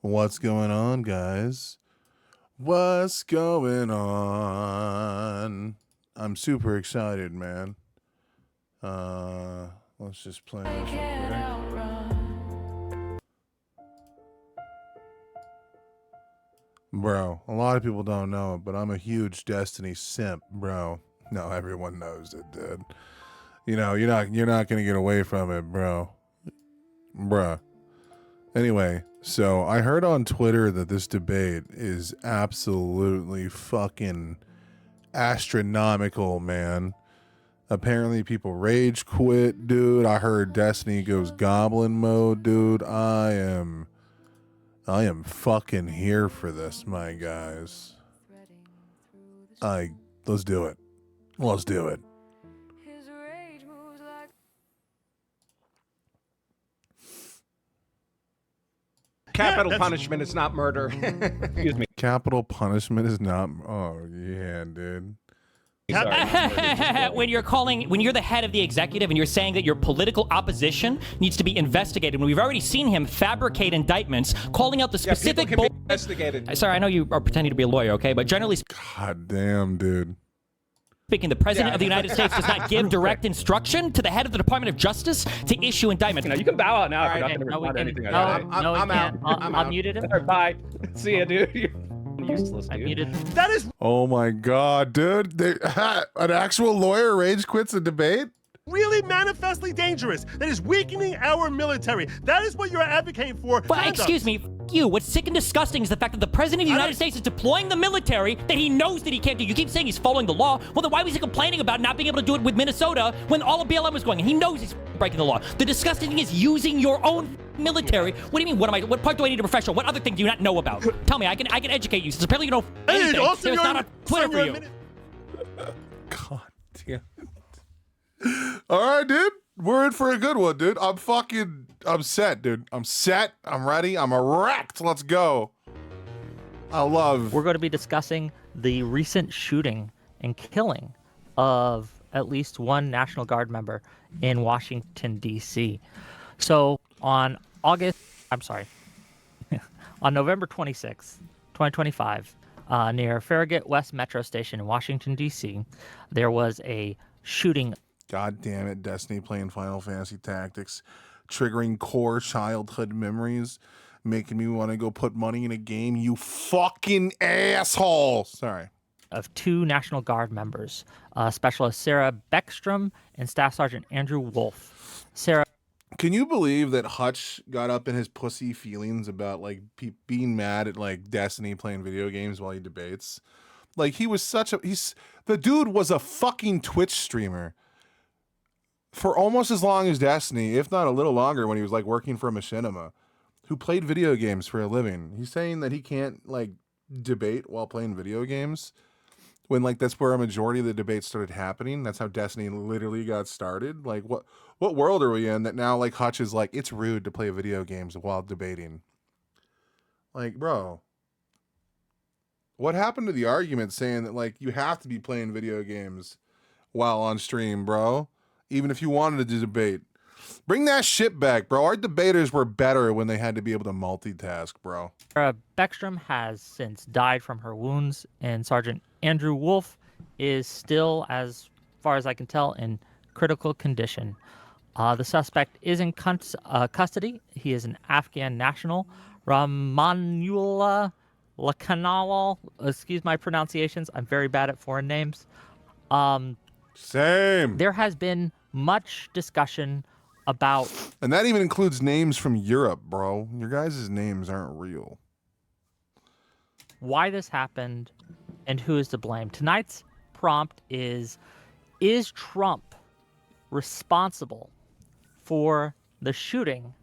What's going on, guys? What's going on? I'm super excited, man. Let's just play this real quick. Bro, a lot of people don't know it, but I'm a huge Destiny simp, bro. No, everyone knows it, dude. You know, you're not gonna get away from it, bro. Bruh. Anyway, so I heard on Twitter that this debate is absolutely fucking astronomical, man. Apparently people rage quit, dude. I heard Destiny goes goblin mode, dude. I am fucking here for this, my guys. Let's do it. Let's do it. Capital punishment is not murder. Excuse me. Capital punishment is not. Oh yeah, dude. When you're the head of the executive and you're saying that your political opposition needs to be investigated, when we've already seen him fabricate indictments, calling out the specific. People can be investigated. Sorry, I know you are pretending to be a lawyer, okay? But generally God damn, dude. speaking, the president of the United States does not give direct instruction to the head of the Department of Justice to issue indictments. You can bow out now if you're not no, going to we respond to can- anything. no, I'm out. I'll mute him. All right, bye. See ya, dude. You're useless, I dude. muted. That is Oh my god, dude. An actual lawyer rage quits a debate? really manifestly dangerous. That is weakening our military. That is what you're advocating for. But excuse me, you. What's sick and disgusting is the fact that the president of the United States is deploying the military that he knows that he can't do. You keep saying he's following the law. Well, then why was he complaining about not being able to do it with Minnesota when all of BLM was going? And he knows he's breaking the law. The disgusting thing is using your own military. What do you mean? What part do I need to refresh on? What other thing do you not know about? Tell me. I can educate you. Since apparently you know anything. also So it's not on Twitter for you. God damn it. Alright, dude. We're in for a good one, dude. I'm set, dude. I'm set. I'm ready. I'm erect. Let's go. We're going to be discussing the recent shooting and killing of at least one National Guard member in Washington, D.C. So on November 26th, 2025, near Farragut West Metro Station in Washington, D.C., there was a shooting. God damn it, Destiny playing Final Fantasy Tactics, triggering core childhood memories, making me want to go put money in a game, you fucking asshole. Sorry. Of two National Guard members, Specialist Sarah Beckstrom and Staff Sergeant Andrew Wolf. Sarah. Can you believe that Hutch got up in his pussy feelings about like being mad at like Destiny playing video games while he debates? Like he was the dude was a fucking Twitch streamer for almost as long as Destiny, if not a little longer, when he was like working for Machinima, who played video games for a living. He's saying that he can't like debate while playing video games when like that's where a majority of the debates started happening. That's how Destiny literally got started. Like what world are we in that now like Hutch is like, it's rude to play video games while debating? Like, bro, what happened to the argument saying that like you have to be playing video games while on stream, bro? Even if you wanted to debate. Bring that shit back, bro. Our debaters were better when they had to be able to multitask, bro. Sarah Beckstrom has since died from her wounds, and Sergeant Andrew Wolf is still, as far as I can tell, in critical condition. The suspect is in custody. He is an Afghan national, Ramanullah Lakanawal. Excuse my pronunciations. I'm very bad at foreign names. Same. There has been much discussion about... And that even includes names from Europe, bro. Your guys' names aren't real. Why this happened and who is to blame. Tonight's prompt is Trump responsible for the shooting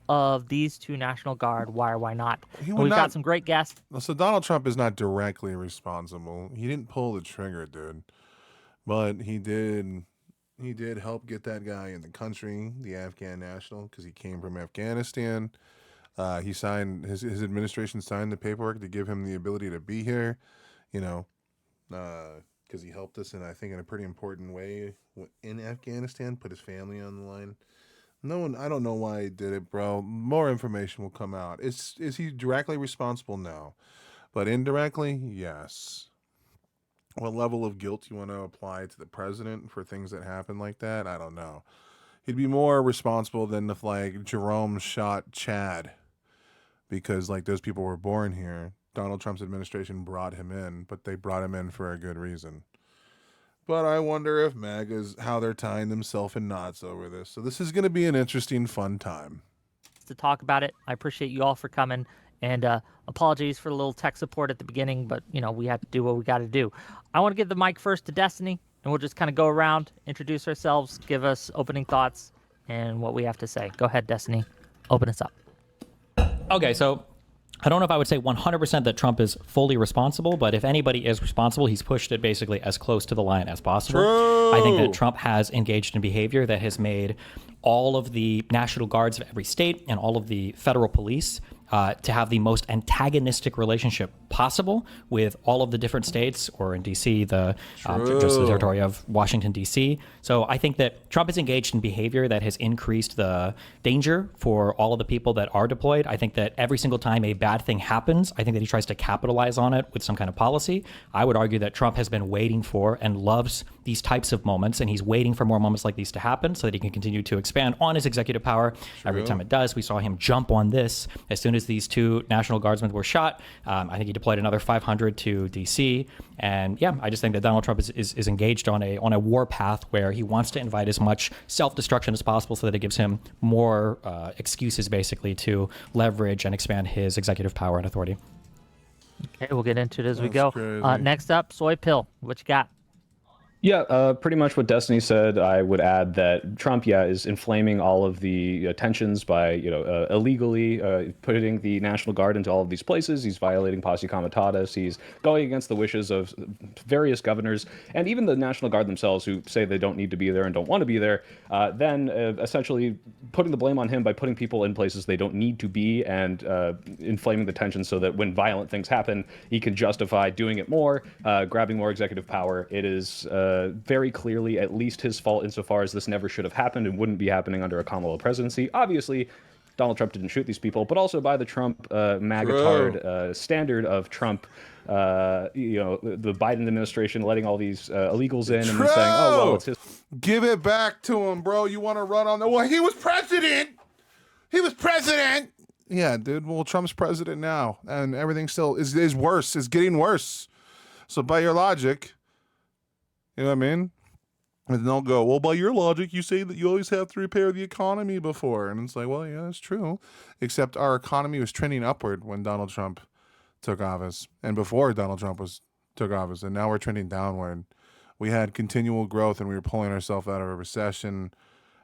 of these two National Guard? Why or why not? We've got some great guests. So Donald Trump is not directly responsible. He didn't pull the trigger, dude. But he did help get that guy in the country, the Afghan national, because he came from Afghanistan. He signed, his administration signed the paperwork to give him the ability to be here, you know, because he helped us, and I think in a pretty important way in Afghanistan, put his family on the line. No one. I don't know why he did it, bro. More information will come out. Is he directly responsible? No, but indirectly, yes. What level of guilt you want to apply to the president for things that happen like that? I don't know. He'd be more responsible than if like Jerome shot Chad, because like those people were born here. Donald Trump's administration brought him in, but they brought him in for a good reason. But I wonder if MAGA's how they're tying themselves in knots over this. So this is going to be an interesting, fun time To talk about it. I appreciate you all for coming, and apologies for the little tech support at the beginning, but we have to do what we got to do. I want to give the mic first to Destiny, and we'll just kind of go around, introduce ourselves, give us opening thoughts, and what we have to say. Go ahead, Destiny. Open us up. Okay, so I don't know if I would say 100% that Trump is fully responsible, but if anybody is responsible, he's pushed it basically as close to the line as possible. True. I think that Trump has engaged in behavior that has made all of the National Guards of every state and all of the federal police to have the most antagonistic relationship possible with all of the different states, or in D.C., just the territory of Washington, D.C. So I think that Trump is engaged in behavior that has increased the danger for all of the people that are deployed. I think that every single time a bad thing happens, I think that he tries to capitalize on it with some kind of policy. I would argue that Trump has been waiting for and loves these types of moments, and he's waiting for more moments like these to happen so that he can continue to expand on his executive power. Every time it does, we saw him jump on this as soon as these two National Guardsmen were shot. I think he deployed another 500 to D.C. And yeah, I just think that Donald Trump is engaged on a war path where he wants to invite as much self-destruction as possible so that it gives him more excuses basically to leverage and expand his executive power and authority. Okay, we'll get into it as we That's go. crazy. Next up, Soy Pill. What you got? Yeah, pretty much what Destiny said. I would add that Trump, is inflaming all of the tensions by, illegally putting the National Guard into all of these places. He's violating posse comitatus. He's going against the wishes of various governors and even the National Guard themselves, who say they don't need to be there and don't want to be there. Then essentially putting the blame on him by putting people in places they don't need to be and inflaming the tension so that when violent things happen, he can justify doing it more, grabbing more executive power. It is very clearly at least his fault insofar as this never should have happened and wouldn't be happening under a Kamala presidency. Obviously, Donald Trump didn't shoot these people, but also by the Trump MAGA-tard standard of Trump, the Biden administration letting all these illegals in and then saying, oh, well, it's his. Give it back to him, bro. You want to run on the... Well, he was president. He was president. Yeah, dude. Well, Trump's president now, and everything still is worse. Is getting worse. So by your logic, you know what I mean? And they'll go, well, by your logic, you say that you always have to repair the economy before. And it's like, well, yeah, that's true. Except our economy was trending upward when Donald Trump took office and before Donald Trump took office. And now we're trending downward. We had continual growth and we were pulling ourselves out of a recession,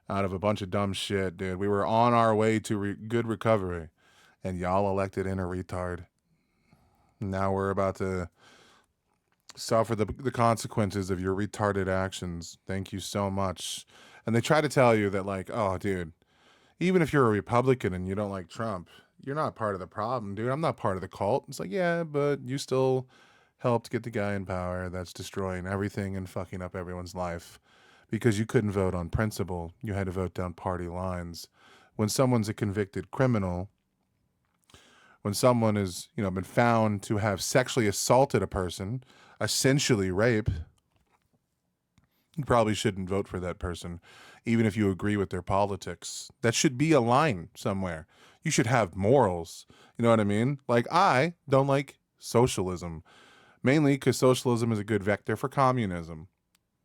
out of a bunch of dumb shit, dude. We were on our way to good recovery. And y'all elected in a retard. Now we're about to suffer the consequences of your retarded actions. Thank you so much. And they try to tell you that, like, oh, dude, even if you're a Republican and you don't like Trump, you're not part of the problem, dude. I'm not part of the cult. It's like, yeah, but you still helped get the guy in power that's destroying everything and fucking up everyone's life because you couldn't vote on principle. You had to vote down party lines. When someone's a convicted criminal, when someone has, been found to have sexually assaulted a person, essentially rape, you probably shouldn't vote for that person, even if you agree with their politics. That should be a line somewhere. You should have morals. You know what I mean? Like, I don't like socialism, mainly because socialism is a good vector for communism.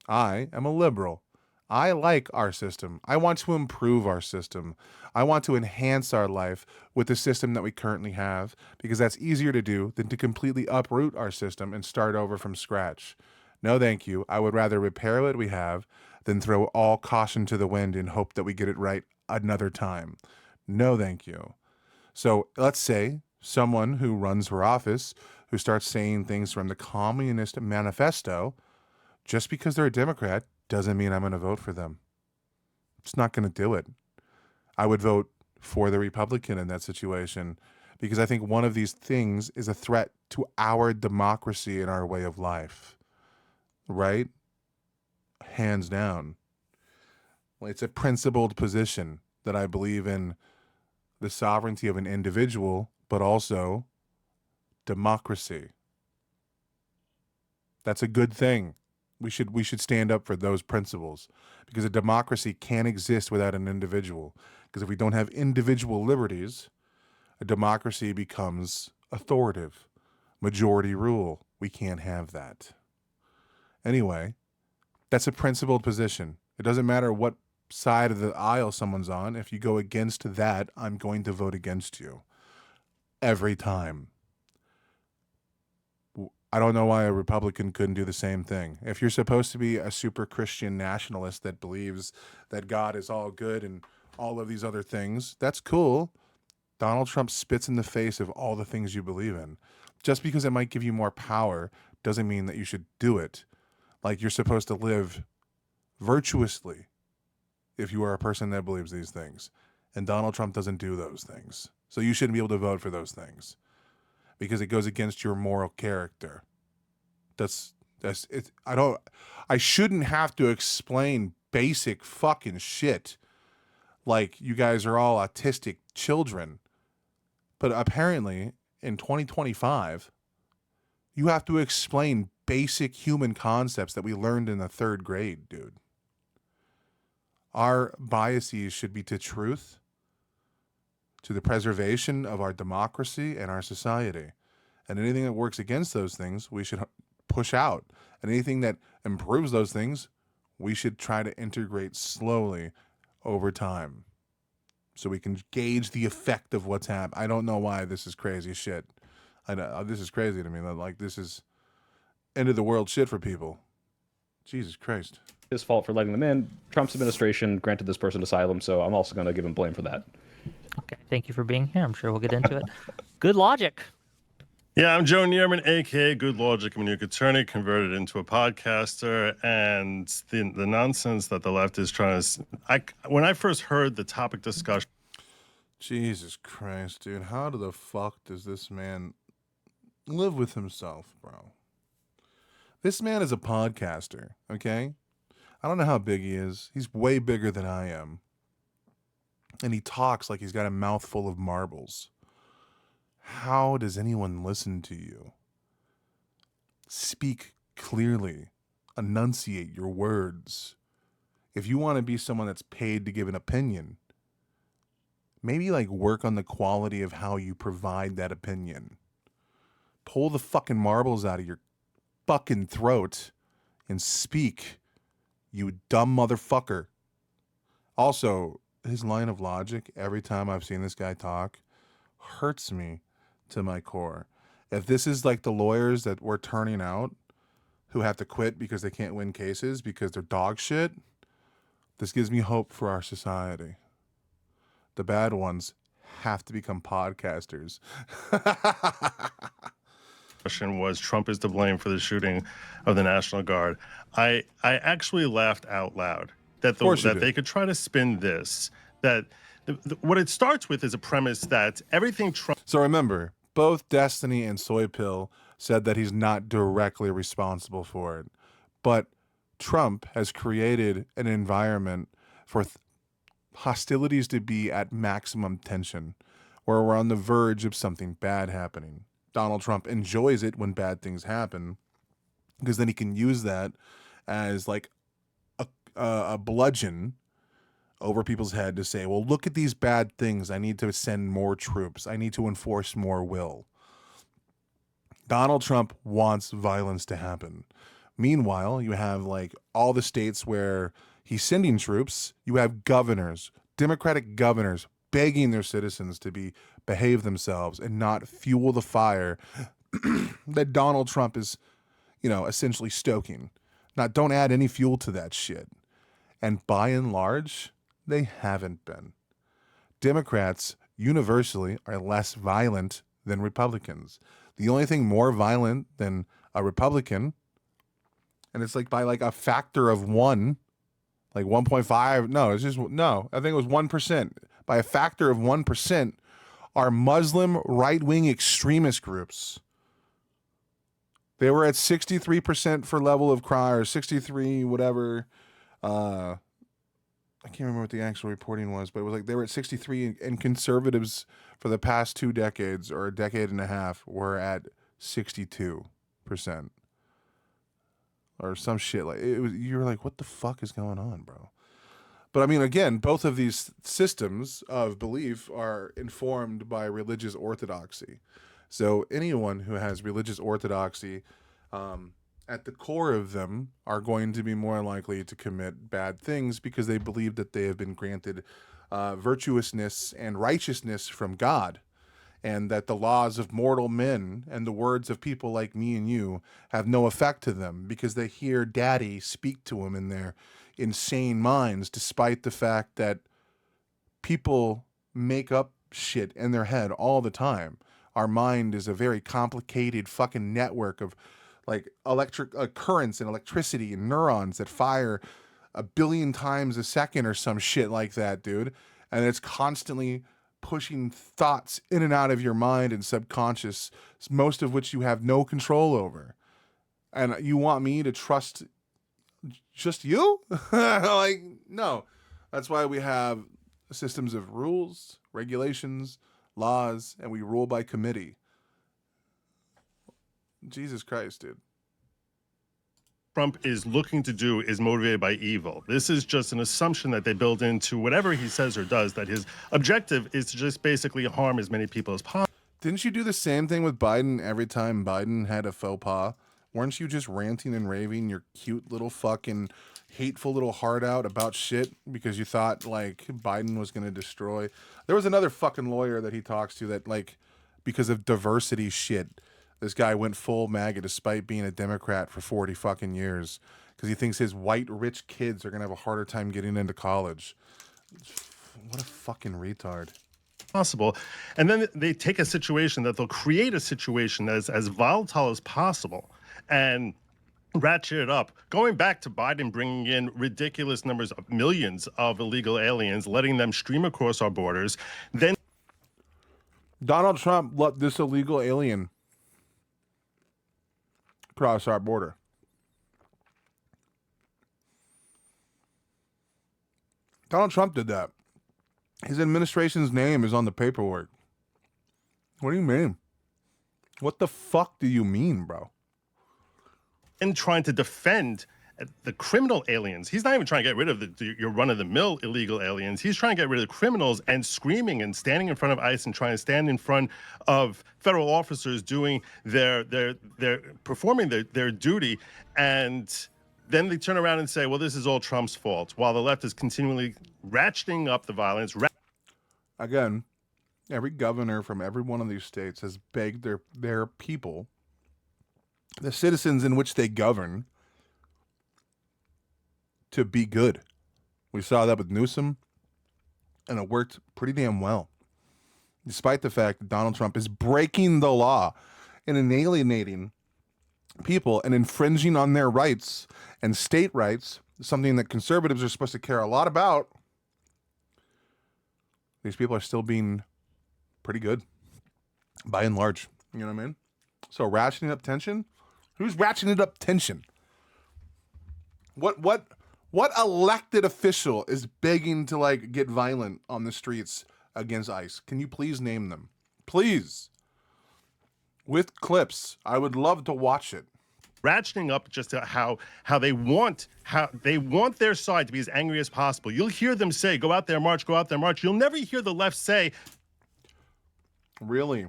I am a liberal. I like our system. I want to improve our system. I want to enhance our life with the system that we currently have because that's easier to do than to completely uproot our system and start over from scratch. No, thank you. I would rather repair what we have than throw all caution to the wind and hope that we get it right another time. No, thank you. So let's say someone who runs for office, who starts saying things from the Communist Manifesto, just because they're a Democrat doesn't mean I'm going to vote for them. It's not going to do it. I would vote for the Republican in that situation because I think one of these things is a threat to our democracy and our way of life. Right? Hands down. It's a principled position. that I believe in the sovereignty of an individual, but also democracy. That's a good thing. We should stand up for those principles, because a democracy can't exist without an individual. Because if we don't have individual liberties, a democracy becomes authoritative, majority rule. We can't have that. Anyway, that's a principled position. It doesn't matter what side of the aisle someone's on. If you go against that, I'm going to vote against you every time. I don't know why a Republican couldn't do the same thing. If you're supposed to be a super Christian nationalist that believes that God is all good and all of these other things, that's cool. Donald Trump spits in the face of all the things you believe in. Just because it might give you more power doesn't mean that you should do it. Like, you're supposed to live virtuously if you are a person that believes these things. And Donald Trump doesn't do those things. So you shouldn't be able to vote for those things, because it goes against your moral character. That's it. I shouldn't have to explain basic fucking shit like you guys are all autistic children. But apparently in 2025, you have to explain basic human concepts that we learned in the 3rd grade, dude. Our biases should be to truth, to the preservation of our democracy and our society. And anything that works against those things, we should push out. And anything that improves those things, we should try to integrate slowly over time, so we can gauge the effect of what's happening. I don't know why this is crazy shit. I know this is crazy to me. Like, this is end of the world shit for people. Jesus Christ. His fault for letting them in. Trump's administration granted this person asylum, so I'm also going to give him blame for that. Okay, thank you for being here. I'm sure we'll get into it. Good logic. Yeah, I'm Joe Neerman, aka Good Logic. I'm a nuke attorney converted into a podcaster, and the nonsense that the left is trying to. When I first heard the topic discussion. Jesus Christ, dude. How the fuck does this man live with himself, bro? This man is a podcaster, okay? I don't know how big he is. He's way bigger than I am. And he talks like he's got a mouthful of marbles. How does anyone listen to you? Speak clearly. Enunciate your words. If you want to be someone that's paid to give an opinion, maybe like work on the quality of how you provide that opinion. Pull the fucking marbles out of your fucking throat and speak, you dumb motherfucker. Also, his line of logic, every time I've seen this guy talk, hurts me to my core. If this is like the lawyers that we're turning out who have to quit because they can't win cases because they're dog shit, this gives me hope for our society. The bad ones have to become podcasters. Question was, Trump is to blame for the shooting of the National Guard. I actually laughed out loud that they could try to spin this, that what it starts with is a premise that everything Trump. So remember, both Destiny and Soy Pill said that he's not directly responsible for it, but Trump has created an environment for hostilities to be at maximum tension, where we're on the verge of something bad happening. Donald Trump enjoys it when bad things happen, because then he can use that as like a bludgeon over people's head to say, well, look at these bad things. I need to send more troops. I need to enforce more will. Donald Trump wants violence to happen. Meanwhile, you have like all the states where he's sending troops. You have governors, Democratic governors, begging their citizens to behave themselves and not fuel the fire that Donald Trump is, essentially stoking. Now, don't add any fuel to that shit. And by and large, they haven't been. Democrats universally are less violent than Republicans. The only thing more violent than a Republican, and it's like by like a factor of 1, like 1.5. No, it's just, no, I think it was 1%. By a factor of 1% are Muslim right-wing extremist groups. They were at 63% for level of crime, or 63 whatever, I can't remember what the actual reporting was, but it was like they were at 63, and conservatives for the past 2 decades or a decade and a half were at 62%. Or some shit like it was. You're like, what the fuck is going on, bro? But I mean, again, both of these systems of belief are informed by religious orthodoxy. So anyone who has religious orthodoxy at the core of them are going to be more likely to commit bad things because they believe that they have been granted virtuousness and righteousness from God, and that the laws of mortal men and the words of people like me and you have no effect to them because they hear daddy speak to them in their insane minds, despite the fact that people make up shit in their head all the time. Our mind is a very complicated fucking network of like electric currents and electricity and neurons that fire 1 billion times a second or some shit like that, dude. And it's constantly pushing thoughts in and out of your mind and subconscious, most of which you have no control over. And you want me to trust just you? Like, no. That's why we have systems of rules, regulations, laws, and we rule by committee. Jesus Christ, dude. Trump is looking to do is motivated by evil. This is just an assumption that they build into whatever he says or does, that his objective is to just basically harm as many people as possible. Didn't you do the same thing with Biden every time Biden had a faux pas? Weren't you just ranting and raving your cute little fucking hateful little heart out about shit because you thought like Biden was going to destroy? There was another fucking lawyer that he talks to that like because of diversity shit, this guy went full MAGA despite being a Democrat for 40 fucking years because he thinks his white rich kids are going to have a harder time getting into college. What a fucking retard. Possible. And then they take a situation that they'll create a situation that is as volatile as possible and ratchet it up. Going back to Biden bringing in ridiculous numbers of millions of illegal aliens, letting them stream across our borders. Then Donald Trump let this illegal alien cross our border. Donald Trump did that. His administration's name is on the paperwork. What do you mean? What the fuck do you mean, bro? and trying to defend the criminal aliens. He's not even trying to get rid of your run-of-the-mill illegal aliens. He's trying to get rid of the criminals and screaming and standing in front of ICE and trying to stand in front of federal officers doing their performing their duty. And then they turn around and say, well, this is all Trump's fault, while the left is continually ratcheting up the violence. Again, every governor from every one of these states has begged their people, the citizens in which they govern, to be good. We saw that with Newsom, and it worked pretty damn well, despite the fact that Donald Trump is breaking the law and alienating people and infringing on their rights and state rights, something that conservatives are supposed to care a lot about. These people are still being pretty good, by and large. You know what I mean? So ratcheting up tension? Who's ratcheting up tension? What elected official is begging to like get violent on the streets against ICE? Can you please name them? Please. With clips. I would love to watch it. Ratcheting up just to how they want their side to be as angry as possible. You'll hear them say, go out there, march, go out there, march. You'll never hear the left say, really?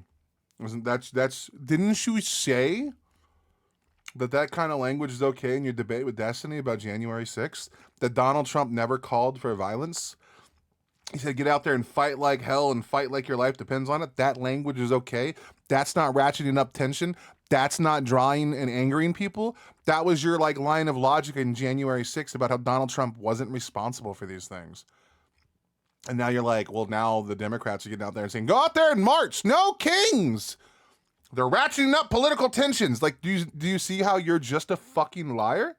Didn't you say that kind of language is okay in your debate with Destiny about January 6th? That Donald Trump never called for violence? He said, get out there and fight like hell and fight like your life depends on it. That language is okay. That's not ratcheting up tension. That's not drawing and angering people. That was your like line of logic in January 6th about how Donald Trump wasn't responsible for these things. And now you're like, well, now the Democrats are getting out there and saying, go out there and march. No kings. They're ratcheting up political tensions. Like, do you see how you're just a fucking liar?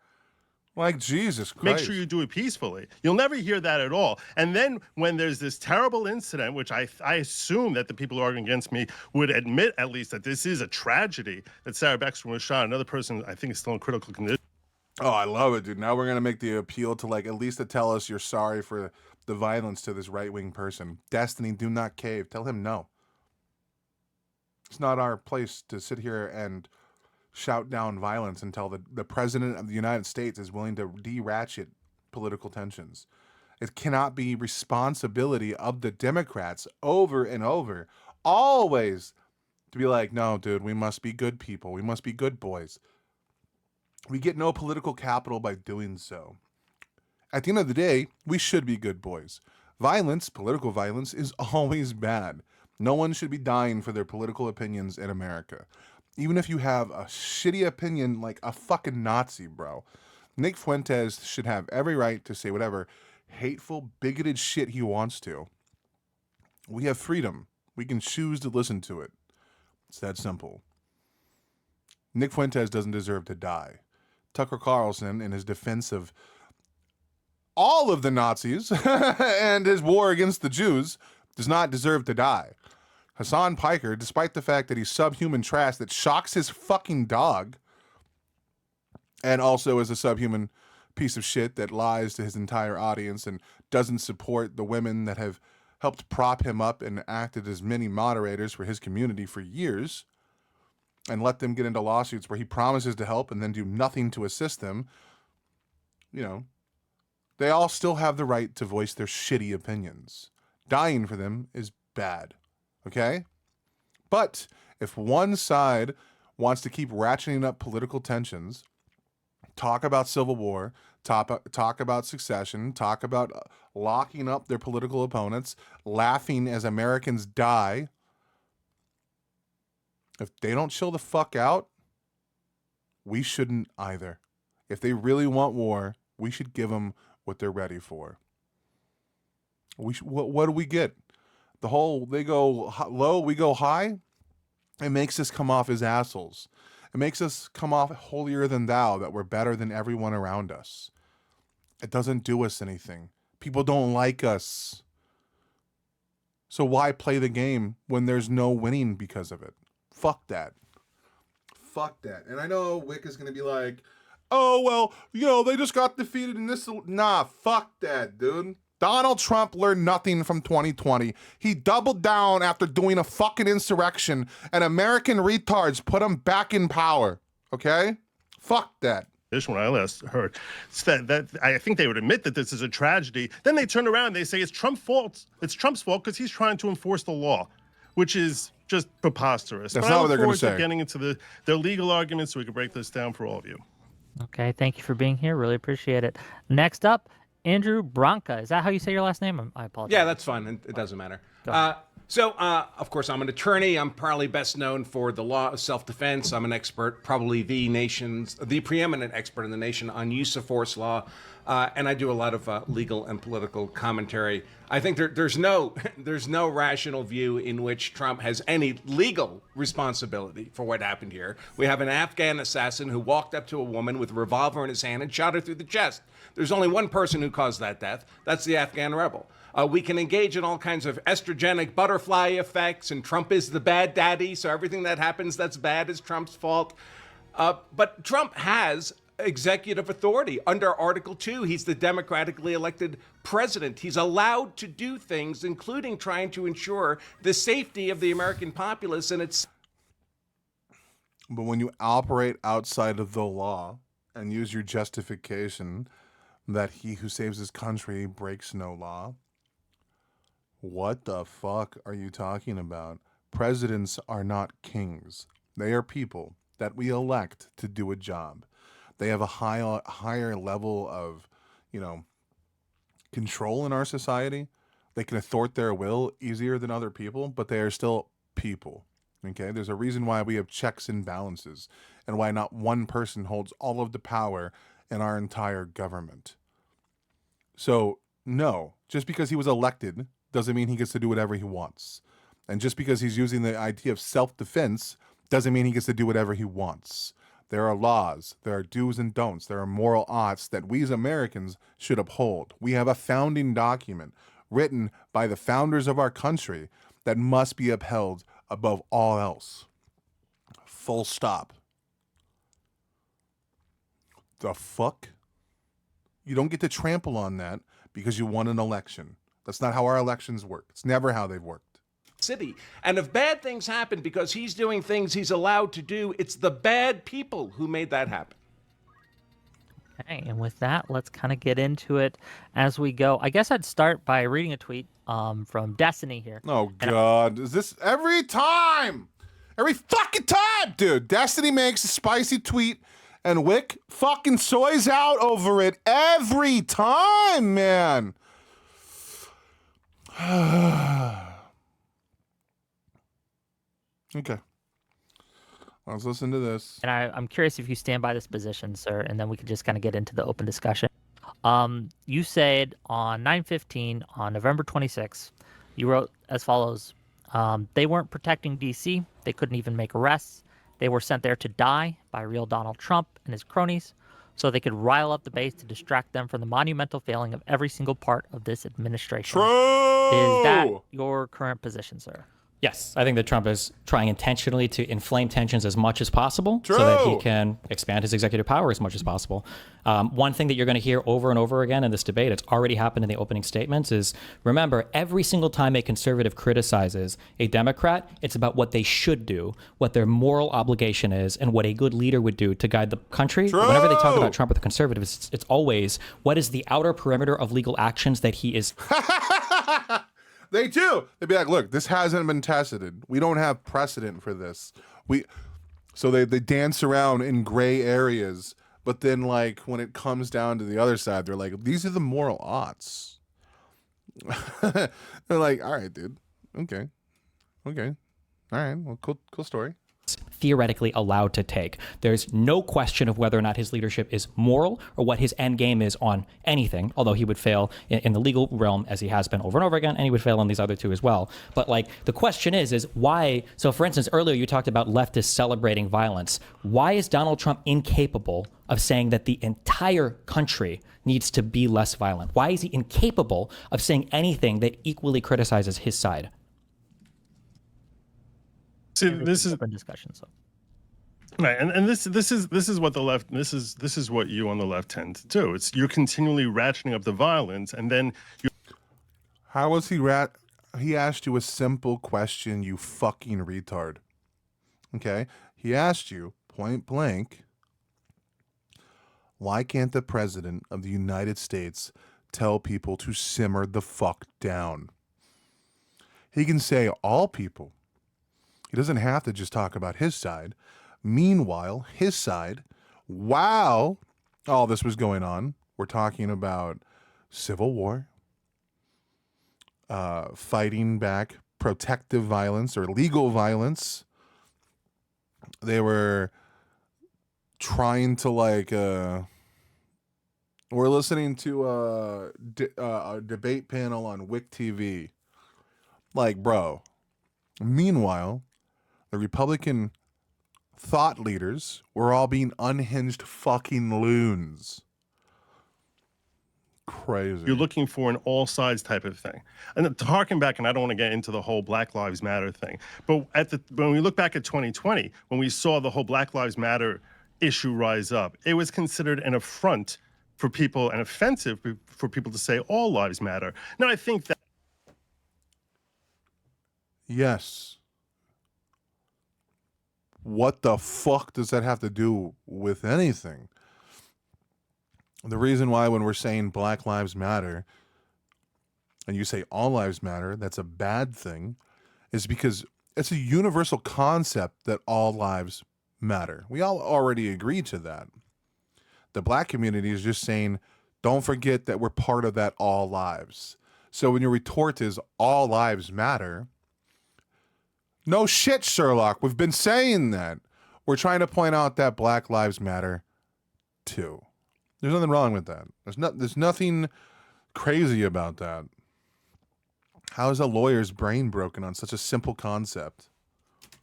Like, Jesus Christ. Make sure you do it peacefully. You'll never hear that at all. And then when there's this terrible incident, which I assume that the people who are arguing against me would admit at least that this is a tragedy, that Sarah Beckstrom was shot. Another person I think is still in critical condition. Oh, I love it, dude. Now we're going to make the appeal to, like, at least to tell us you're sorry for the violence to this right-wing person. Destiny, do not cave. Tell him no. It's not our place to sit here and shout down violence until the president of the United States is willing to de-ratchet political tensions. It cannot be responsibility of the Democrats over and over, always, to be like, no, dude, we must be good people. We must be good boys. We get no political capital by doing so. At the end of the day, we should be good boys. Violence, political violence, is always bad. No one should be dying for their political opinions in America. Even if you have a shitty opinion like a fucking Nazi, bro. Nick Fuentes should have every right to say whatever hateful, bigoted shit he wants to. We have freedom. We can choose to listen to it. It's that simple. Nick Fuentes doesn't deserve to die. Tucker Carlson, in his defense of all of the Nazis and his war against the Jews, does not deserve to die. Hassan Piker, despite the fact that he's subhuman trash that shocks his fucking dog, and also is a subhuman piece of shit that lies to his entire audience and doesn't support the women that have helped prop him up and acted as many moderators for his community for years, and let them get into lawsuits where he promises to help and then do nothing to assist them, you know, they all still have the right to voice their shitty opinions. Dying for them is bad, okay? But if one side wants to keep ratcheting up political tensions, talk about civil war, talk about succession, talk about locking up their political opponents, laughing as Americans die, if they don't chill the fuck out, we shouldn't either. If they really want war, we should give them what they're ready for. What do we get? The whole, they go low, we go high. It makes us come off as assholes. It makes us come off holier than thou, that we're better than everyone around us. It doesn't do us anything. People don't like us. So why play the game when there's no winning because of it? Fuck that. Fuck that. And I know Wick is going to be like, oh, well, you know, they just got defeated in this. Nah, fuck that, dude. Donald Trump learned nothing from 2020. He doubled down after doing a fucking insurrection, and American retards put him back in power. Okay? Fuck that. When I last heard, that I think they would admit that this is a tragedy. Then they turn around and they say it's Trump's fault. It's Trump's fault because he's trying to enforce the law, which is just preposterous. That's not what they're going to say. Getting into their legal arguments so we can break this down for all of you. Okay, thank you for being here. Really appreciate it. Next up, Andrew Branca. Is that how you say your last name? I apologize. Yeah, that's fine. It doesn't matter. Of course, I'm an attorney. I'm probably best known for the law of self-defense. I'm an expert, probably the preeminent expert in the nation on use of force law. And I do a lot of legal and political commentary. I think there's no rational view in which Trump has any legal responsibility for what happened here. We have an Afghan assassin who walked up to a woman with a revolver in his hand and shot her through the chest. There's only one person who caused that death. That's the Afghan rebel. We can engage in all kinds of estrogenic butterfly effects, and Trump is the bad daddy, so everything that happens that's bad is Trump's fault. But Trump has executive authority under Article 2. He's the democratically elected president. He's allowed to do things, including trying to ensure the safety of the American populace. And it's. But when you operate outside of the law and use your justification that he who saves his country breaks no law, what the fuck are you talking about? Presidents are not kings. They are people that we elect to do a job. They have a higher level of, control in our society. They can thwart their will easier than other people, but they are still people. Okay? There's a reason why we have checks and balances and why not one person holds all of the power in our entire government. So, no, just because he was elected doesn't mean he gets to do whatever he wants. And just because he's using the idea of self-defense doesn't mean he gets to do whatever he wants. There are laws, there are do's and don'ts, there are moral oughts that we as Americans should uphold. We have a founding document written by the founders of our country that must be upheld above all else. Full stop. The fuck? You don't get to trample on that because you won an election. That's not how our elections work. It's never how they've worked. City. And if bad things happen because he's doing things he's allowed to do, it's the bad people who made that happen. Okay, and with that, let's kind of get into it as we go. I guess I'd start by reading a tweet from Destiny here. Oh, God. Is this every time? Every fucking time, dude. Destiny makes a spicy tweet and Wick fucking soys out over it every time, man. Okay. Let's listen to this. And I'm curious if you stand by this position, sir, and then we can just kind of get into the open discussion. You said on 9/15 on November 26th, you wrote as follows. They weren't protecting D.C. They couldn't even make arrests. They were sent there to die by real Donald Trump and his cronies so they could rile up the base to distract them from the monumental failing of every single part of this administration. True! Is that your current position, sir? Yes, I think that Trump is trying intentionally to inflame tensions as much as possible so that he can expand his executive power as much as possible. One thing that you're going to hear over and over again in this debate, it's already happened in the opening statements, is remember, every single time a conservative criticizes a Democrat, it's about what they should do, what their moral obligation is, and what a good leader would do to guide the country. True. Whenever they talk about Trump or the conservatives, it's always what is the outer perimeter of legal actions that he is... They do. They'd be like, look, this hasn't been tested. We don't have precedent for this. So they dance around in gray areas, but then like when it comes down to the other side, they're like, these are the moral odds. They're like, all right, dude. Okay. All right. Well, cool story. Theoretically allowed to take. There's no question of whether or not his leadership is moral or what his end game is on anything, although he would fail in the legal realm as he has been over and over again, and he would fail on these other two as well. But like the question is why? So for instance, earlier you talked about leftists celebrating violence. Why is Donald Trump incapable of saying that the entire country needs to be less violent? Why is he incapable of saying anything that equally criticizes his side? See, this is open discussion. So, right, and this is what the left this is what you on the left tend to do. It's you're continually ratcheting up the violence, and then you. How was he He asked you a simple question, you fucking retard. Okay, he asked you point blank. Why can't the president of the United States tell people to simmer the fuck down? He can say all people. He doesn't have to just talk about his side. Meanwhile, his side, while all this was going on, we're talking about civil war, fighting back protective violence or legal violence. They were trying to we're listening to a debate panel on WIC TV. Like, bro. Meanwhile, the Republican thought leaders were all being unhinged fucking loons. Crazy. You're looking for an all sides type of thing. And to harken back, and I don't want to get into the whole Black Lives Matter thing, but when we look back at 2020, when we saw the whole Black Lives Matter issue rise up, it was considered an affront for people and offensive for people to say all lives matter. Now, I think that. Yes. What the fuck does that have to do with anything? The reason why when we're saying Black Lives Matter and you say all lives matter, that's a bad thing, is because it's a universal concept that all lives matter. We all already agreed to that. The black community is just saying, don't forget that we're part of that all lives. So when your retort is all lives matter, no shit, Sherlock. We've been saying that. We're trying to point out that Black Lives Matter too. There's nothing wrong with that. There's nothing crazy about that. How is a lawyer's brain broken on such a simple concept?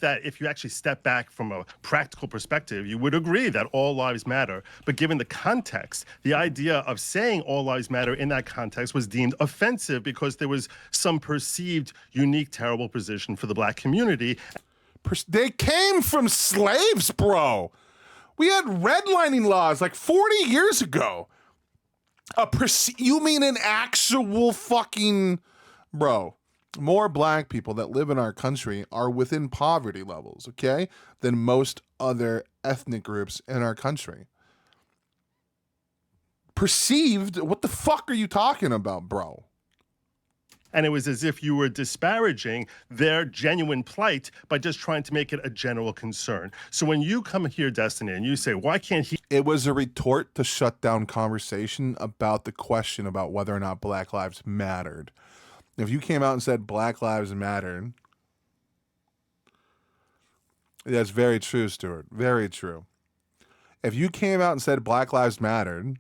That if you actually step back from a practical perspective, you would agree that all lives matter. But given the context, the idea of saying all lives matter in that context was deemed offensive because there was some perceived unique, terrible position for the black community. They came from slaves, bro. We had redlining laws like 40 years ago. You mean an actual fucking... Bro, more black people that live in our country are within poverty levels, okay, than most other ethnic groups in our country. Perceived? What the fuck are you talking about, bro? And it was as if you were disparaging their genuine plight by just trying to make it a general concern. So when you come here, Destiny, and you say, why can't he? It was a retort to shut down conversation about the question about whether or not Black Lives mattered. If you came out and said Black Lives mattered, that's very true, Stuart. Very true. If you came out and said Black Lives mattered,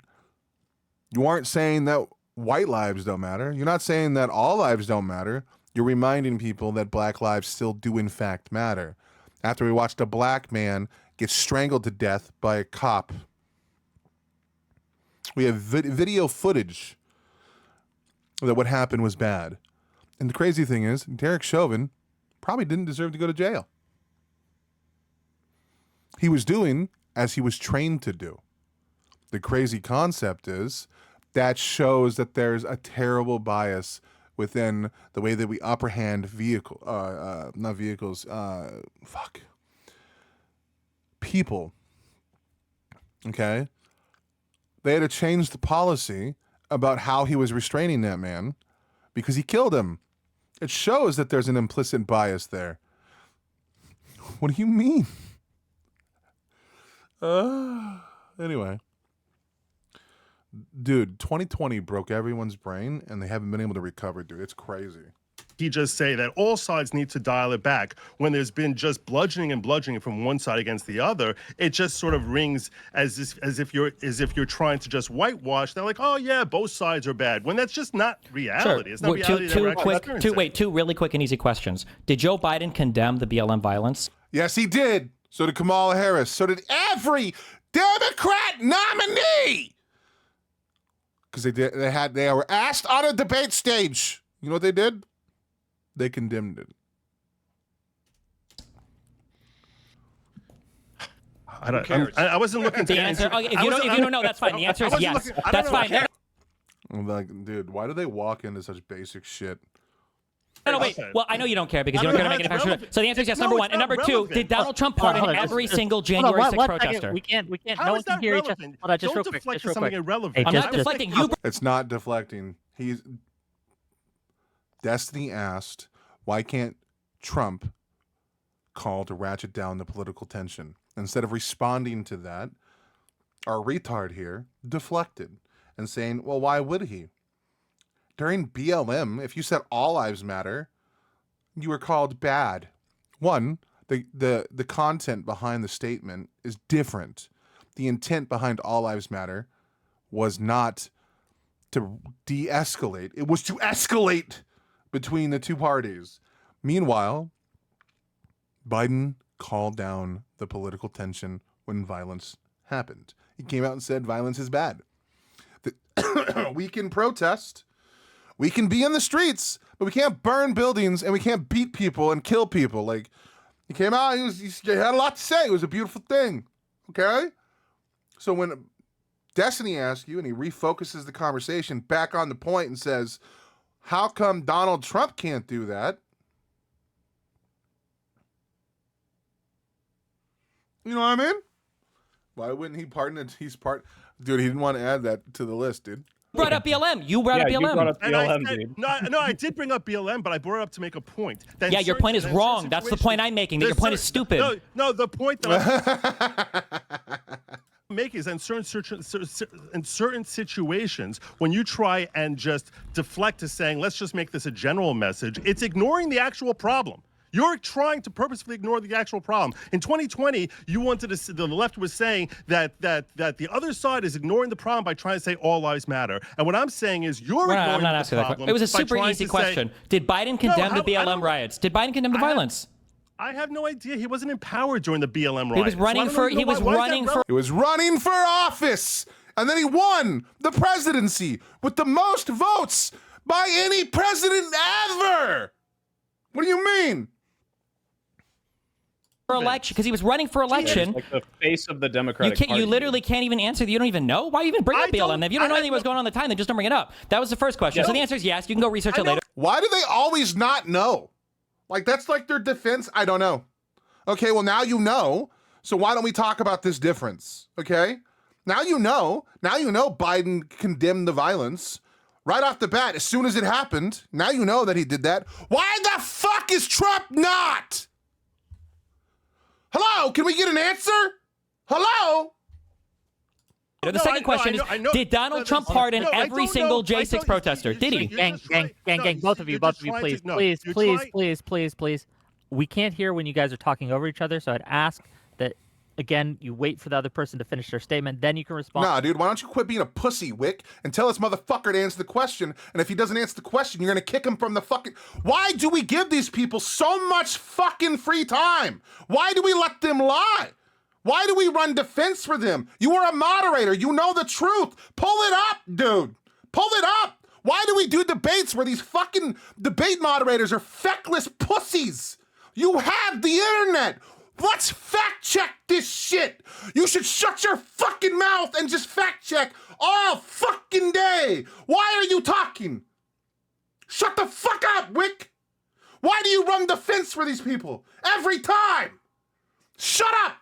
you aren't saying that white lives don't matter. You're not saying that all lives don't matter. You're reminding people that black lives still do in fact matter. After we watched a black man get strangled to death by a cop, we have video footage that what happened was bad. And the crazy thing is, Derek Chauvin probably didn't deserve to go to jail. He was doing as he was trained to do. The crazy concept is that shows that there's a terrible bias within the way that we apprehend people. Okay? They had to change the policy about how he was restraining that man because he killed him. It shows that there's an implicit bias there. What do you mean? Anyway. Dude, 2020 broke everyone's brain, and they haven't been able to recover, dude. It's crazy. He just say that all sides need to dial it back when there's been just bludgeoning and bludgeoning from one side against the other. It just sort of rings as if you're trying to just whitewash. They're like, oh yeah, both sides are bad, when that's just not reality. Sure. It's not reality. Two really quick and easy questions. Did Joe Biden condemn the BLM violence? Yes, he did. So did Kamala Harris. So did every Democrat nominee. Because they were asked on a debate stage. You know what they did? They condemned it. I wasn't looking to the answer. Okay, if you don't know, that's fine. The answer is yes. That's fine. I'm like, dude, why do they walk into such basic shit? No, wait. Well, I know you don't care because you don't care to make it factual. So the answer is yes, number one. And number two, did Donald Trump pardon every single January 6th protester? We can't. No one can hear each other. Hold on, just real quick. Just real quick. Irrelevant. I'm not deflecting. It's not deflecting. Destiny asked, why can't Trump call to ratchet down the political tension? Instead of responding to that, our retard here deflected and saying, well, why would he? During BLM, if you said all lives matter, you were called bad. One, the content behind the statement is different. The intent behind all lives matter was not to de-escalate. It was to escalate between the two parties. Meanwhile, Biden called down the political tension when violence happened. He came out and said violence is bad. We can protest. We can be in the streets, but we can't burn buildings and we can't beat people and kill people. Like, he came out, he had a lot to say. It was a beautiful thing. Okay? So when Destiny asks you and he refocuses the conversation back on the point and says, how come Donald Trump can't do that? You know what I mean? Why wouldn't he pardon it? Dude, he didn't want to add that to the list, dude. Brought up BLM. You brought up BLM. You brought up BLM, no, I did bring up BLM, but I brought it up to make a point. Yeah, your point is wrong. That's the point I'm making. That your point is stupid. No, the point that I'm making is in certain situations, when you try and just deflect to saying, let's just make this a general message, it's ignoring the actual problem. You're trying to purposefully ignore the actual problem. In 2020, you wanted to. The left was saying that the other side is ignoring the problem by trying to say all lives matter. And what I'm saying is you're ignoring I'm not asking the that problem. question. It was a super easy question. Did Biden condemn the BLM riots? Did Biden condemn the violence? I have no idea. He wasn't empowered during the BLM riots. He was running for. He was running for office, and then he won the presidency with the most votes by any president ever. What do you mean? for election because he was running for election. Like the face of the Democratic Party. You literally can't even answer. You don't even know. Why even bring up BLM? If you don't know anything what's going on at the time, then just don't bring it up. That was the first question. So the answer is yes. You can go research it later. Why do they always not know? Like, that's like their defense. I don't know. Okay, well, now you know. So why don't we talk about this difference? Okay? Now you know. Now you know Biden condemned the violence. Right off the bat, as soon as it happened, now you know that he did that. Why the fuck is Trump not? Hello? Can we get an answer? Hello? The second question is, did Donald Trump pardon every single J6 protester? Did he? Gang, both of you, please. We can't hear when you guys are talking over each other, so I'd ask that, again, you wait for the other person to finish their statement, then you can respond. Nah, dude, why don't you quit being a pussy, Wick, and tell this motherfucker to answer the question, and if he doesn't answer the question, you're gonna kick him from the fucking... Why do we give these people so much fucking free time? Why do we let them lie? Why do we run defense for them? You are a moderator. You know the truth. Pull it up, dude. Pull it up. Why do we do debates where these fucking debate moderators are feckless pussies? You have the internet. Let's fact check this shit. You should shut your fucking mouth and just fact check all fucking day. Why are you talking? Shut the fuck up, Wick. Why do you run defense for these people every time? Shut up.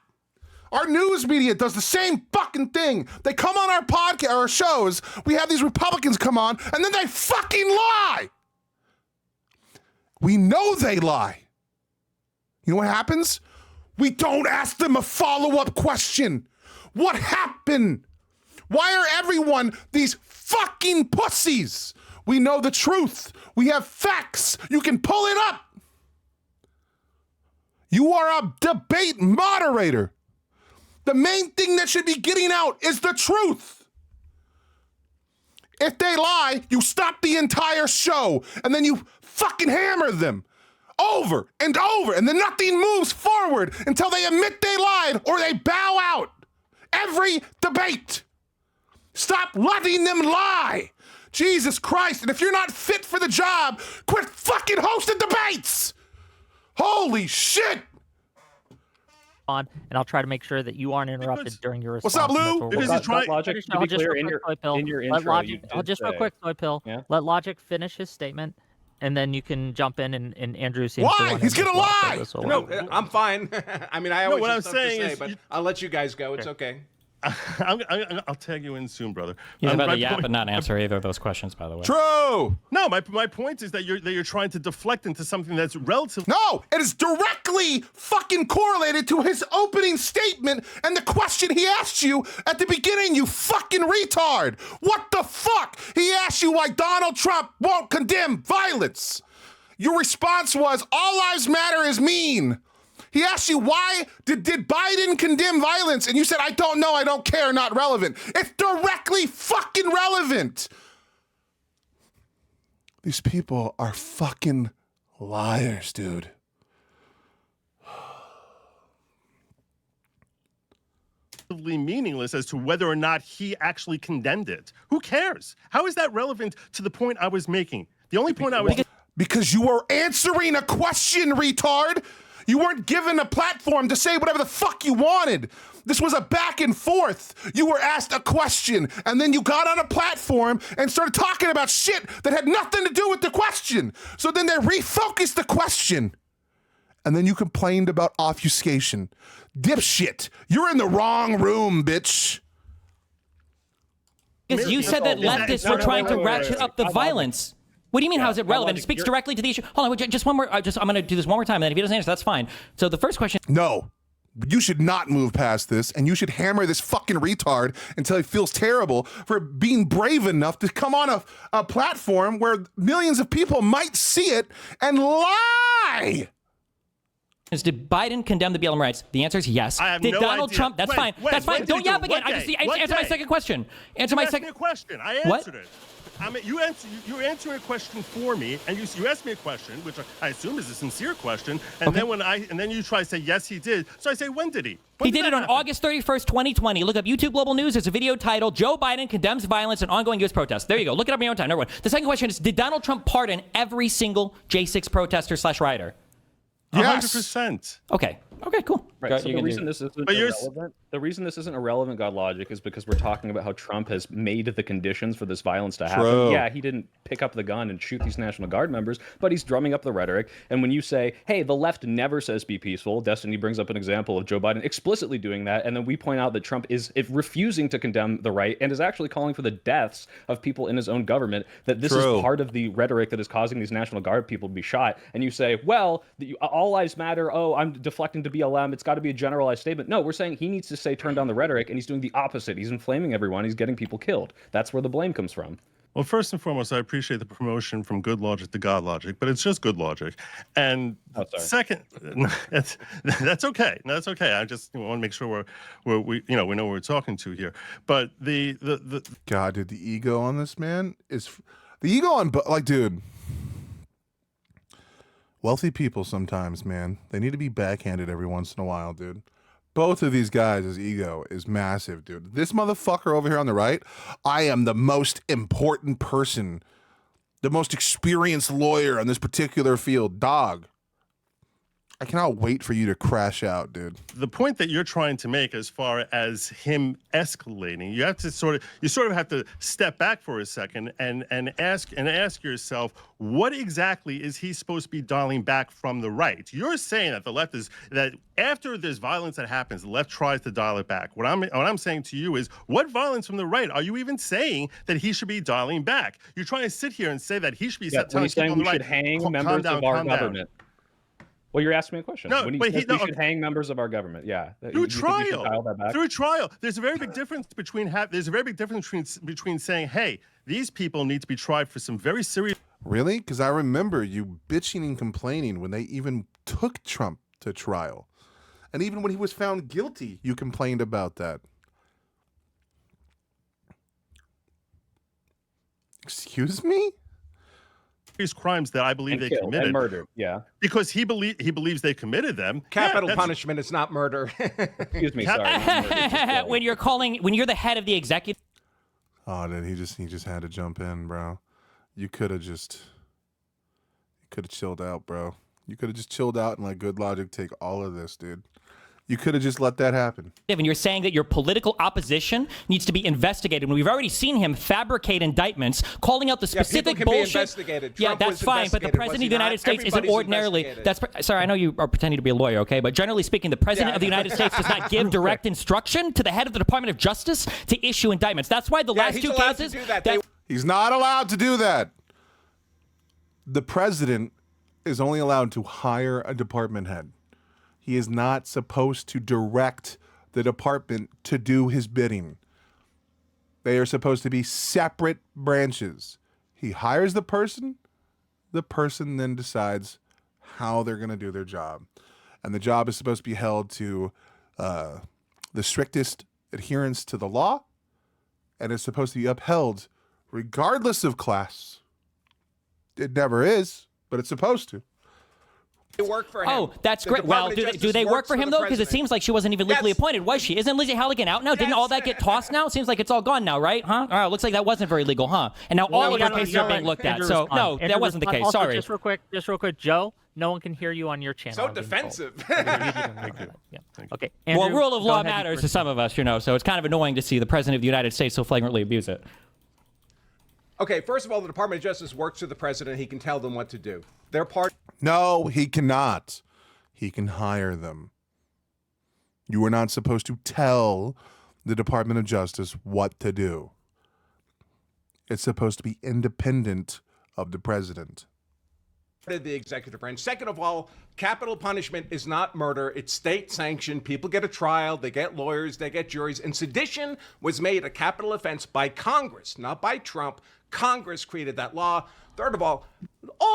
Our news media does the same fucking thing. They come on our podcast, our shows. We have these Republicans come on, and then they fucking lie. We know they lie. You know what happens? We don't ask them a follow-up question. What happened? Why are everyone these fucking pussies? We know the truth. We have facts. You can pull it up. You are a debate moderator. The main thing that should be getting out is the truth. If they lie, you stop the entire show and then you fucking hammer them over and over, and then nothing moves forward until they admit they lied or they bow out. Every debate. Stop letting them lie. Jesus Christ. And if you're not fit for the job, quit fucking hosting debates. Holy shit. On, and I'll try to make sure that you aren't interrupted during your response. What's up, Lou? Logic, to be clear, in your intro, just real quick, Soy Pill. Yeah? Let Logic finish his statement, and then you can jump in and Andrew seems to Why? He's gonna lie! No, I'm fine. I mean, I always what have I'm stuff saying to say, is but I'll let you guys go. It's okay. I'll tag you in soon, brother. He's about to yap and not answer either of those questions, by the way. True. No, my point is that you're trying to deflect into something that's relatively... No, it is directly fucking correlated to his opening statement and the question he asked you at the beginning, you fucking retard. What the fuck? He asked you why Donald Trump won't condemn violence. Your response was, all lives matter is mean. He asked you, why did Biden condemn violence? And you said, I don't know, I don't care, not relevant. It's directly fucking relevant. These people are fucking liars, dude. Meaningless as to whether or not he actually condemned it. Who cares? How is that relevant to the point I was making? The only point I was... Because you were answering a question, retard. You weren't given a platform to say whatever the fuck you wanted. This was a back and forth. You were asked a question, and then you got on a platform and started talking about shit that had nothing to do with the question. So then they refocused the question, and then you complained about obfuscation. Dipshit, you're in the wrong room, bitch. Because you said that leftists were trying to ratchet up the violence. What do you mean, how is it relevant? It speaks directly to the issue. Hold on, just one more. I'm going to do this one more time, and then if he doesn't answer, that's fine. So the first question... No, you should not move past this, and you should hammer this fucking retard until he feels terrible for being brave enough to come on a platform where millions of people might see it and lie. Did Biden condemn the BLM rights? The answer is yes. I have did no Donald idea. Trump? That's fine. That's fine. Don't yap again. I just answer my second question. Answer my second question. I answered it. I mean, you're answering a question for me, and you asked me a question, which I assume is a sincere question, and then you try to say yes, he did. So I say, when did he? He did it on August 31st, 2020. Look up YouTube Global News. There's a video titled "Joe Biden Condemns Violence and Ongoing U.S. Protests." There you go. Look it up in your own time. Number one. The second question is: did Donald Trump pardon every single J6 protester / rioter? Yes. 100%. Okay. Okay, cool. Right. So the reason this isn't irrelevant, God logic, is because we're talking about how Trump has made the conditions for this violence to happen. True. Yeah, he didn't pick up the gun and shoot these National Guard members, but he's drumming up the rhetoric. And when you say, hey, the left never says be peaceful, Destiny brings up an example of Joe Biden explicitly doing that, and then we point out that Trump is refusing to condemn the right and is actually calling for the deaths of people in his own government, that this is part of the rhetoric that is causing these National Guard people to be shot. And you say, well, all lives matter. Oh, I'm deflecting to BLM. It's got to be a generalized statement. No, we're saying he needs to say turn down the rhetoric, and he's doing the opposite. He's inflaming everyone. He's getting people killed. That's where the blame comes from. Well, first and foremost, I appreciate the promotion from good logic to God logic, but it's just good logic. And second, that's okay. No, that's okay. I just want to make sure we know what we're talking to here. But the God, dude, the ego on this man is the ego on, like, dude. Wealthy people sometimes, man, they need to be backhanded every once in a while, dude. Both of these guys' ego is massive, dude. This motherfucker over here on the right, I am the most important person, the most experienced lawyer in this particular field. Dog, I cannot wait for you to crash out, dude. The point that you're trying to make as far as him escalating, you have to sort of have to step back for a second and ask yourself, what exactly is he supposed to be dialing back from the right? You're saying that the left is, that after there's violence that happens, the left tries to dial it back. What I'm saying to you is, what violence from the right are you even saying that he should be dialing back? You're trying to sit here and say that he should be telling people on the right, should hang members of our government. Well, you're asking me a question. No, when he says we should hang members of our government, yeah. Through trial. Through trial. There's a very big difference between saying, hey, these people need to be tried for some very serious. Really? Because I remember you bitching and complaining when they even took Trump to trial. And even when he was found guilty, you complained about that. Excuse me? These crimes that I believe they committed and murdered, yeah, because he believes they committed them. Capital punishment is not murder. Excuse me, sorry. When you're the head of the executive. Oh, dude, he just had to jump in, bro. You could have chilled out, bro. You could have just chilled out and let good logic take all of this, dude. You could have just let that happen. And you're saying that your political opposition needs to be investigated when we've already seen him fabricate indictments, calling out the specific bullshit. Yeah, that's fine, but the president of the United States isn't ordinarily. Sorry, I know you are pretending to be a lawyer, okay? But generally speaking, the president of the United States does not give direct instruction to the head of the Department of Justice to issue indictments. That's why the last two cases. He's not allowed to do that. The president is only allowed to hire a department head. He is not supposed to direct the department to do his bidding. They are supposed to be separate branches. He hires the person then decides how they're going to do their job. And the job is supposed to be held to the strictest adherence to the law, and it's supposed to be upheld regardless of class. It never is, but it's supposed to. They work for him. Oh, that's great. Well, do they work for him, though? Because it seems like she wasn't even legally appointed, was she? Isn't Lizzie Halligan out now? Didn't all that get tossed now? It seems like it's all gone now, right? Huh? All right, looks like that wasn't very legal, huh? And now all of her cases are being looked at. So, no, that wasn't the case. Also, sorry. Just real quick, Joe, no one can hear you on your channel. So defensive. Yeah. Okay. Well, Andrew, rule of law matters to some of us, so it's kind of annoying to see the president of the United States so flagrantly abuse it. Okay, first of all, the Department of Justice works with the president. He can tell them what to do. They're part. No, he cannot. He can hire them. You are not supposed to tell the Department of Justice what to do. It's supposed to be independent of the president. The executive branch. Second of all, capital punishment is not murder. It's state sanctioned. People get a trial. They get lawyers. They get juries. And sedition was made a capital offense by Congress, not by Trump. Congress created that law. Third of all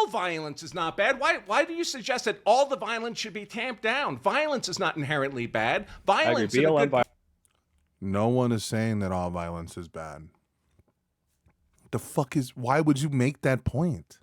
violence is not bad. Why do you suggest that all the violence should be tamped down? Violence is not inherently bad. Violence is No one is saying that all violence is bad. Why would you make that point?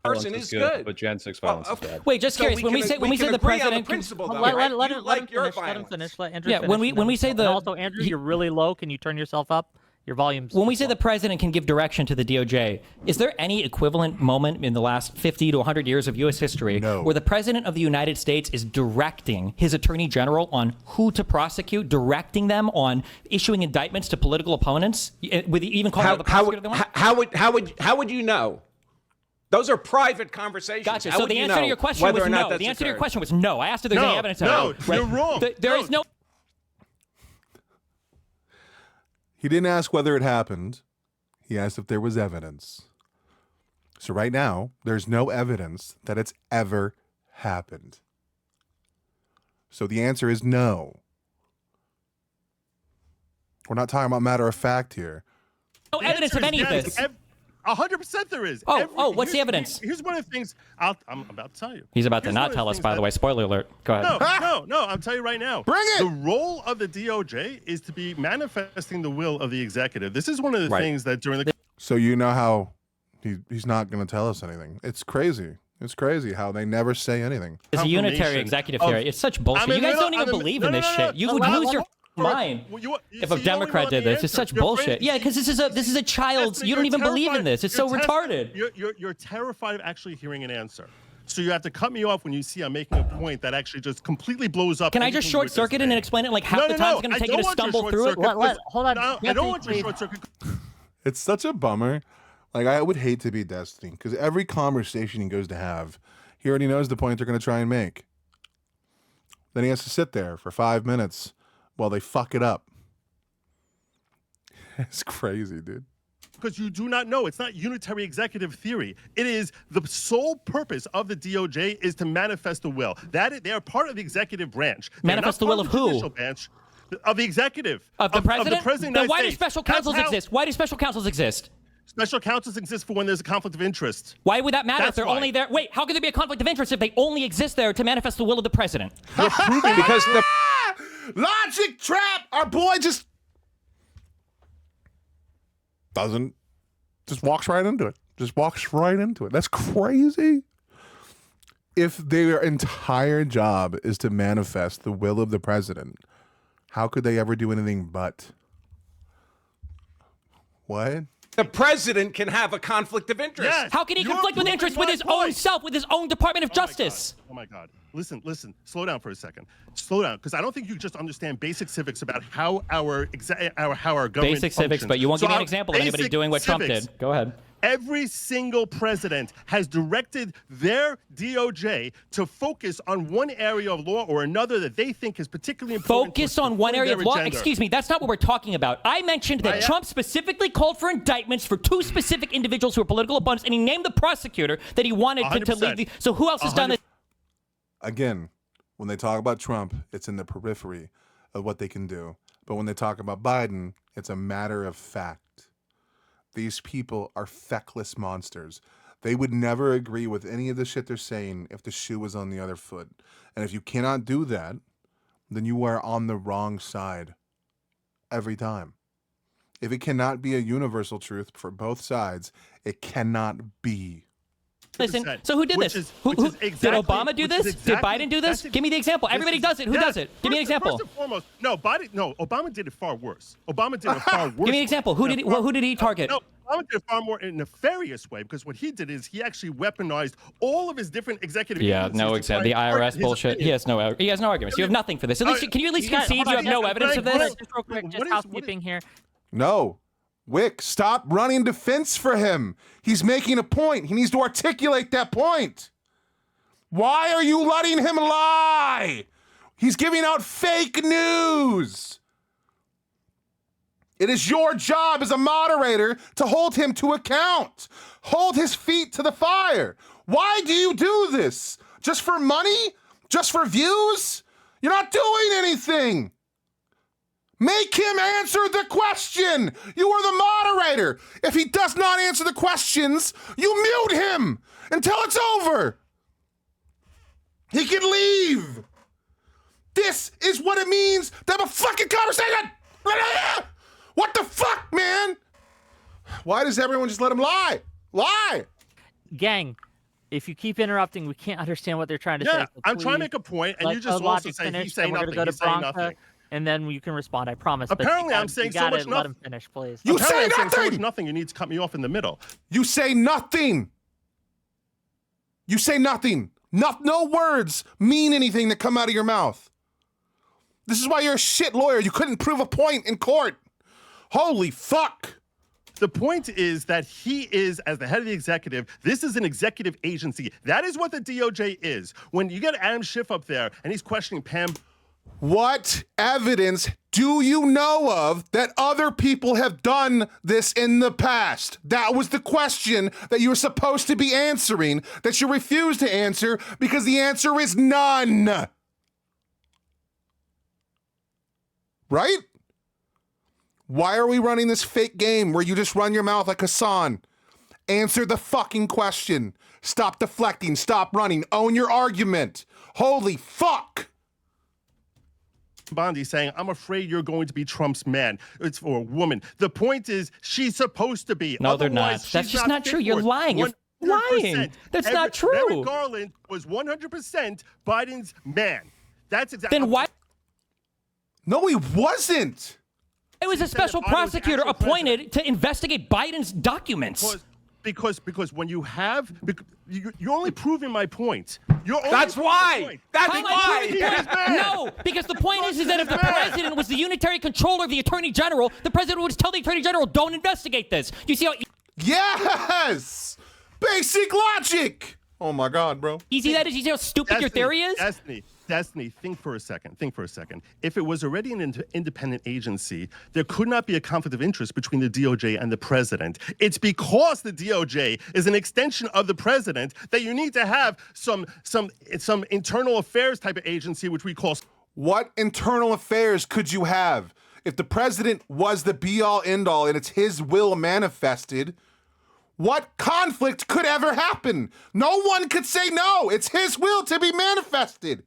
Person is good, but Gen 6 violence is bad. Wait, just curious. When we say the president, let him finish. Let Andrew finish. When we say also, Andrew, you're really low. Can you turn yourself up? Your volume's When we say the president can give direction to the DOJ, is there any equivalent moment in the last 50 to 100 years of U.S. history where the president of the United States is directing his attorney general on who to prosecute, directing them on issuing indictments to political opponents, with even calling out the prosecutor they want? How would you know? Those are private conversations. Gotcha. How So would the you answer know to your question was whether or not no. that's The answer to your occurred? question was no. I asked if there's any evidence of it. You're wrong. There is no. He didn't ask whether it happened. He asked if there was evidence. So right now, there's no evidence that it's ever happened. So the answer is no. We're not talking about matter of fact here. No evidence of any of this. 100% there is. What's the evidence? Here's one of the things I'm about to tell you. He's about to Here's not one of tell us, things by the way. Spoiler alert. Go ahead. No, I'll tell you right now. Bring it! The role of the DOJ is to be manifesting the will of the executive. This is one of the things that during the... So you know how he's not going to tell us anything. It's crazy. It's crazy how they never say anything. It's a unitary executive theory. It's such bullshit. You guys don't even believe in this shit. You would lose your mind if a Democrat did this. It's such bullshit. Yeah, because this is a child's. You don't even believe in this. It's so retarded. You're terrified of actually hearing an answer. So you have to cut me off when you see I'm making a point that actually just completely blows up. Can I just short circuit it and explain it like half the time it's going to take you to stumble through it? Hold on. I don't want you to short circuit. It's such a bummer. Like, I would hate to be Destiny, because every conversation he goes to have, he already knows the point they're going to try and make. Then he has to sit there for 5 minutes while they fuck it up. It's crazy, dude. Because you do not know. It's not unitary executive theory. It is the sole purpose of the DOJ is to manifest the will. They are part of the executive branch. Manifest the will of who? Branch, of the executive. Of the president? Of the president Then of the why United do special counsels exist? Why do special counsels exist? Special counsels exist for when there's a conflict of interest. Why would that matter if That's they're why. only there? Wait, how could there be a conflict of interest if they only exist there to manifest the will of the president? You're proving because the Logic trap! Our boy just walks right into it. Just walks right into it. That's crazy. If their entire job is to manifest the will of the president, how could they ever do anything but? What? the president can have a conflict of interest. Yes. How can he You're conflict with proving interest my with his point. own self, with his own Department of Justice? Oh my God. Listen. Slow down for a second. Slow down, because I don't think you just understand basic civics about how our government Basic civics, functions. but you won't So give me an our example of anybody basic doing what Trump civics, did. Go ahead. Every single president has directed their DOJ to focus on one area of law or another that they think is particularly important. Focus on one area of law? Excuse me, that's not what we're talking about. I mentioned that Trump specifically called for indictments for two specific individuals who are political opponents, and he named the prosecutor that he wanted to lead the... So who else has done this? Again, when they talk about Trump, it's in the periphery of what they can do. But when they talk about Biden, it's a matter of fact. These people are feckless monsters. They would never agree with any of the shit they're saying if the shoe was on the other foot. And if you cannot do that, then you are on the wrong side every time. If it cannot be a universal truth for both sides, it cannot be. Listen, so who did this? Did Obama do this? Did Biden do this? Give me the example. Everybody does it. Who does it? Give me an example. First and foremost, Obama did it far worse. Obama did it far worse. Give me an example. Who did he target? No, Obama did it far more in a nefarious way, because what he did is he actually weaponized all of his different executive agencies no to example. try The and IRS his bullshit. opinion. He has no arguments. You have nothing for this. At least, can you at least concede you have no evidence of this? Just real quick, just housekeeping here. No. Wick, stop running defense for him. He's making a point. He needs to articulate that point. Why are you letting him lie? He's giving out fake news. It is your job as a moderator to hold him to account. Hold his feet to the fire. Why do you do this? Just for money? Just for views? You're not doing anything. Make him answer the question. You are the moderator. If he does not answer the questions, you mute him until it's over. He can leave. This is what it means to have a fucking conversation. What the fuck, man? Why does everyone just let him lie? Lie. Gang, if you keep interrupting, we can't understand what they're trying to say. Yeah, So I'm trying to please make a point, and let you just the also logic say finish, he's saying then we're nothing. gonna He's go to saying Bronca. nothing. and then you can respond. I promise. Apparently, but I'm saying you so much Let nothing. him finish, please. You Apparently, say I'm saying so much nothing. nothing. You need to cut me off in the middle. You say nothing. You say nothing. No words mean anything that come out of your mouth. This is why you're a shit lawyer. You couldn't prove a point in court. Holy fuck. The point is that he is, as the head of the executive, this is an executive agency. That is what the DOJ is. When you get Adam Schiff up there and he's questioning Pam. What evidence do you know of that other people have done this in the past? That was the question that you were supposed to be answering, that you refused to answer because the answer is none. Right? Why are we running this fake game where you just run your mouth like Hassan? Answer the fucking question. Stop deflecting. Stop running. Own your argument. Holy fuck. Bondi saying, I'm afraid you're going to be Trump's man. It's for a woman. The point is, she's supposed to be. No, they're not. Otherwise, That's she's just not fit true. for You're it. lying. You're lying. 100%. That's not true. Merrick Garland was 100% Biden's man. That's exactly. Then why? No, he wasn't. It was a special Biden was prosecutor actual appointed to investigate Biden's documents. Because when you have, you're only proving my point. That's why. That's How am I why. proving the point? No, because the point is that if the president was the unitary controller of the attorney general, the president would just tell the attorney general, don't investigate this. You see how Yes! Basic logic! Oh my God, bro. easy that is? You see how stupid your theory is? Destiny, think for a second. If it was already an independent agency, there could not be a conflict of interest between the DOJ and the president. It's because the DOJ is an extension of the president that you need to have some internal affairs type of agency, which we call. What internal affairs could you have? If the president was the be-all, end-all and it's his will manifested, what conflict could ever happen? No one could say no. It's his will to be manifested.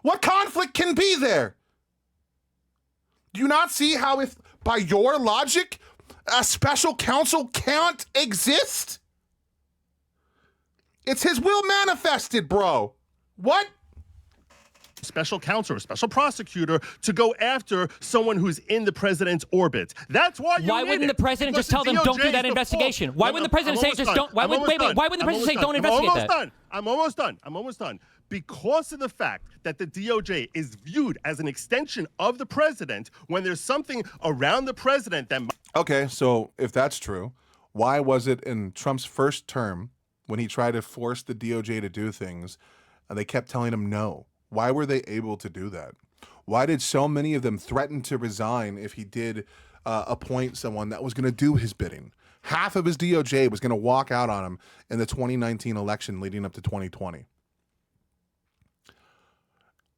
What conflict can be there? Do you not see how, if by your logic, a special counsel can't exist? It's his will manifested, bro. What? Special counsel or special prosecutor to go after someone who's in the president's orbit. That's why you Why need wouldn't it. the president Because just tell them, the don't do DOJ that is the investigation? fault. Why wouldn't the president say, just don't, why wouldn't the president say, don't investigate that? I'm almost done. Because of the fact that the DOJ is viewed as an extension of the president, when there's something around the president that. Okay, so if that's true, why was it in Trump's first term when he tried to force the DOJ to do things and they kept telling him no? Why were they able to do that? Why did so many of them threaten to resign if he did appoint someone that was going to do his bidding? Half of his DOJ was going to walk out on him in the 2019 election leading up to 2020.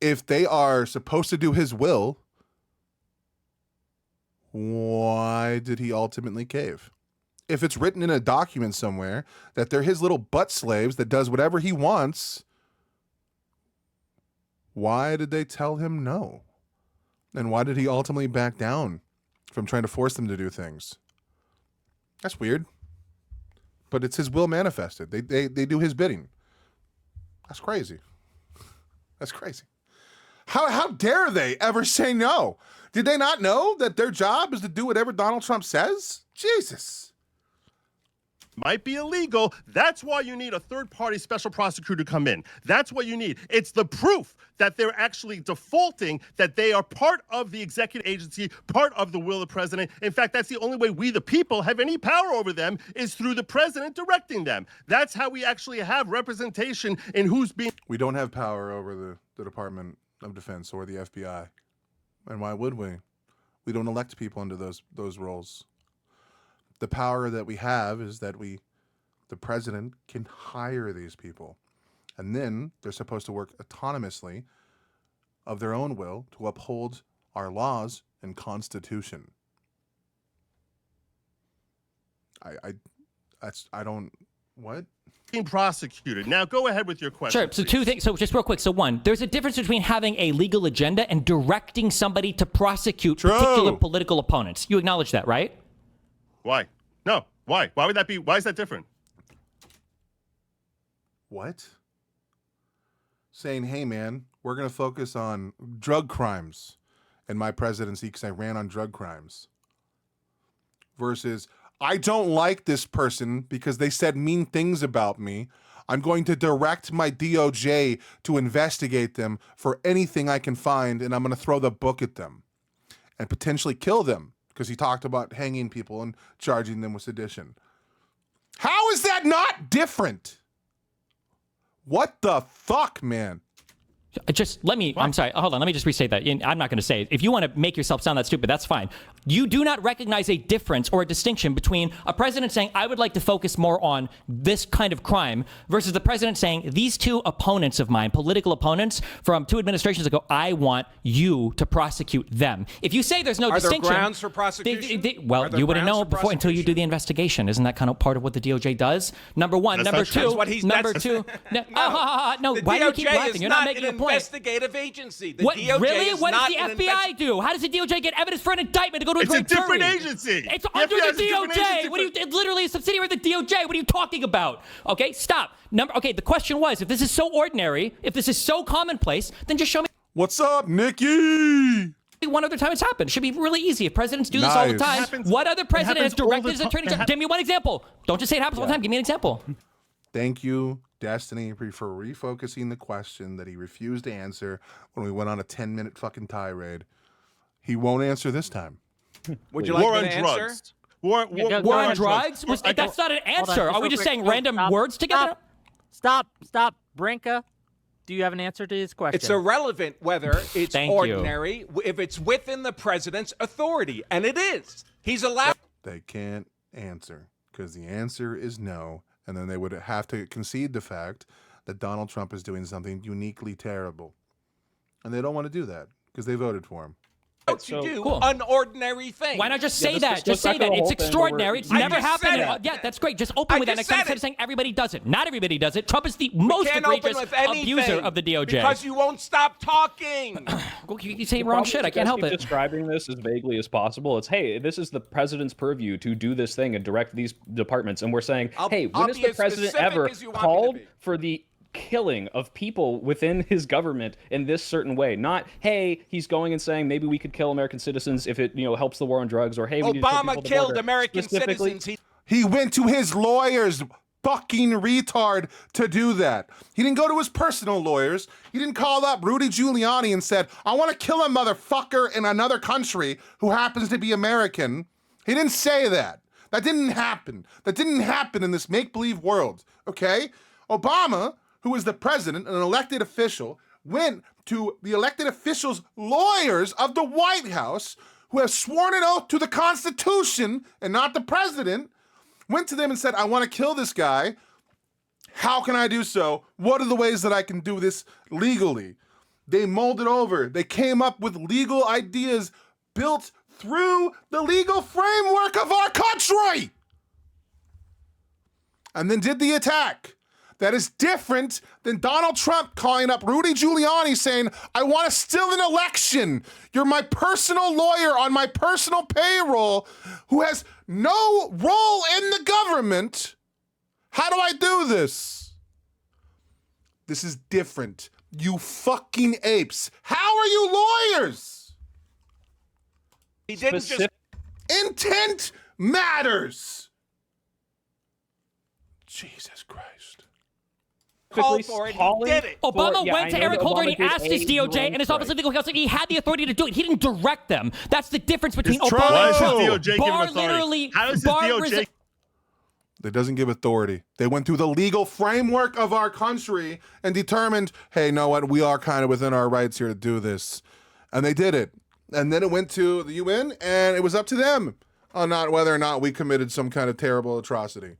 If they are supposed to do his will, why did he ultimately cave? If it's written in a document somewhere that they're his little butt slaves that does whatever he wants, why did they tell him no? And why did he ultimately back down from trying to force them to do things? That's weird. But it's his will manifested. They do his bidding. That's crazy. That's crazy. How dare they ever say no? Did they not know that their job is to do whatever Donald Trump says? Jesus. Might be illegal. That's why you need a third-party special prosecutor to come in. That's what you need. It's the proof that they're actually defaulting, that they are part of the executive agency, part of the will of the president. In fact, that's the only way we, the people, have any power over them is through the president directing them. That's how we actually have representation in who's being. We don't have power over the Department of Defense or the FBI. And why would we? We don't elect people into those roles. The power that we have is that the president can hire these people. And then they're supposed to work autonomously of their own will to uphold our laws and constitution. What? Being prosecuted. Now go ahead with your question. Sure. So two things. So just real quick. So one, there's a difference between having a legal agenda and directing somebody to prosecute particular political opponents. You acknowledge that, right? Why? No. Why? Why would that be? Why is that different? What? Saying, hey man, we're going to focus on drug crimes in my presidency because I ran on drug crimes. Versus, I don't like this person because they said mean things about me. I'm going to direct my DOJ to investigate them for anything I can find, and I'm going to throw the book at them and potentially kill them because he talked about hanging people and charging them with sedition. How is that not different? What the fuck, man? Just let me, I'm sorry, hold on, let me just restate that. I'm not going to say it. If you want to make yourself sound that stupid, that's fine. You do not recognize a difference or a distinction between a president saying, I would like to focus more on this kind of crime, versus the president saying, these two opponents of mine, political opponents from 2 administrations ago, I want you to prosecute them. If you say there's no distinction. Are there grounds for prosecution? Well, you wouldn't know before until you do the investigation. Isn't that kind of part of what the DOJ does? Number one. Number two. Number two. No, why do you keep laughing? You're not making a point. Investigative agency. The what DOJ really? Is what not does the FBI do? How does the DOJ get evidence for an indictment to go to a It's a grand jury? different agency. It's under the DOJ. What are you? It's literally a subsidiary of the DOJ. What are you talking about? Okay, stop. Okay, the question was, if this is so ordinary, if this is so commonplace, then just show me. What's up, Nikki? One other time it's happened. It should be really easy. If presidents do this all the time, what other president has directed his attorney general? Give me one example. Don't just say it happens all the time. Give me an example. Thank you, Destiny, for refocusing the question that he refused to answer when we went on a 10-minute fucking tirade. He won't answer this time. Would you like War me on to answer? drugs. War on drugs? That's not an answer. Are we just saying random words together? Stop. Brinka. Do you have an answer to his question? It's irrelevant whether it's ordinary, if it's within the president's authority, and it is. He's allowed. They can't answer because the answer is no. And then they would have to concede the fact that Donald Trump is doing something uniquely terrible. And they don't want to do that because they voted for him. To do an ordinary thing. Why not just say that? Just say that. It's extraordinary. It's never happened. Yeah, that's great. Just open with that next time instead of saying everybody does it. Not everybody does it. Trump is the most egregious abuser of the DOJ. Because you won't stop talking. You say wrong shit. I can't help it. Describing this as vaguely as possible. It's, hey, this is the president's purview to do this thing and direct these departments. And we're saying, hey, when has the president ever called for the killing of people within his government in this certain way? Not, hey, he's going and saying maybe we could kill American citizens if it helps the war on drugs, or hey, we Obama need to killed American citizens. He went to his lawyers, fucking retard, to do that. He didn't go to his personal lawyers. He didn't call up Rudy Giuliani and said, I want to kill a motherfucker in another country who happens to be American. He didn't say that. That didn't happen. That didn't happen in this make-believe world, okay? Obama, who is the president, an elected official, went to the elected officials' lawyers of the White House, who have sworn an oath to the Constitution and not the president, went to them and said, I want to kill this guy. How can I do so? What are the ways that I can do this legally? They molded over. They came up with legal ideas built through the legal framework of our country. And then did the attack. That is different than Donald Trump calling up Rudy Giuliani saying, I want to steal an election. You're my personal lawyer on my personal payroll who has no role in the government. How do I do this? This is different. You fucking apes. How are you lawyers? He didn't just... Intent matters. Jesus Christ. Called for it. He did it. Obama went to Eric Holder and he asked his DOJ and his Office of Legal Counsel. He had the authority to do it. He didn't direct them. That's the difference between Obama and Trump. Why does the DOJ give authority? How does the DOJ? It doesn't give authority. They went through the legal framework of our country and determined, hey, you know what? We are kind of within our rights here to do this. And they did it. And then it went to the UN and it was up to them on not whether or not we committed some kind of terrible atrocity.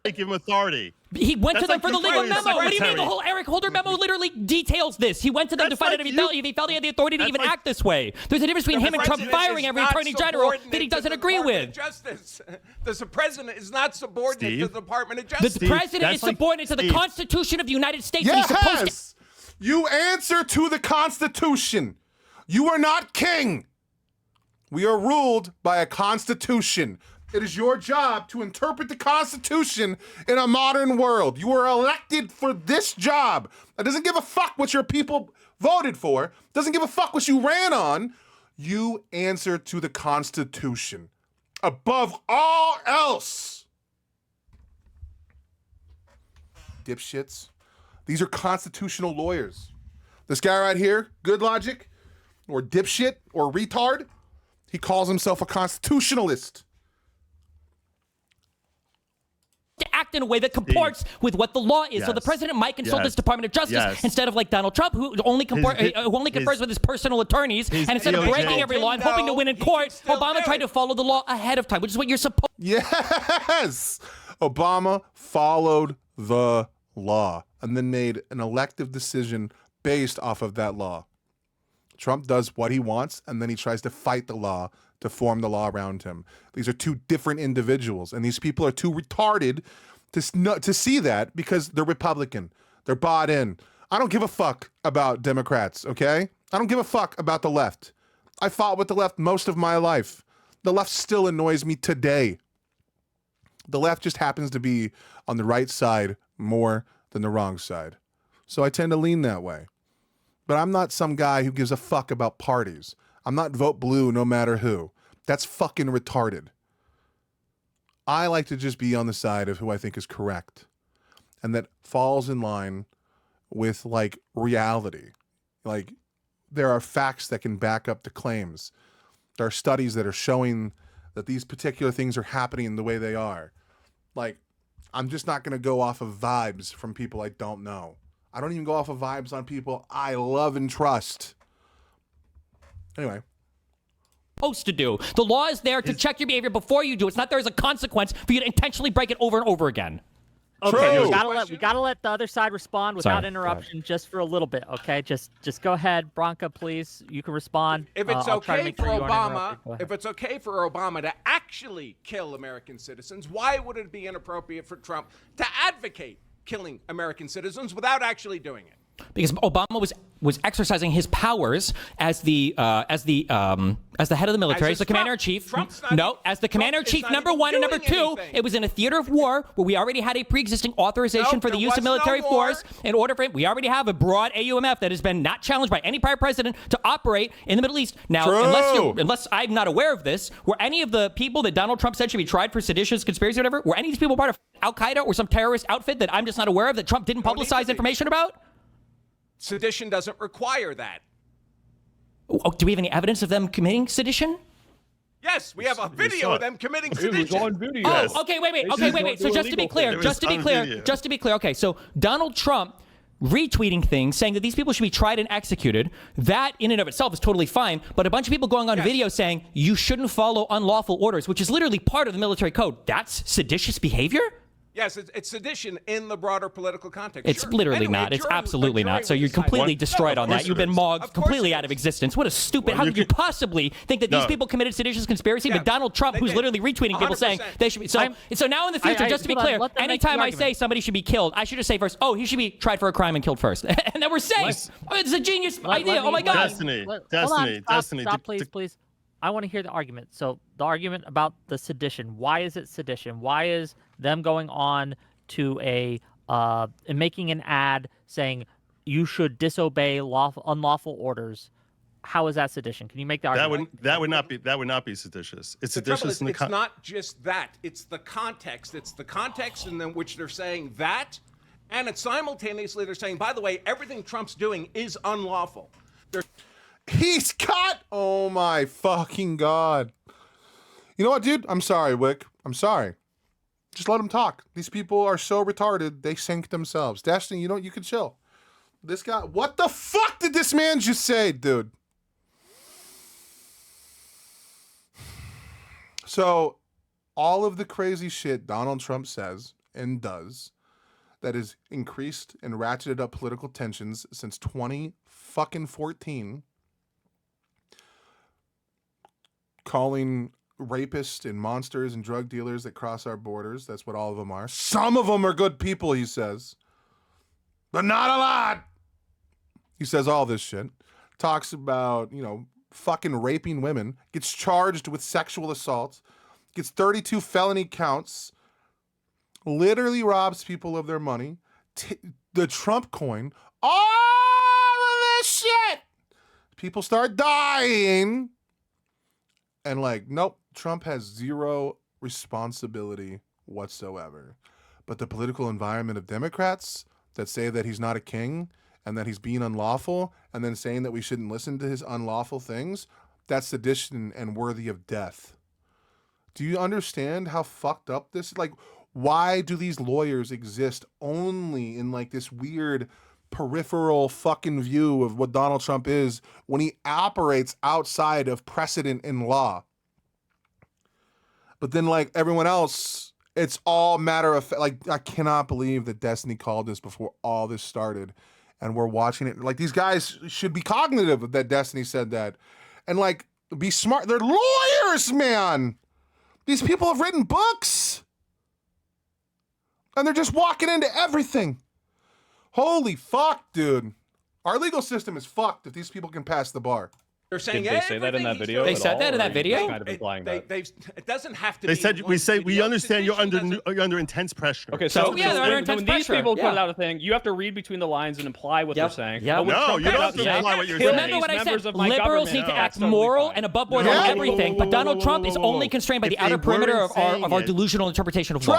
They give him authority. He went to them for the legal memo. What do you mean? The whole Eric Holder memo literally details this. He went to them to find out if he felt he had the authority to even act this way. There's a difference between him and Trump firing every attorney general that he doesn't agree with. Justice. The president is not subordinate to the Department of Justice. The president is subordinate to the Constitution of the United States. Yes! And he's supposed to... You answer to the Constitution. You are not king. We are ruled by a Constitution. It is your job to interpret the Constitution in a modern world. You were elected for this job. It doesn't give a fuck what your people voted for. Doesn't give a fuck what you ran on. You answer to the Constitution above all else. Dipshits. These are constitutional lawyers. This guy right here, good logic, or dipshit, or retard, he calls himself a constitutionalist. To act in a way that comports with what the law is. So the president might consult his Department of Justice instead of like Donald Trump, who only confers with his personal attorneys, and instead of breaking every law and hoping to win in court, Obama tried to follow the law ahead of time, which is what you're supposed. Yes, Obama followed the law and then made an elective decision based off of that law. Trump does what he wants, and then he tries to fight the law to form the law around him. These are two different individuals, and these people are too retarded to see that because they're Republican. They're bought in. I don't give a fuck about Democrats, okay? I don't give a fuck about the left. I fought with the left most of my life. The left still annoys me today. The left just happens to be on the right side more than the wrong side. So I tend to lean that way. But I'm not some guy who gives a fuck about parties. I'm not vote blue no matter who. That's fucking retarded. I like to just be on the side of who I think is correct and that falls in line with like reality. Like there are facts that can back up the claims. There are studies that are showing that these particular things are happening the way they are. Like I'm just not going to go off of vibes from people I don't know. I don't even go off of vibes on people I love and trust. Anyway. Supposed to do. The law is there to check your behavior before you do. It's not there as a consequence for you to intentionally break it over and over again. Okay, True. we gotta let the other side respond without interruption, just for a little bit. Okay, just go ahead, Bronca, please. You can respond. If it's I'll try to okay make for sure you aren't Obama, interrupted. if it's okay for Obama to actually kill American citizens, why would it be inappropriate for Trump to advocate killing American citizens without actually doing it? Because Obama was exercising his powers as the head of the military, as the commander-in-chief. As the commander-in-chief, number one, and number two, it was in a theater of war where we already had a pre-existing authorization for the use of military force. In order for it, we already have a broad AUMF that has been not challenged by any prior president to operate in the Middle East. Now, unless I'm not aware of this, were any of the people that Donald Trump said should be tried for seditious conspiracy or whatever, were any of these people part of Al-Qaeda or some terrorist outfit that I'm just not aware of that Trump didn't publicize information about? Sedition doesn't require that. Oh, do we have any evidence of them committing sedition? Yes, we have a video of them committing sedition. It was on video. Oh, okay, wait. So just to be clear, okay, so Donald Trump retweeting things saying that these people should be tried and executed, that in and of itself is totally fine, but a bunch of people going on video saying you shouldn't follow unlawful orders, which is literally part of the military code, that's seditious behavior? Yes, it's sedition in the broader political context. It's literally not. It's absolutely not. So you're completely destroyed on that. You've been mogged completely out of existence. What a stupid... How could you possibly think that these people committed seditious conspiracy? But Donald Trump, who's literally retweeting people saying they should be... So now in the future, just to be clear, anytime I say somebody should be killed, I should just say first, oh, he should be tried for a crime and killed first. And then we're safe. It's a genius idea. Oh my God. Destiny. Stop, please. I want to hear the argument. So the argument about the sedition. Why is it sedition? Why is them going on to and making an ad saying you should disobey unlawful orders? How is that sedition? Can you make the argument? That would not be seditious. It's seditious in the It's not just that. It's the context. It's the context in which they're saying that, and it's simultaneously they're saying, by the way, everything Trump's doing is unlawful. He's got... Oh my fucking God. You know what, dude? I'm sorry, Wick. I'm sorry. Just let him talk. These people are so retarded, they sink themselves. Destiny, you can chill. This guy... What the fuck did this man just say, dude? So, all of the crazy shit Donald Trump says and does that has increased and ratcheted up political tensions since 2014... calling rapists and monsters and drug dealers that cross our borders. That's what all of them are. Some of them are good people, he says, but not a lot. He says all this shit. Talks about, fucking raping women. Gets charged with sexual assault. gets 32 felony counts, literally robs people of their money, the Trump coin, all of this shit. People start dying. And like, nope, Trump has zero responsibility whatsoever. But the political environment of Democrats that say that he's not a king and that he's being unlawful and then saying that we shouldn't listen to his unlawful things, that's sedition and worthy of death. Do you understand how fucked up this is? Like, why do these lawyers exist only in like this weird peripheral fucking view of what Donald Trump is when he operates outside of precedent in law? But then like everyone else, it's all matter of fact. Like, I cannot believe that Destiny called this before all this started and we're watching it. Like, these guys should be cognitive that Destiny said that and like be smart. They're lawyers, man. These people have written books and they're just walking into everything. Holy fuck, dude. Our legal system is fucked if these people can pass the bar. They're saying Did they say that in that video? They said that in that video? Kind of implying that. It doesn't have to They be. said we understand you're under intense pressure. Okay, so yeah, they're under intense when these pressure. people Yeah. put out a thing, you have to read between the lines and imply what they're saying. Yep. But when No, Trump you don't comes have to out imply saying, what you're "Please, saying. Remember what I members said. of my Liberals government," need to no, act that's totally moral fine. and above board Yeah. on everything. But Donald Trump is only constrained by If the they outer perimeter weren't of our saying it- delusional interpretation of law.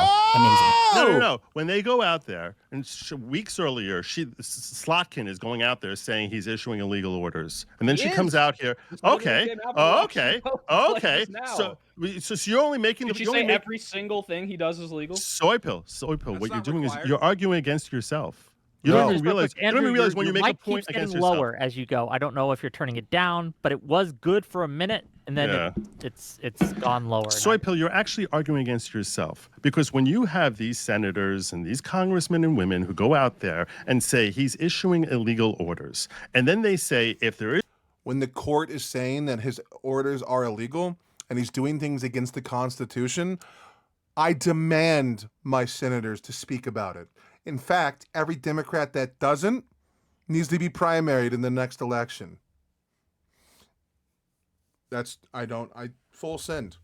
Trump! No. When they go out there, and weeks earlier, Slotkin is going out there saying he's issuing illegal orders, and then she comes out here. Okay, came out okay, like okay. this now. So you're only making Did the. she You're say only every single thing he does is legal? soy pill. What you're not doing required. is you're arguing against yourself. You No. don't even realize. You don't even realize when you make a mic point keeps against getting yourself. lower as you go. I don't know if you're turning it down, but it was good for a minute, and then Yeah. it's gone lower. Soy pill, you're actually arguing against yourself because when you have these senators and these congressmen and women who go out there and say he's issuing illegal orders, and then they say if there is When the court is saying that his orders are illegal and he's doing things against the Constitution, I demand my senators to speak about it. In fact, every Democrat that doesn't needs to be primaried in the next election. Full send.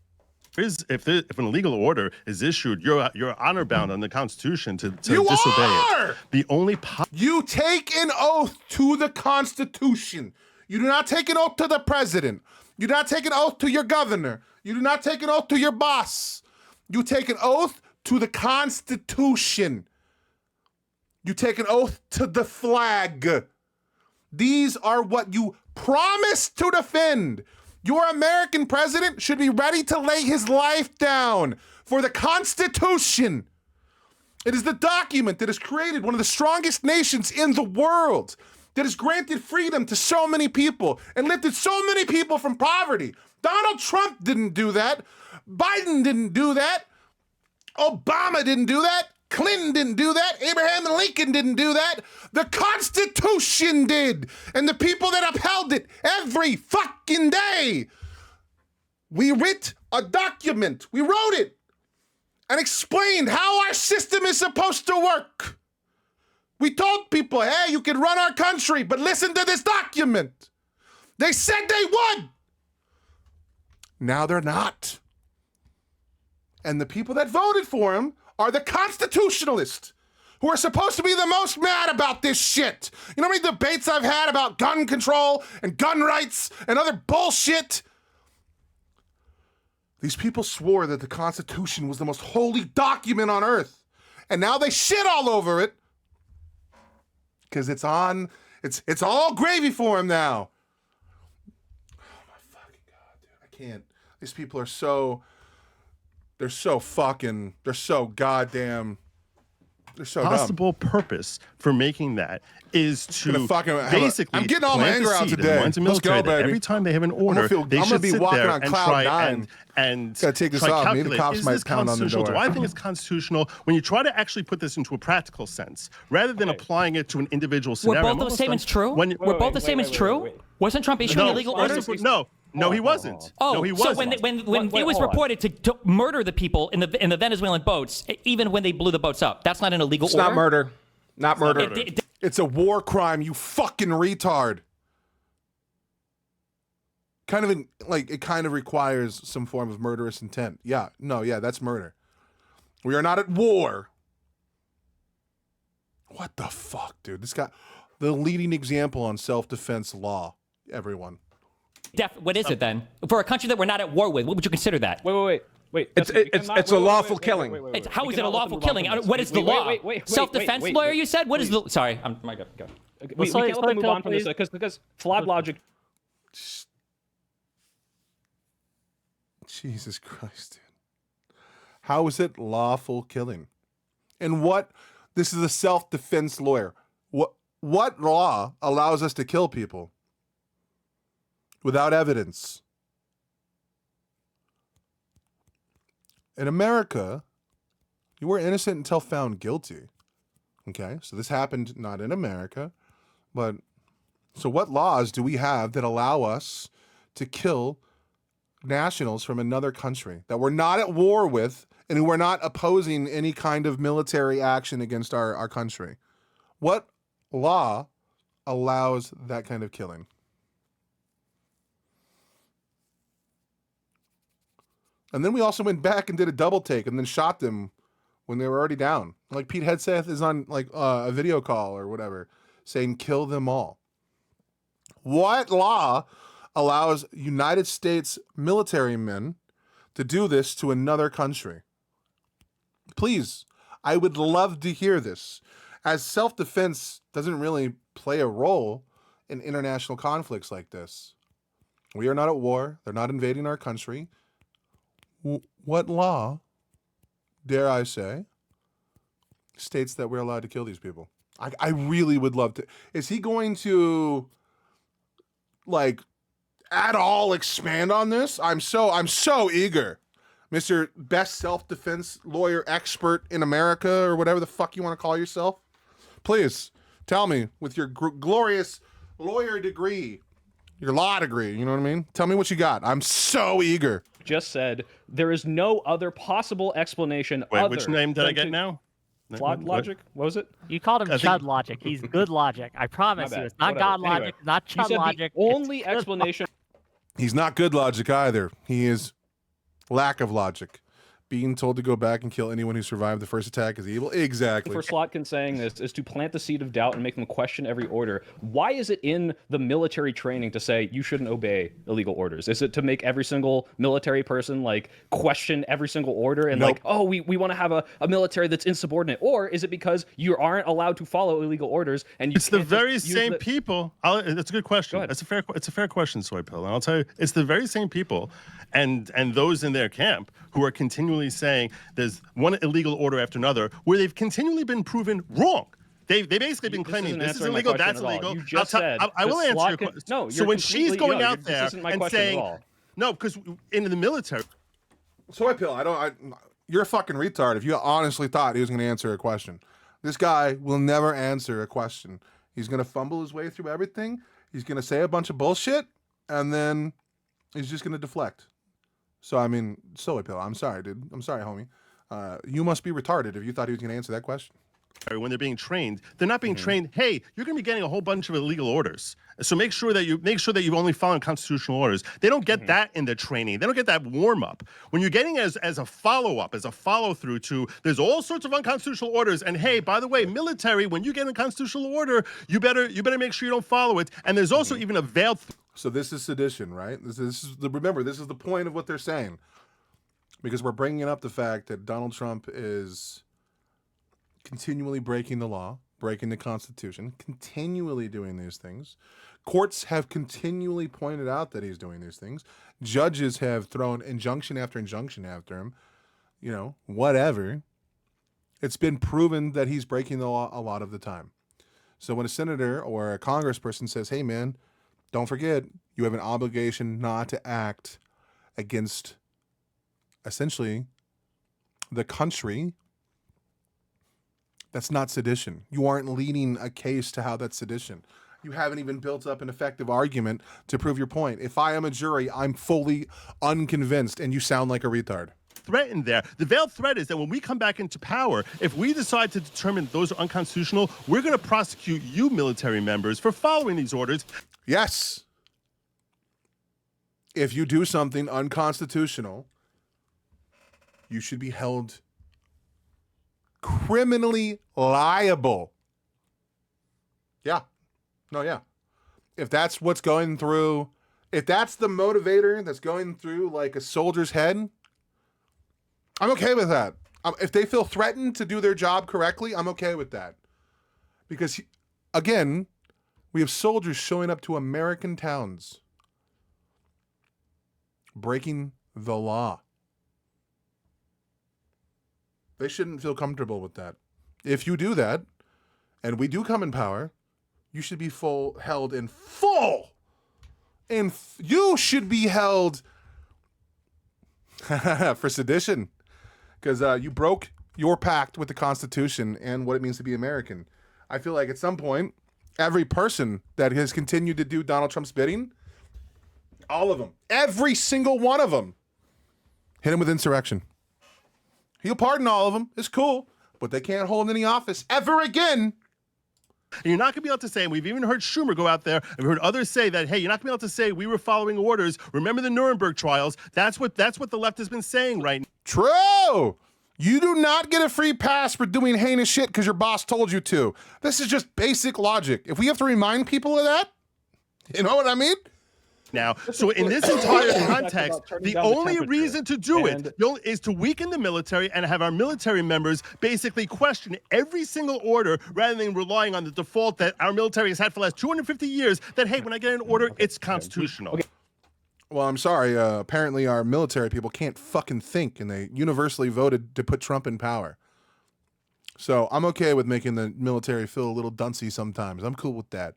if an illegal order is issued, you're honor bound on the Constitution to You disobey are! it. The only You take an oath to the Constitution. You do not take an oath to the president. You do not take an oath to your governor. You do not take an oath to your boss. You take an oath to the Constitution. You take an oath to the flag. These are what you promise to defend. Your American president should be ready to lay his life down for the Constitution. It is the document that has created one of the strongest nations in the world, that has granted freedom to so many people and lifted so many people from poverty. Donald Trump didn't do that. Biden didn't do that. Obama didn't do that. Clinton didn't do that. Abraham Lincoln didn't do that. The Constitution did. And the people that upheld it every fucking day. We writ a document. We wrote it and explained how our system is supposed to work. We told people, hey, you can run our country, but listen to this document. They said they would. Now they're not. And the people that voted for him are the constitutionalists who are supposed to be the most mad about this shit. You know how many debates I've had about gun control and gun rights and other bullshit? These people swore that the Constitution was the most holy document on earth. And now they shit all over it because it's all gravy for him now. Oh my fucking God, dude. I can't. These people are so... They're so goddamn. They're so possible purpose for making that is to basically. I'm getting all my anger out today. Let's go, baby. Every time they have an order, they should sit there and try and gotta take this try off. Maybe the calculate, cops is might this pound on the constitutional? door. Do I think it's constitutional when you try to actually put this into a practical sense, rather than applying it to an individual Were scenario? both those statements true? Were both the statements true? Wasn't Trump issuing illegal orders? No, he wasn't. Oh, no, he so wasn't. when it was reported to murder the people in the Venezuelan boats, even when they blew the boats up, that's not an illegal It's order? not murder. Not murder. It's a war crime, you fucking retard. it kind of requires some form of murderous intent. Yeah, no, yeah, that's murder. We are not at war. What the fuck, dude? This guy, the leading example on self-defense law. Everyone. What is it then? For a country that we're not at war with, what would you consider that? Wait. It's a lawful killing. How is it a lawful killing? What is the law? Self-defense lawyer, you said? What is the... Sorry, my God, go. We can also move on from this because flawed logic... Jesus Christ, dude. How is it lawful killing? And what... This is a self-defense lawyer. What law allows us to kill people without evidence? In America, you were innocent until found guilty. Okay, so this happened not in America, but so what laws do we have that allow us to kill nationals from another country that we're not at war with and who are not opposing any kind of military action against our country? What law allows that kind of killing? And then we also went back and did a double take and then shot them when they were already down. Like Pete Hegseth is on like a video call or whatever saying kill them all. What law allows United States military men to do this to another country? Please, I would love to hear this, as self-defense doesn't really play a role in international conflicts like this. We are not at war. They're not invading our country. What law, dare I say, states that we're allowed to kill these people? I really would love to. Is he going to, like, at all expand on this? I'm so eager. Mr. Best Self-Defense Lawyer Expert in America, or whatever the fuck you want to call yourself. Please, tell me, with your glorious lawyer degree, your law degree, you know what I mean? Tell me what you got. I'm so eager. Just said there is no other possible explanation. Wait, which name did I get now? Flawed logic? What was it? You called him Chud logic. He's good logic. I promise you. It's not God logic, not Chud logic. The only explanation. He's not good logic either. He is lack of logic. Being told to go back and kill anyone who survived the first attack is evil. Exactly. For Slotkin saying this is to plant the seed of doubt and make them question every order. Why is it in the military training to say you shouldn't obey illegal orders? Is it to make every single military person like question every single order and like, oh, we want to have a military that's insubordinate? Or is it because you aren't allowed to follow illegal orders and you It's the very same people. That's a good question. It's a fair question, Soy Pill. And I'll tell you, it's the very same people and those in their camp who are continually saying there's one illegal order after another where they've continually been proven wrong. They've basically been claiming this is illegal, that's illegal. You just said I will answer your question. No, so when she's going out there and saying, no, because in the military. Soy Pill, you're a fucking retard if you honestly thought he was going to answer a question. This guy will never answer a question. He's going to fumble his way through everything. He's going to say a bunch of bullshit, and then he's just going to deflect. So, I mean, Soy Pill, I'm sorry, dude. I'm sorry, homie. You must be retarded if you thought he was going to answer that question. When they're being trained, they're not being trained, hey, you're going to be getting a whole bunch of illegal orders. So make sure that you've only followed constitutional orders. They don't get that in their training. They don't get that warm-up. When you're getting as a follow-up, as a follow-through to, there's all sorts of unconstitutional orders. And hey, by the way, military, when you get a constitutional order, you better make sure you don't follow it. And there's also even a veiled... So this is sedition, right? Remember, this is the point of what they're saying. Because we're bringing up the fact that Donald Trump is continually breaking the law, breaking the Constitution, continually doing these things. Courts have continually pointed out that he's doing these things. Judges have thrown injunction after injunction after him. You know, whatever. It's been proven that he's breaking the law a lot of the time. So when a senator or a congressperson says, hey, man, don't forget, you have an obligation not to act against, essentially, the country. That's not sedition. You aren't leading a case to how that's sedition. You haven't even built up an effective argument to prove your point. If I am a jury, I'm fully unconvinced, and you sound like a retard. Threatened there. The veiled threat is that when we come back into power, if we decide to determine those are unconstitutional, we're going to prosecute you military members for following these orders. Yes. if you do something unconstitutional, you should be held criminally liable. Yeah. No, yeah. If that's what's going through, if that's the motivator that's going through like a soldier's head, I'm okay with that. If they feel threatened to do their job correctly, I'm okay with that. Because, again, we have soldiers showing up to American towns, breaking the law. They shouldn't feel comfortable with that. If you do that, and we do come in power, you should be held in full. And you should be held for sedition, because you broke your pact with the Constitution and what it means to be American. I feel like at some point, every person that has continued to do Donald Trump's bidding, all of them, every single one of them, hit him with insurrection. He'll pardon all of them. It's cool. But they can't hold any office ever again. And you're not going to be able to say, and we've even heard Schumer go out there, and we've heard others say that, hey, you're not going to be able to say we were following orders. Remember the Nuremberg trials. That's what the left has been saying right now. True. You do not get a free pass for doing heinous shit because your boss told you to. This is just basic logic. If we have to remind people of that, you know what I mean? Now, so in this entire context, the only reason to do it is to weaken the military and have our military members basically question every single order rather than relying on the default that our military has had for the last 250 years that, hey, when I get an order, it's constitutional. Well, I'm sorry. Apparently our military people can't fucking think, and they universally voted to put Trump in power. So I'm okay with making the military feel a little duncy sometimes. I'm cool with that.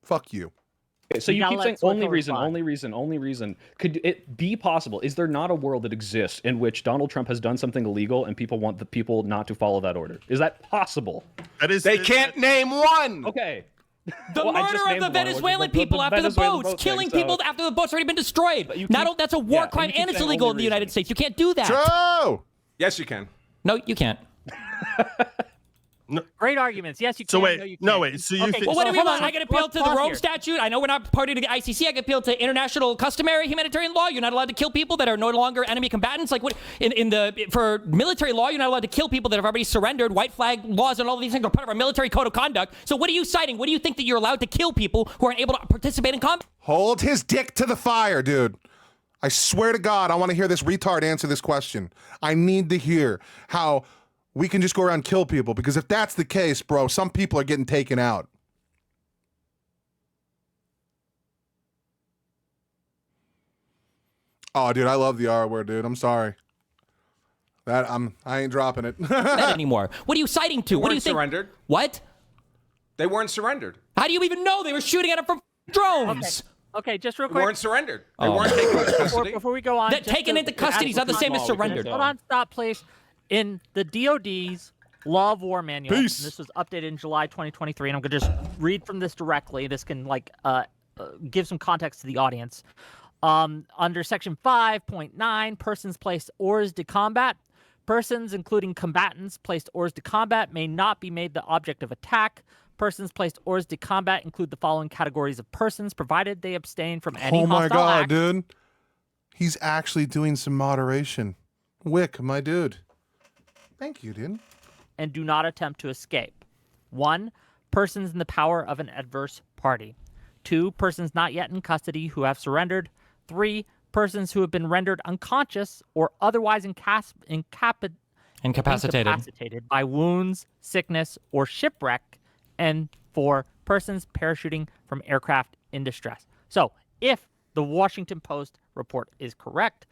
Fuck you. So you keep saying only reason. Could it be possible? Is there not a world that exists in which Donald Trump has done something illegal and people want the people not to follow that order? Is that possible? They can't name one. Okay. The murder of the Venezuelan people after the boats, killing people after the boats already been destroyed. That's a war crime and it's illegal in the United States. You can't do that. True. Yes, you can. No, you can't. No. Great arguments. Yes, you can. So wait, no, you no, can't. wait. So you think? Well, what do you want? I on. can appeal to the Pause Rome here. Statute. I know we're not party to the ICC. I can appeal to international customary humanitarian law. You're not allowed to kill people that are no longer enemy combatants. Like what for military law, you're not allowed to kill people that have already surrendered. White flag laws and all of these things are part of our military code of conduct. So what are you citing? What do you think that you're allowed to kill people who aren't able to participate in combat? Hold his dick to the fire, dude. I swear to God, I want to hear this retard answer this question. I need to hear how we can just go around and kill people, because if that's the case, bro, some people are getting taken out. Oh, dude, I love the R word, dude. I'm sorry. I ain't dropping it. Not anymore. What are you citing to? What do you think? Surrendered. What? They weren't surrendered. How do you even know they were shooting at them from drones? Okay, just real They quick. weren't surrendered. They weren't taken into custody. Before we go on, That just taken to into custody is add not the same as surrendered. Hold on, stop, please. In the DoD's Law of War Manual, Peace. and this was updated in July 2023, and I'm going to just read from this directly. This can give some context to the audience. Under Section 5.9, persons placed hors de combat. Persons, including combatants, placed hors de combat may not be made the object of attack. Persons placed hors de combat include the following categories of persons, provided they abstain from any Oh my hostile God, act. dude. He's actually doing some moderation. Wick, my dude. Thank you, dude. And do not attempt to escape. 1. Persons in the power of an adverse party. 2. Persons not yet in custody who have surrendered. 3. Persons who have been rendered unconscious or otherwise incapacitated by wounds, sickness, or shipwreck. And 4. Persons parachuting from aircraft in distress. So, if the Washington Post report is correct,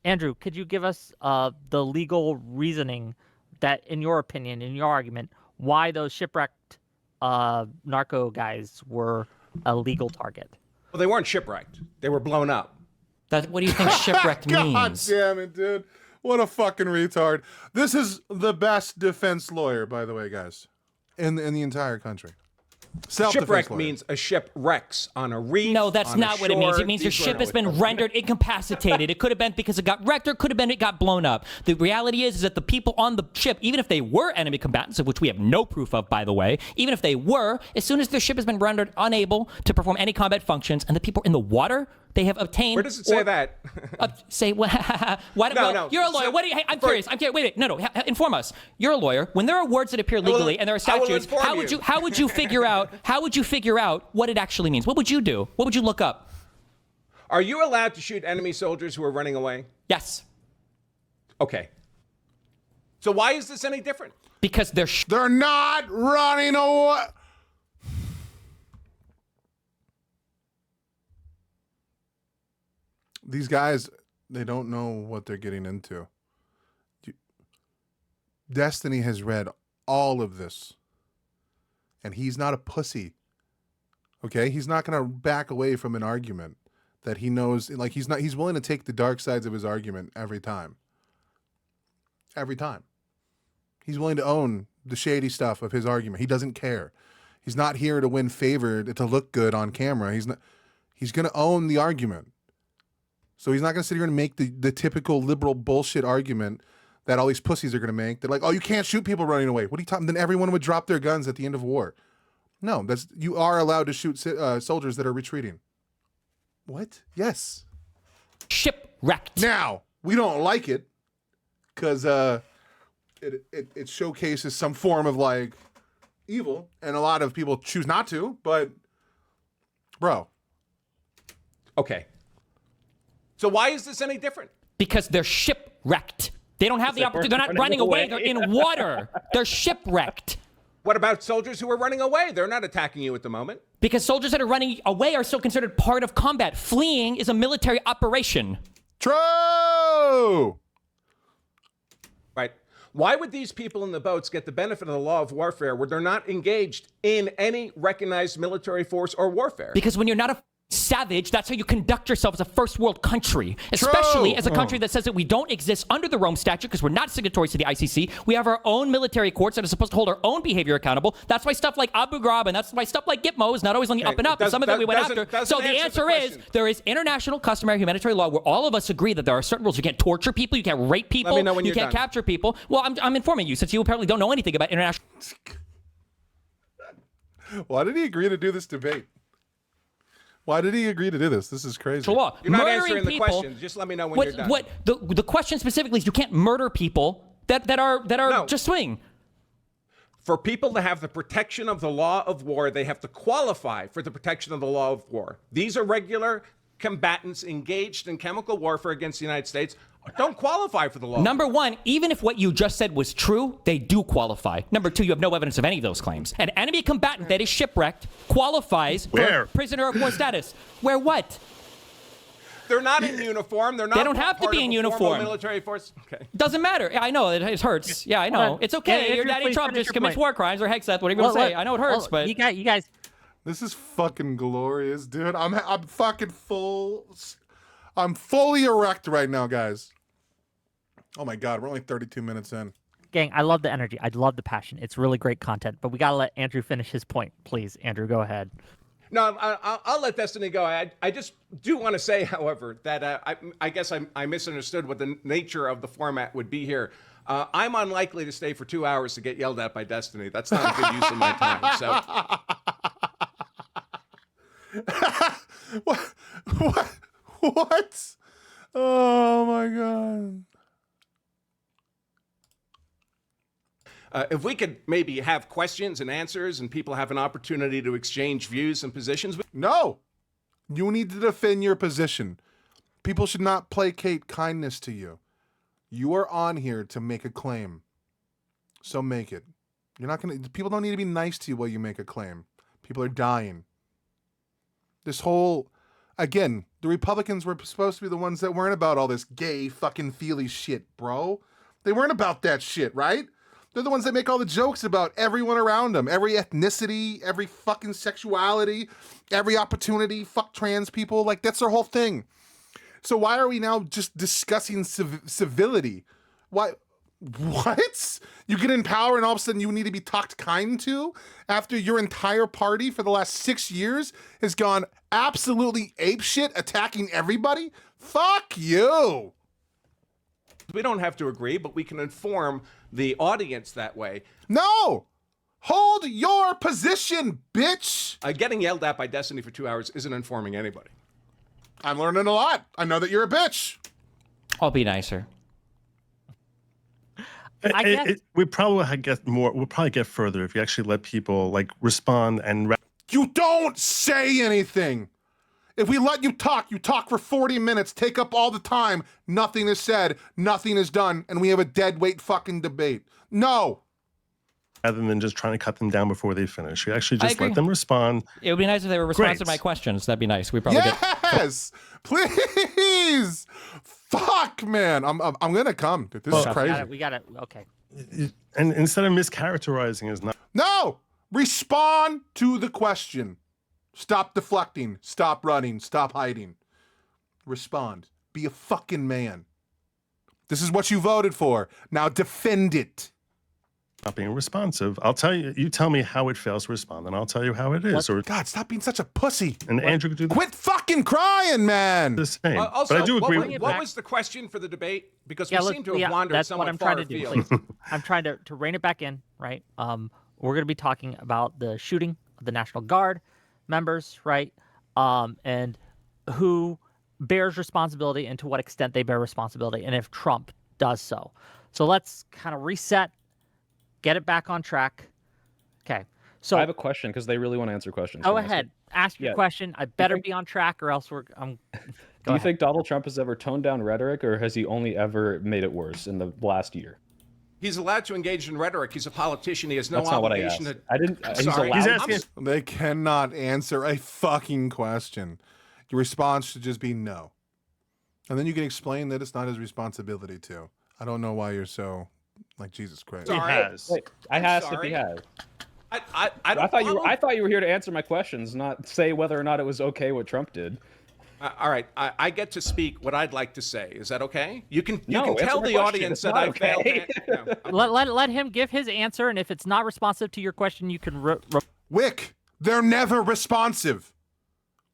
Andrew, could you give us the legal reasoning that, in your opinion, in your argument, why those shipwrecked narco guys were a legal target? Well, they weren't shipwrecked. They were blown up. What do you think shipwrecked God means? damn it, dude. What a fucking retard. This is the best defense lawyer, by the way, guys, in the entire country. Shipwreck means a ship wrecks on a reef. No, that's not what it means. It means your ship has been rendered incapacitated. It could have been because it got wrecked, or it could have been it got blown up. The reality is that the people on the ship, even if they were enemy combatants, of which we have no proof of, by the way, even if they were, as soon as their ship has been rendered unable to perform any combat functions, and the people in the water, they have obtained. Where does it say that? Say why? No. You're a lawyer. So, what do you? Hey, I'm curious. Wait. No. Inform us. You're a lawyer. When there are words that appear legally and there are statutes, how would you figure out? How would you figure out what it actually means? What would you do? What would you look up? Are you allowed to shoot enemy soldiers who are running away? Yes. Okay. So why is this any different? Because they're not running away. These guys, they don't know what they're getting into. Destiny has read all of this. And he's not a pussy. Okay? He's not going to back away from an argument that he knows. Like, he's willing to take the dark sides of his argument every time. Every time. He's willing to own the shady stuff of his argument. He doesn't care. He's not here to win favor, to look good on camera. He's going to own the argument. So he's not going to sit here and make the typical liberal bullshit argument that all these pussies are going to make. They're like, oh, you can't shoot people running away. What are you talking? Then everyone would drop their guns at the end of war. No, you are allowed to shoot soldiers that are retreating. What? Yes. Shipwrecked. Now, we don't like it because it showcases some form of like evil, and a lot of people choose not to, but bro. Okay. So why is this any different? Because they're shipwrecked. They don't have the opportunity. They're not running away. They're in water. They're shipwrecked. What about soldiers who are running away? They're not attacking you at the moment. Because soldiers that are running away are still considered part of combat. Fleeing is a military operation. True. Right. Why would these people in the boats get the benefit of the law of warfare where they're not engaged in any recognized military force or warfare? Because when you're not a savage, that's how you conduct yourself as a first world country, especially as a country that says that we don't exist under the Rome Statute because we're not signatories to the ICC. We have our own military courts that are supposed to hold our own behavior accountable. That's why stuff like Abu Ghraib and that's why stuff like Gitmo is not always on the up and up. And some of it we went after. So the answer is there is international customary humanitarian law where all of us agree that there are certain rules. You can't torture people, you can't rape people, you can't capture people. Well, I'm informing you since you apparently don't know anything about international. Why did he agree to do this debate? Why did he agree to do this? This is crazy. Law. You're not answering the question. Just let me know when you're done. The question specifically is you can't murder people that are just swing. For people to have the protection of the law of war, they have to qualify for the protection of the law of war. These are regular combatants engaged in chemical warfare against the United States. Don't qualify for the law. Number one, even if what you just said was true, they do qualify. Number two, you have no evidence of any of those claims. An enemy combatant that is shipwrecked qualifies for prisoner of war status. Where what? They're not in uniform. They don't have to be in uniform. Military force. Okay. Doesn't matter. I know it hurts. Yeah, I know. It's okay. Your daddy Trump just commits war crimes or Hexeth, whatever you want to say. I know it hurts, but you guys. This is fucking glorious, dude. I'm fucking full. I'm fully erect right now, guys. Oh my God, we're only 32 minutes in. Gang, I love the energy. I love the passion. It's really great content, but we got to let Andrew finish his point. Please, Andrew, go ahead. No, I'll let Destiny go. I just do want to say, however, that I guess I misunderstood what the nature of the format would be here. I'm unlikely to stay for 2 hours to get yelled at by Destiny. That's not a good use of my time. So. What? Oh my God. If we could maybe have questions and answers and people have an opportunity to exchange views and positions. No. You need to defend your position. People should not placate kindness to you. You are on here to make a claim. So make it. People don't need to be nice to you while you make a claim. People are dying. Again, the Republicans were supposed to be the ones that weren't about all this gay fucking feely shit, bro. They weren't about that shit, right? They're the ones that make all the jokes about everyone around them, every ethnicity, every fucking sexuality, every opportunity, fuck trans people. Like, that's their whole thing. So why are we now just discussing civility? Why? What? You get in power and all of a sudden you need to be talked kind to after your entire party for the last 6 years has gone absolutely apeshit attacking everybody? Fuck you. We don't have to agree, but we can inform the audience that way. No. Hold your position, bitch. Getting yelled at by Destiny for 2 hours isn't informing anybody. I'm learning a lot. I know that you're a bitch. I'll be nicer. I guess We probably get more. We'll probably get further if you actually let people like respond and. You don't say anything. If we let you talk for 40 minutes, take up all the time, nothing is said, nothing is done, and we have a dead weight fucking debate. No. Rather than just trying to cut them down before they finish, you actually I just agree. let them respond. It would be nice if they were responsive to my questions. That'd be nice. We probably get. Yes, please. Fuck, man. I'm gonna come. Dude, this is crazy. we got it. Okay. And instead of mischaracterizing is not. No, respond to the question. Stop deflecting. Stop running. Stop hiding. Respond. Be a fucking man. This is what you voted for. Now defend it. Not being responsive. I'll tell you. You tell me how it fails to respond, and I'll tell you how it is. Or God, stop being such a pussy. and Andrew could do Quit fucking crying, man. the same. Also, but I do agree. What was the question for the debate? Because we Yeah, seem to have wandered that's somewhat what I'm far trying to do. afield. Please. I'm trying to rein it back in, right? We're going to be talking about the shooting of the National Guard members, right? And who bears responsibility and to what extent they bear responsibility, and if Trump does so. So let's kind of reset, get it back on track. Okay. So I have a question because they really want to answer questions. go Can I ask ahead, ask your Yeah. question. I better be on track, or else Do you think Donald Trump has ever toned down rhetoric, or has he only ever made it worse in the last year? He's allowed to engage in rhetoric. He's a politician. He has no That's not what I obligation asked. to. I didn't. He's Sorry. allowed. He's I'm asking. They cannot answer a fucking question. Your response should just be no. And then you can explain that it's not his responsibility to. I don't know why you're so like Jesus Christ. He Sorry. has. Wait, I I'm asked if sorry. he had. I I thought you. follow- I thought you were here to answer my questions, not say whether or not it was okay what Trump did. All right, I get to speak what I'd like to say. Is that okay? You can No, tell answer my the question. audience It's that not I failed. okay. let him give his answer, and if it's not responsive to your question, you can. Wick, they're never responsive.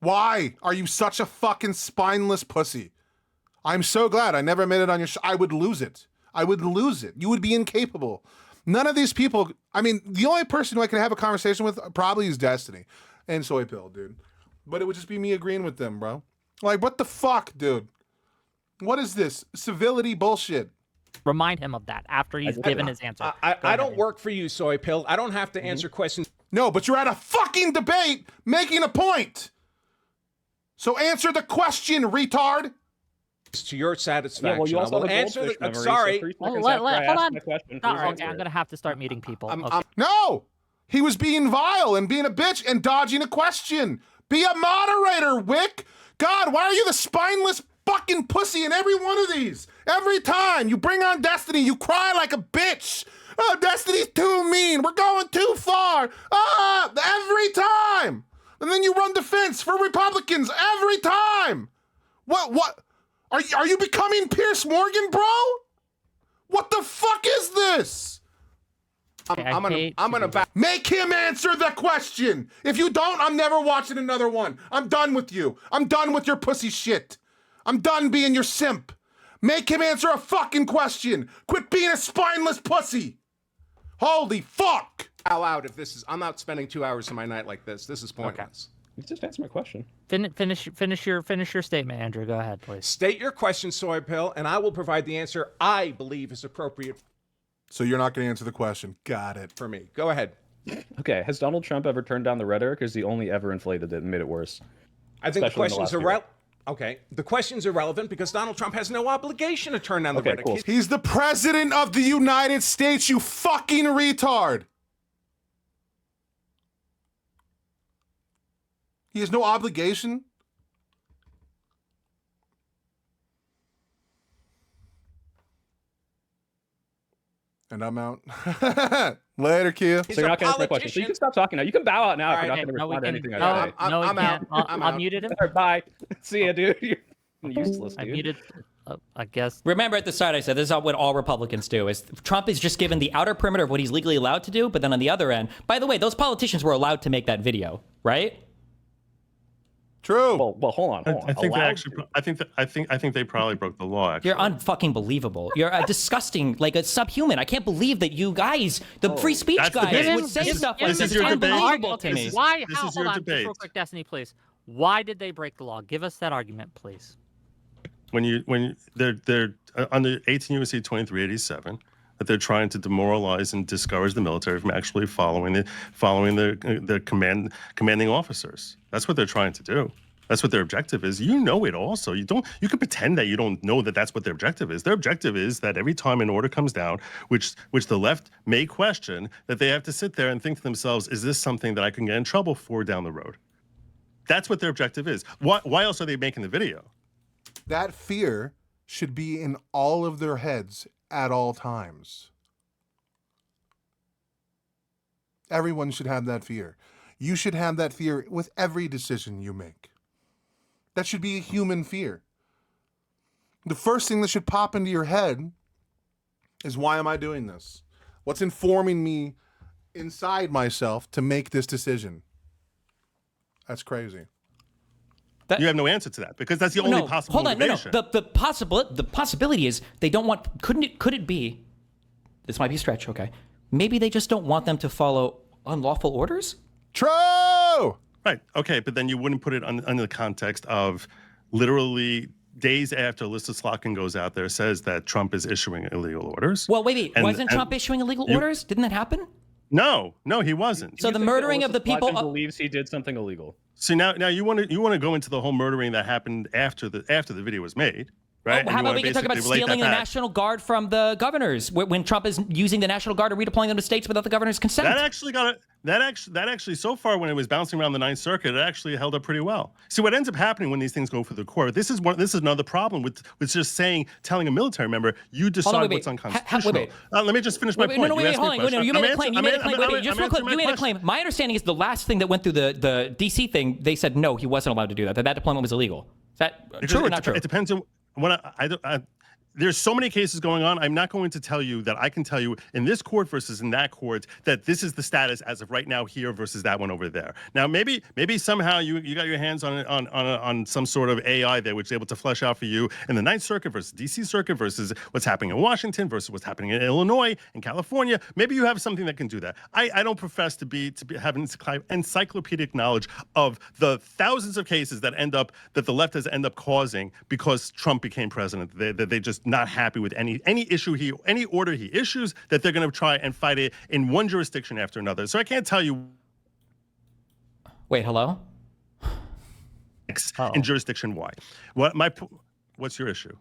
Why are you such a fucking spineless pussy? I'm so glad I never made it on your show. I would lose it. I would lose it. You would be incapable. None of these people, I mean, the only person who I can have a conversation with probably is Destiny and Soy Pill, dude. But it would just be me agreeing with them, bro. Like, what the fuck, dude? What is this? Civility bullshit. Remind him of that after he's given his answer. I don't work for you, Soy Pill. I don't have to answer questions No, but you're at a fucking debate making a point. So answer the question, retard. to your satisfaction. Yeah, well, you also I will have a answer. goldfish I'm memory, sorry. So 3 Well, seconds let- after let- I hold ask on. my question, All please right, answer I'm it. gonna have to start meeting people. I'm- Okay. I'm- No, he was being vile and being a bitch and dodging a question. Be a moderator, Wick. God, why are you the spineless fucking pussy in every one of these? Every time you bring on Destiny, you cry like a bitch. Oh, Destiny's too mean. We're going too far. Every time. And then you run defense for Republicans every time. What? Are you becoming Pierce Morgan, bro? What the fuck is this? I'm gonna back. Make him answer the question. If you don't, I'm never watching another one. I'm done with you. I'm done with your pussy shit. I'm done being your simp. Make him answer a fucking question. Quit being a spineless pussy. Holy fuck. Out loud if this is. I'm not spending 2 hours of my night like this. This is pointless. You just answer my question. Finish your statement, Andrew. Go ahead, please. State your question, Soy Pill, and I will provide the answer I believe is appropriate So you're not going to answer the question. Got it. for me. Go ahead. Okay, has Donald Trump ever turned down the rhetoric, or has he only ever inflated it and made it worse? I think the Especially in the question's last year. irrelevant. Okay, the question's irrelevant because Donald Trump has no obligation to turn down the Okay, rhetoric. cool. He's the president of the United States, you fucking retard. He has no obligation. And I'm out. Later, Kia. He's So you're a not going to answer my question. So you politician. can stop talking now. You can bow out now if you're All not right, going to No, we respond to can. anything I No, say. I'm no, we out. can't. I'm I out. muted him. All right, bye. See ya, dude. You're useless, I dude. muted. I guess. Remember at the start I said this is what all Republicans do, is Trump is just given the outer perimeter of what he's legally allowed to do, but then on the other end, by the way, those politicians were allowed to make that video, right? True. Well, hold on. I think they actually. I think they probably broke the law. Actually. You're unfucking believable. You're a disgusting, like a subhuman. I can't believe that you guys, the free speech guys, would say stuff like this. This is It's your debate. unbelievable to me. Why? This How? is Hold your on, debate. just real quick, Destiny, please. Why did they break the law? Give us that argument, please. When they're under 18 U.S.C. 2387, that they're trying to demoralize and discourage the military from actually following the commanding officers. That's what they're trying to do. That's what their objective is. You know it also. You can pretend that you don't know that that's what their objective is. Their objective is that every time an order comes down, which the left may question, that they have to sit there and think to themselves, is this something that I can get in trouble for down the road? That's what their objective is. Why else are they making the video? That fear should be in all of their heads at all times. Everyone should have that fear. You should have that fear with every decision you make. That should be a human fear. The first thing that should pop into your head is, why am I doing this? What's informing me inside myself to make this decision? That's crazy. You have no answer to that, because that's the only possible motivation. The possibility is they don't want. Could it be? This might be a stretch. Okay, maybe they just don't want them to follow unlawful orders. True. Right. Okay. But then you wouldn't put it under the context of literally days after Alyssa Slotkin goes out there, says that Trump is issuing illegal orders. Well, wait. Wasn't Trump issuing illegal orders? Didn't that happen? No, he wasn't. So the murdering of the people believes he did something illegal. So now you want to go into the whole murdering that happened after the video was made. Right? Oh, how about we can talk about stealing the National Guard from the governors when Trump is using the National Guard or redeploying them to states without the governor's consent? That actually so far, when it was bouncing around the Ninth Circuit, it actually held up pretty well. See, what ends up happening when these things go for the court, this is another problem with just telling a military member, you decide what's unconstitutional. Let me just finish my point. No, hold on. You made a claim. Wait, just real quick. You made a claim. My understanding is the last thing that went through the DC thing, they said no, he wasn't allowed to do that. That deployment was illegal. Is that true or not true? It depends on. There's so many cases going on. I'm not going to tell you that I can tell you in this court versus in that court that this is the status as of right now here versus that one over there. Now, maybe somehow you got your hands on some sort of AI there, which is able to flesh out for you in the Ninth Circuit versus DC Circuit versus what's happening in Washington versus what's happening in Illinois and California. Maybe you have something that can do that. I don't profess to have encyclopedic knowledge of the thousands of cases that the left has ended up causing because Trump became president. They just not happy with any order he issues, that they're going to try and fight it in one jurisdiction after another. So I can't tell you. Wait, hello? In jurisdiction Y. What's your issue?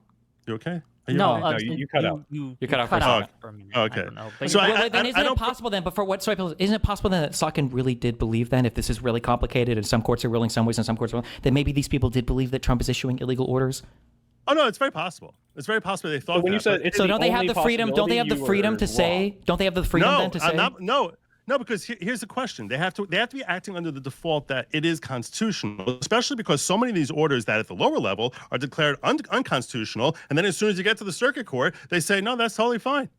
You okay? No, you cut out. You cut out for a minute. Okay. So then isn't it possible then, isn't it possible then that Slotkin really did believe then, if this is really complicated and some courts are ruling some ways and some courts are ruling, that maybe these people did believe that Trump is issuing illegal orders? Oh no, it's very possible. It's very possible they thought. When you said so, don't they have the freedom? Don't they have the freedom to say? Don't they have the freedom then to say? No, because here's the question: they have to be acting under the default that it is constitutional, especially because so many of these orders that at the lower level are declared unconstitutional, and then as soon as you get to the circuit court, they say no, that's totally fine.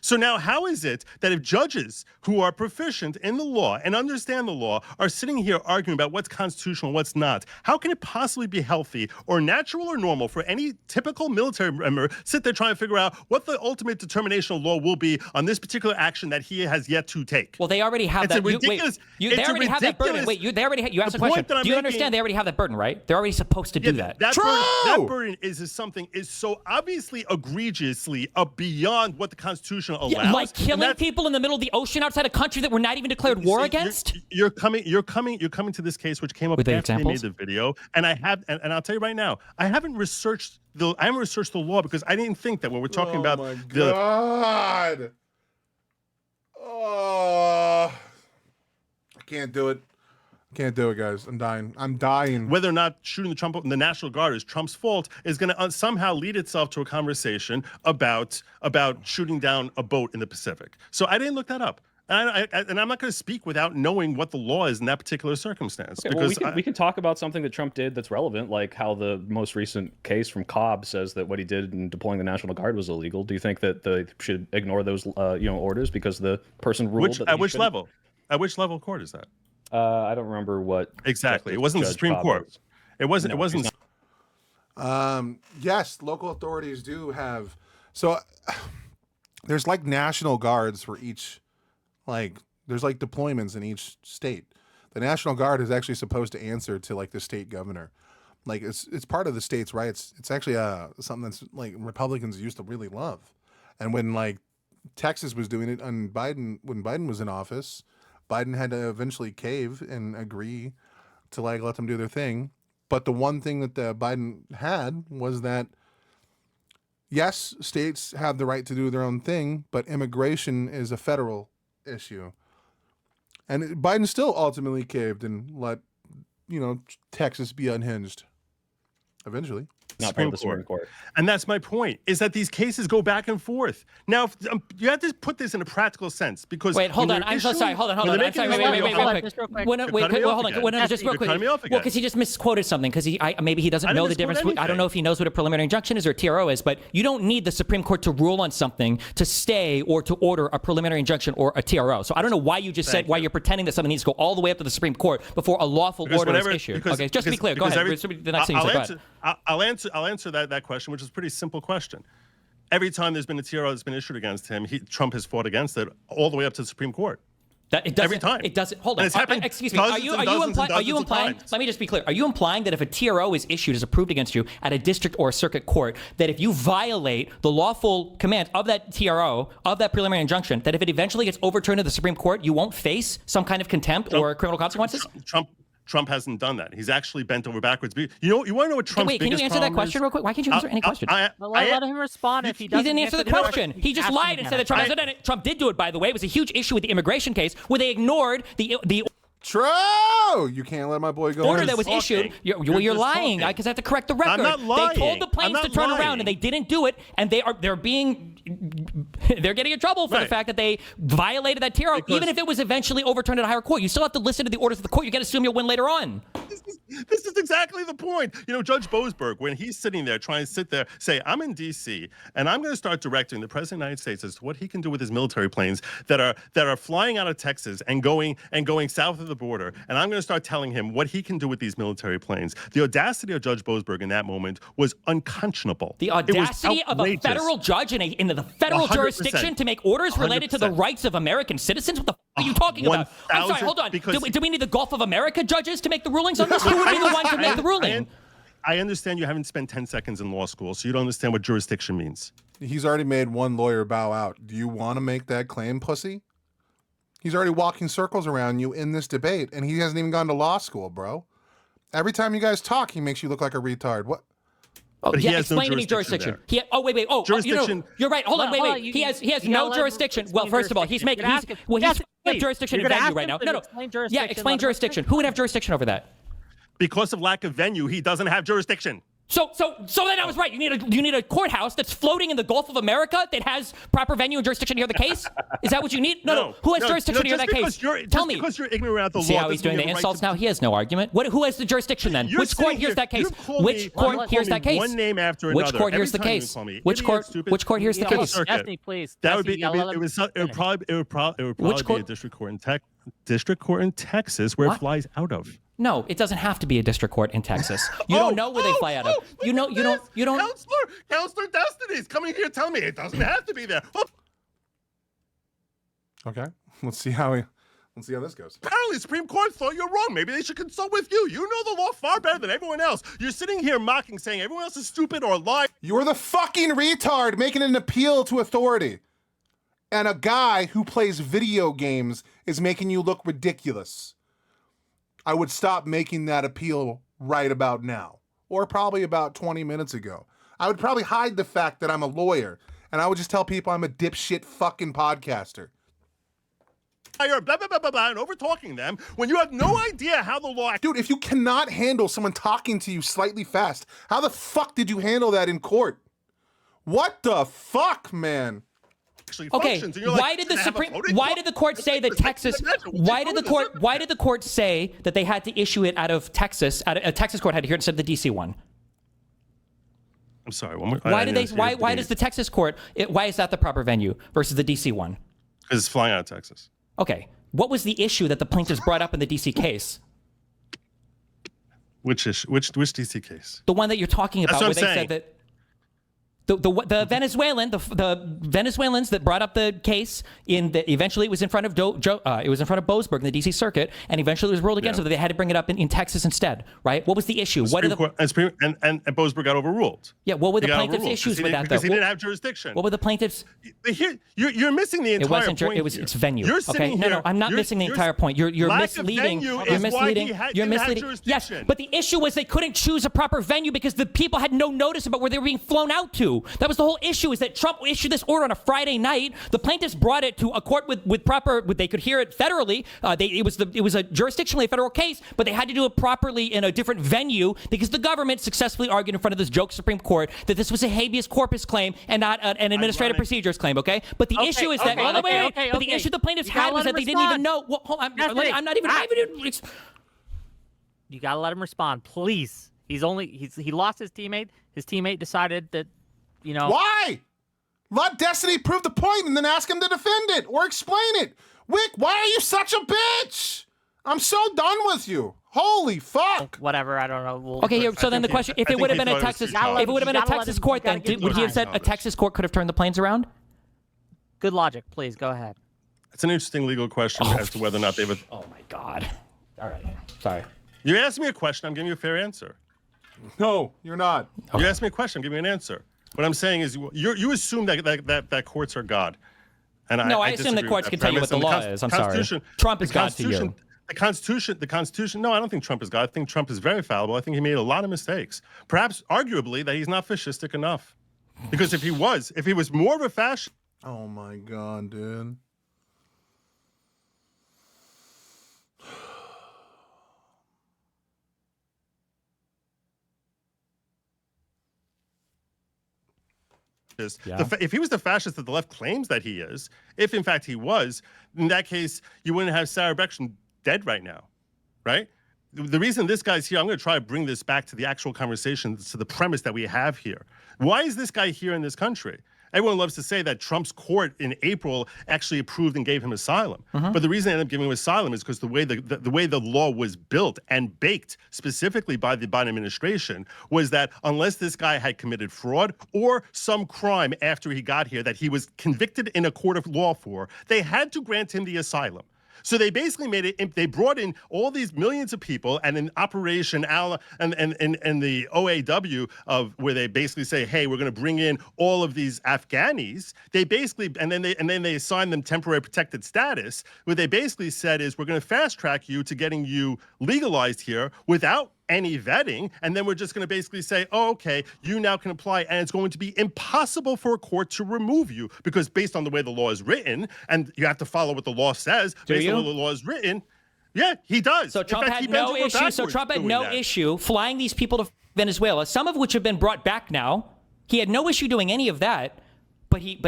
So now how is it that if judges who are proficient in the law and understand the law are sitting here arguing about what's constitutional and what's not, how can it possibly be healthy or natural or normal for any typical military member sit there trying to figure out what the ultimate determination of law will be on this particular action that he has yet to take? Well, they already have that. Ridiculous. They already have that burden. Wait, you asked a question. Do you understand they already have that burden, right? They're already supposed to do that. That burden is so obviously egregiously beyond what the Constitution allows. Yeah, like killing people in the middle of the ocean outside a country that we're not even declared war against? You're coming to this case which came up with after they made the video, and I'll tell you right now, I haven't researched the law because I didn't think that when we're talking about God. Oh, I can't do it. Can't do it, guys. I'm dying. Whether or not shooting the National Guard is Trump's fault is going to somehow lead itself to a conversation about shooting down a boat in the Pacific. So I didn't look that up. And I'm not going to speak without knowing what the law is in that particular circumstance. Okay, because well, we can talk about something that Trump did that's relevant, like how the most recent case from Cobb says that what he did in deploying the National Guard was illegal. Do you think that they should ignore those orders because the person ruled at which level? At which level of court is that? I don't remember what exactly. It wasn't the Supreme Court. It wasn't. No, it wasn't. Yes, local authorities do have. So there's like national guards for each. Like there's like deployments in each state. The National Guard is actually supposed to answer to like the state governor. Like it's part of the state's rights. It's actually something that's like Republicans used to really love. And when like Texas was doing it on when Biden was in office, Biden had to eventually cave and agree to like let them do their thing. But the one thing that Biden had was that yes, states have the right to do their own thing, but immigration is a federal issue. And Biden still ultimately caved and let, Texas be unhinged. Eventually. Not part of the Supreme Court. And that's my point, is that these cases go back and forth. Now, you have to put this in a practical sense because... Wait, hold on. I'm so sorry. Hold on. I'm sorry. Wait, hold just real quick. Well, because he just misquoted something, because maybe he doesn't know the difference. I don't know if he knows what a preliminary injunction is or a TRO is, but you don't need the Supreme Court to rule on something to stay or to order a preliminary injunction or a TRO. So I don't know why you just said, why you're pretending that something needs to go all the way up to the Supreme Court before a lawful order is issued. Okay, just to be clear. Go ahead. The next thing you said, go ahead. I'll answer that question, which is a pretty simple question. Every time there's been a TRO that's been issued against him, Trump has fought against it all the way up to the Supreme Court. Every time. It doesn't. Hold on. Excuse me. Are you implying? Let me just be clear. Are you implying that if a TRO is issued, is approved against you at a district or a circuit court, that if you violate the lawful command of that TRO, of that preliminary injunction, that if it eventually gets overturned to the Supreme Court, you won't face some kind of contempt or criminal consequences? Trump hasn't done that. He's actually bent over backwards. You want to know what Trump's biggest problem is? Can you answer that question real quick? Why can't you answer any question? Let him respond if he doesn't. He didn't answer the question. He just lied and said that Trump hasn't done it. Trump did do it, by the way. It was a huge issue with the immigration case where they ignored the True! You can't let my boy go. Order that was issued. You're lying because I have to correct the record. I'm not lying. They told the planes to turn around and they didn't do it, and they're getting in trouble for the fact that they violated that TRO. Even if it was eventually overturned at a higher court, you still have to listen to the orders of the court. You got to assume you'll win later on. This is exactly the point. Judge Boasberg, when he's sitting there trying to sit there, say, I'm in D.C. and I'm going to start directing the President of the United States as to what he can do with his military planes that are flying out of Texas and going south of the border, and I'm going to start telling him what he can do with these military planes. The audacity of Judge Boasberg in that moment was unconscionable. The audacity of a federal judge in the federal 100%. Jurisdiction to make orders related 100%. To the rights of American citizens? What the f are you talking about? I'm sorry, hold on. Do we need the Gulf of America judges to make the rulings on this? Who would be the one to make the ruling? I understand you haven't spent 10 seconds in law school, so you don't understand what jurisdiction means. He's already made one lawyer bow out. Do you want to make that claim, pussy? He's already walking circles around you in this debate, and he hasn't even gone to law school, bro. Every time you guys talk, he makes you look like a retard. What? But he has explain no to me jurisdiction. Wait. Jurisdiction. You're right. Hold on. Wait. He has no jurisdiction. Well, first of all, he's jurisdiction in venue right now. No. Yeah, explain jurisdiction. Who would have jurisdiction over that? Because of lack of venue, he doesn't have jurisdiction. So then I was right. You need a courthouse that's floating in the Gulf of America that has proper venue and jurisdiction to hear the case? Is that what you need? No. Who has jurisdiction to hear that case? Tell me. Because you're ignorant about the law. See how he's doing the insults now? He has no argument. Who has the jurisdiction then? Which court hears that case? Which court hears that case? One name after another. Which court hears the case? Which court hears the case? Stephanie, please. That would be. It would probably be a district court in Texas where it flies out of. No, it doesn't have to be a district court in Texas. You don't know where they fly out of. You don't. Counselor Destiny's coming here telling me it doesn't have to be there. Okay, let's see how this goes. Apparently, the Supreme Court thought you're wrong. Maybe they should consult with you. You know the law far better than everyone else. You're sitting here mocking, saying everyone else is stupid or lying. You're the fucking retard making an appeal to authority. And a guy who plays video games is making you look ridiculous. I would stop making that appeal right about now, or probably about 20 minutes ago. I would probably hide the fact that I'm a lawyer, and I would just tell people I'm a dipshit fucking podcaster. You're blah, blah, blah, blah, blah, and over-talking them when you have no idea how the law... Dude, if you cannot handle someone talking to you slightly fast, how the fuck did you handle that in court? What the fuck, man? actually Okay, functions. And you're why like, did the "They have a Supreme? voting Why law?" did the court say that It's like, Texas? imagine, Why did the court? Why did the court say that they had to issue it out of Texas? A Texas court had to hear it instead of the DC one. I'm sorry. Why did they? Why does the Texas court? Why is that the proper venue versus the DC one? Because it's flying out of Texas. Okay, what was the issue that the plaintiffs brought up in the DC case? Which issue? Which DC case? The one that you're talking about, That's where what they I'm said that. The Venezuelans that brought up the case eventually it was in front of it was in front of Boasberg in the D.C. Circuit, and eventually it was ruled against them. They had to bring it up in Texas instead, right? What was the issue? And Boasberg got overruled. Yeah, what were the plaintiffs' issues with that? Because he didn't have jurisdiction. What were the plaintiffs? You're missing the entire point. It's venue. You're Okay, no, I'm not missing the entire point. You're misleading. You're misleading. You're misleading. Yes, but the issue was they couldn't choose a proper venue because the people had no notice about where they were being flown out to. That was the whole issue, is that Trump issued this order on a Friday night. The plaintiffs brought it to a court with proper, they could hear it federally. It was a jurisdictionally federal case, but they had to do it properly in a different venue because the government successfully argued in front of this joke Supreme Court that this was a habeas corpus claim and not an administrative procedures claim. Okay, but the issue is that but the issue the plaintiffs had was that they didn't even know. Well, hold on, I'm not even. You gotta let him respond, please. He lost his teammate. His teammate decided that, Why? Let Destiny prove the point and then ask him to defend it or explain it. Wick, why are you such a bitch? I'm so done with you. Holy fuck. Whatever, I don't know. Okay, here. So then the question: if it would have been a Texas court, then would he have said a Texas court could have turned the planes around? Good logic, please go ahead. It's an interesting legal question as to whether or not they would. Oh my God. All right. Sorry. You asked me a question. I'm giving you a fair answer. No, you're not. You asked me a question. I'm giving you an answer. What I'm saying is you assume that courts are God. And I assume the courts can tell you what the law is. I'm sorry. Trump is God to you. The Constitution. No, I don't think Trump is God. I think Trump is very fallible. I think he made a lot of mistakes. Perhaps, arguably, that he's not fascistic enough. Because if he was more of a fascist. Oh my God, dude. If he was the fascist that the left claims that he is, if in fact he was, in that case, you wouldn't have Sarah Beckstrom dead right now, right? The reason this guy's here, I'm going to try to bring this back to the actual conversation, to the premise that we have here. Why is this guy here in this country? Everyone loves to say that Trump's court in April actually approved and gave him asylum. But the reason they ended up giving him asylum is because the way the law was built and baked specifically by the Biden administration was that unless this guy had committed fraud or some crime after he got here that he was convicted in a court of law for, they had to grant him the asylum. So they basically made it. They brought in all these millions of people, and in Operation Al and the OAW of where they basically say, "Hey, we're going to bring in all of these Afghanis." They basically and then they assign them temporary protected status. What they basically said is, "We're going to fast track you to getting you legalized here without any vetting, and then we're just going to basically say, oh, okay, you now can apply, and it's going to be impossible for a court to remove you because based on the way the law is written, and you have to follow what the law says based on what the law is written." Yeah, he does. So Trump had no issue. So Trump had no issue flying these people to Venezuela, some of which have been brought back now. He had no issue doing any of that, but he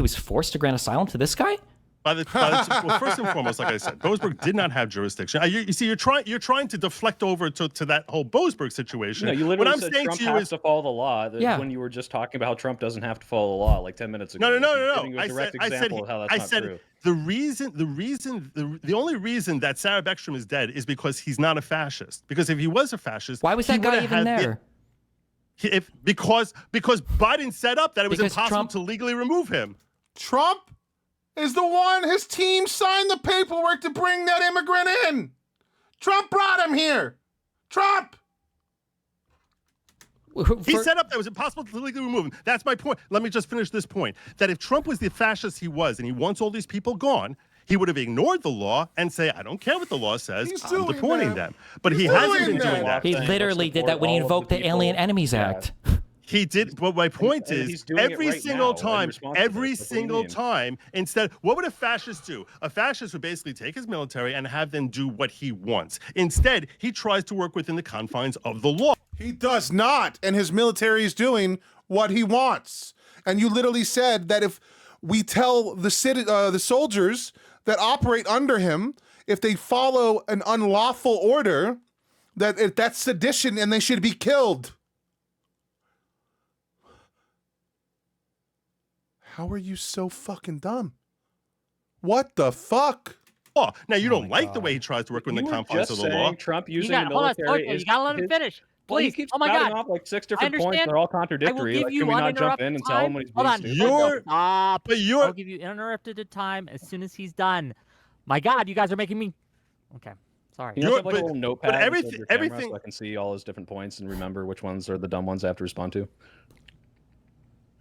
was forced to grant asylum to this guy. Well, first and foremost, like I said, Boasberg did not have jurisdiction. You see, you're trying to deflect over to that whole Boasberg situation. No, you literally said Trump has to follow the law. When you were just talking about how Trump doesn't have to follow the law like 10 minutes ago. No. I said the only reason that Sarah Beckstrom is dead is because he's not a fascist. Because if he was a fascist, why was that guy even there? Because Biden set up that it was impossible to legally remove him. Trump is the one, his team signed the paperwork to bring that immigrant in. Trump brought him here. Trump. He set up that it was impossible to legally remove him. That's my point. Let me just finish this point. That if Trump was the fascist he was and he wants all these people gone, he would have ignored the law and say, I don't care what the law says, I'm deporting them. But he hasn't been doing that. He literally did that when he invoked the Alien Enemies Act. He did, but my point is, every single time, instead, what would a fascist do? A fascist would basically take his military and have them do what he wants. Instead, he tries to work within the confines of the law. He does not, and his military is doing what he wants. And you literally said that if we tell the soldiers that operate under him, if they follow an unlawful order, that's sedition and they should be killed. How are you so fucking dumb? What the fuck? Oh, now you don't like the way he tries to work within the confines of the law. Trump You using got, the hold on, military okay, is you gotta let him finish. Well, he Please. keeps Oh my spouting God. off like 6 I different points. understand. They're all I will contradictory. give Like, you can we not jump uninterrupted in and tell time. him when he's Hold being on. stupid? Stop. But you're- I'll give you uninterrupted time as soon as he's done. My God, you guys are making me. Okay, sorry. You know, have like a little notepad but inside your camera everything- so I can see all his different points and remember which ones are the dumb ones I have to respond to.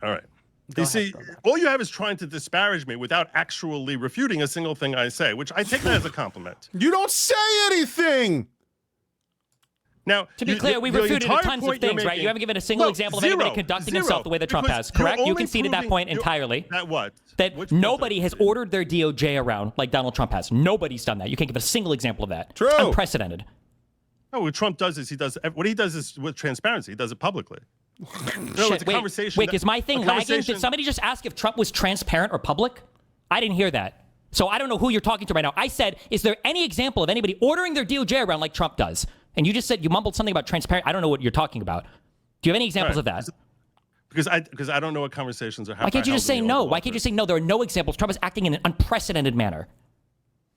All right. Go You ahead, see, go ahead. all you have is trying to disparage me without actually refuting a single thing I say, which I take that as a compliment. You don't say anything. Now, To be clear, we refuted tons of things, right? You haven't given a single example of anybody conducting himself the way that Trump has, correct? You conceded that point entirely. That what? That nobody has ordered their DOJ around like Donald Trump has. Nobody's done that. You can't give a single example of that. True. It's unprecedented. No, what Trump does is what he does is with transparency. He does it publicly. No, Shit, it's a conversation. wait, is my thing lagging? Did somebody just ask if Trump was transparent or public? I didn't hear that. So I don't know who you're talking to right now. I said, is there any example of anybody ordering their DOJ around like Trump does? And you just said, you mumbled something about transparent. I don't know what you're talking about. Do you have any examples of that? Because I don't know what conversations are happening. Why can't you just say no? Why can't you say no? There are no examples. Trump is acting in an unprecedented manner.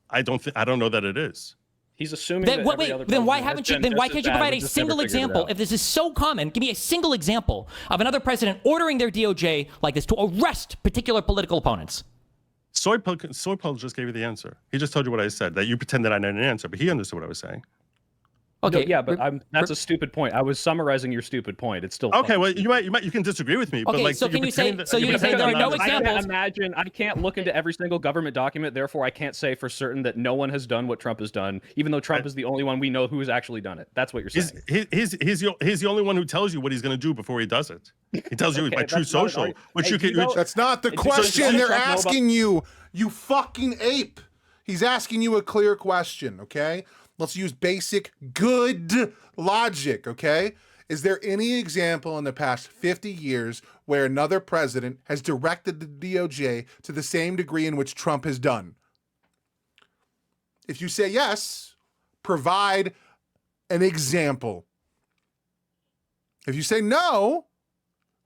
I don't know that it is. He's assuming Then, that every other why president haven't has you? been Then why just can't as you bad, provide we a just never single figured it example? out. If this is so common, give me a single example of another president ordering their DOJ like this to arrest particular political opponents. Soypol just gave you the answer. He just told you what I said. That you pretended I didn't answer, but he understood what I was saying. Okay, No, yeah, but that's a stupid point. I was summarizing your stupid point. It's still Okay. Well, you can disagree with me, but Okay, like, so can you say- so you can say there are no I examples? can't imagine. I can't look into every single government document. Therefore, I can't say for certain that no one has done what Trump has done, even though Trump is the only one we know who has actually done it. That's what you're saying. He's the only one who tells you what he's going to do before he does it. He tells you Okay, by that's True not an Social, argument. which Hey, you can. you know- That's not the So question does they're Trump know about- asking you. You fucking ape. He's asking you a clear question, okay? Let's use basic good logic, okay? Is there any example in the past 50 years where another president has directed the DOJ to the same degree in which Trump has done? If you say yes, provide an example. If you say no,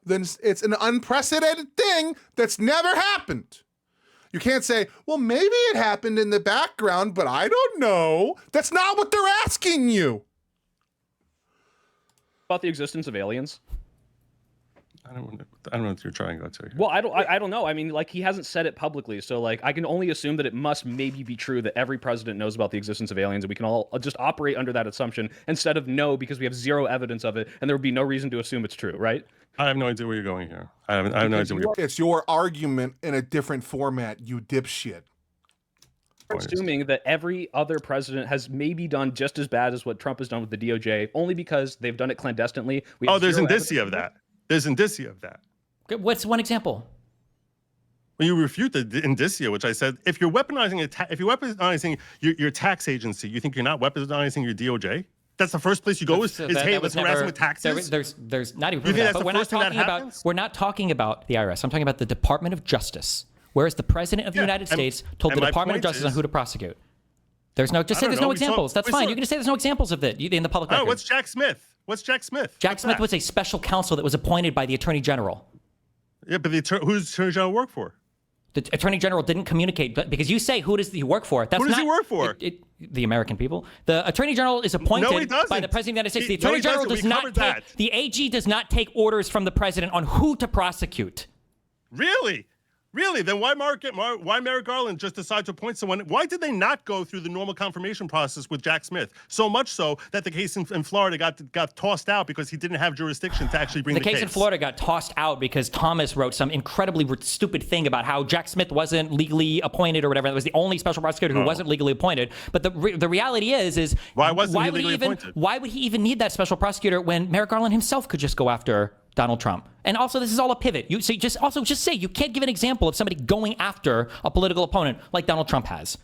then it's an unprecedented thing that's never happened. You can't say, well, maybe it happened in the background, but I don't know. That's not what they're asking you. About the existence of aliens. I don't know what you're trying to go to. Here. Well, I don't know. I mean, like, he hasn't said it publicly, so like I can only assume that it must maybe be true that every president knows about the existence of aliens, and we can all just operate under that assumption instead of no, because we have zero evidence of it, and there would be no reason to assume it's true, right? I have no idea where you're going here. I have no idea where you're. It's your argument in a different format, you dipshit. We're assuming that every other president has maybe done just as bad as what Trump has done with the DOJ, only because they've done it clandestinely. We have There's zero indicia of evidence. that. There's indicia of that. Okay, what's one example? When you refute the indicia, which I said, if you're weaponizing your tax agency, you think you're not weaponizing your DOJ? That's the first place you go is hey, let's harass them with taxes. There's not even You think that, that's but the we're not first thing that talking about happens? we're not talking about the IRS. I'm talking about the Department of Justice. Whereas the President of the United States told the my Department of point Justice on is- who to prosecute. There's no just I say don't there's know. no We saw- examples. That's we fine. saw- You can say there's no examples of it in the public Oh, record. what's Jack Smith? What's Jack Smith? Jack What's Smith that? was a special counsel that was appointed by the Attorney General. Yeah, but who's Attorney General work for? The Attorney General didn't communicate, but because you say who does he work for? That's Who does he not- work for? The American people. The Attorney General is appointed No, he doesn't. by the President of the United States. The No, Attorney he General doesn't. does We not covered take. that. The AG does not take orders from the President on who to prosecute. Really? Really? Then why Merrick Garland just decide to appoint someone? Why did they not go through the normal confirmation process with Jack Smith? So much so that the case in Florida got tossed out because he didn't have jurisdiction to actually bring the case. The case in Florida got tossed out because Thomas wrote some incredibly stupid thing about how Jack Smith wasn't legally appointed or whatever. That was the only special prosecutor who wasn't legally appointed. But the reality is Why wasn't he would legally even appointed? why would he even need that special prosecutor when Merrick Garland himself could just go after Donald Trump? And also, this is all a pivot. You just say you can't give an example of somebody going after a political opponent like Donald Trump has.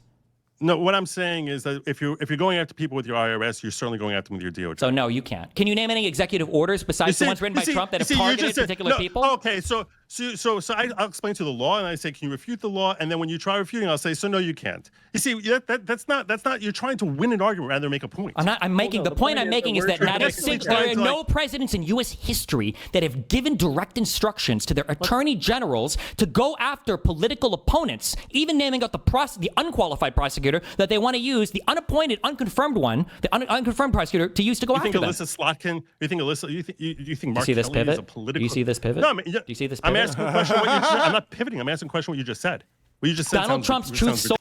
No, what I'm saying is that if you're going after people with your IRS, you're certainly going after them with your DOJ. So no, you can't. Can you name any executive orders besides the ones written by Trump that have targeted particular people? Okay, so I'll explain to the law, and I say, can you refute the law? And then when you try refuting, I'll say, so no, you can't. You see, that's not. You're trying to win an argument rather than make a point. I'm making the point I'm making is that not a single, there are no presidents in U.S. history that have given direct instructions to their attorney generals to go after political opponents, even naming out the unqualified prosecutor that they want to use, the unappointed, unconfirmed one, the unconfirmed prosecutor to use to go after them. You think Alyssa Slotkin? You think Mark Kelly is a political? You see this pivot? No, do you see this pivot? I'm asking a question. I'm not pivoting. I'm asking a question. What you just said. What you just said. Donald Trump's truth social.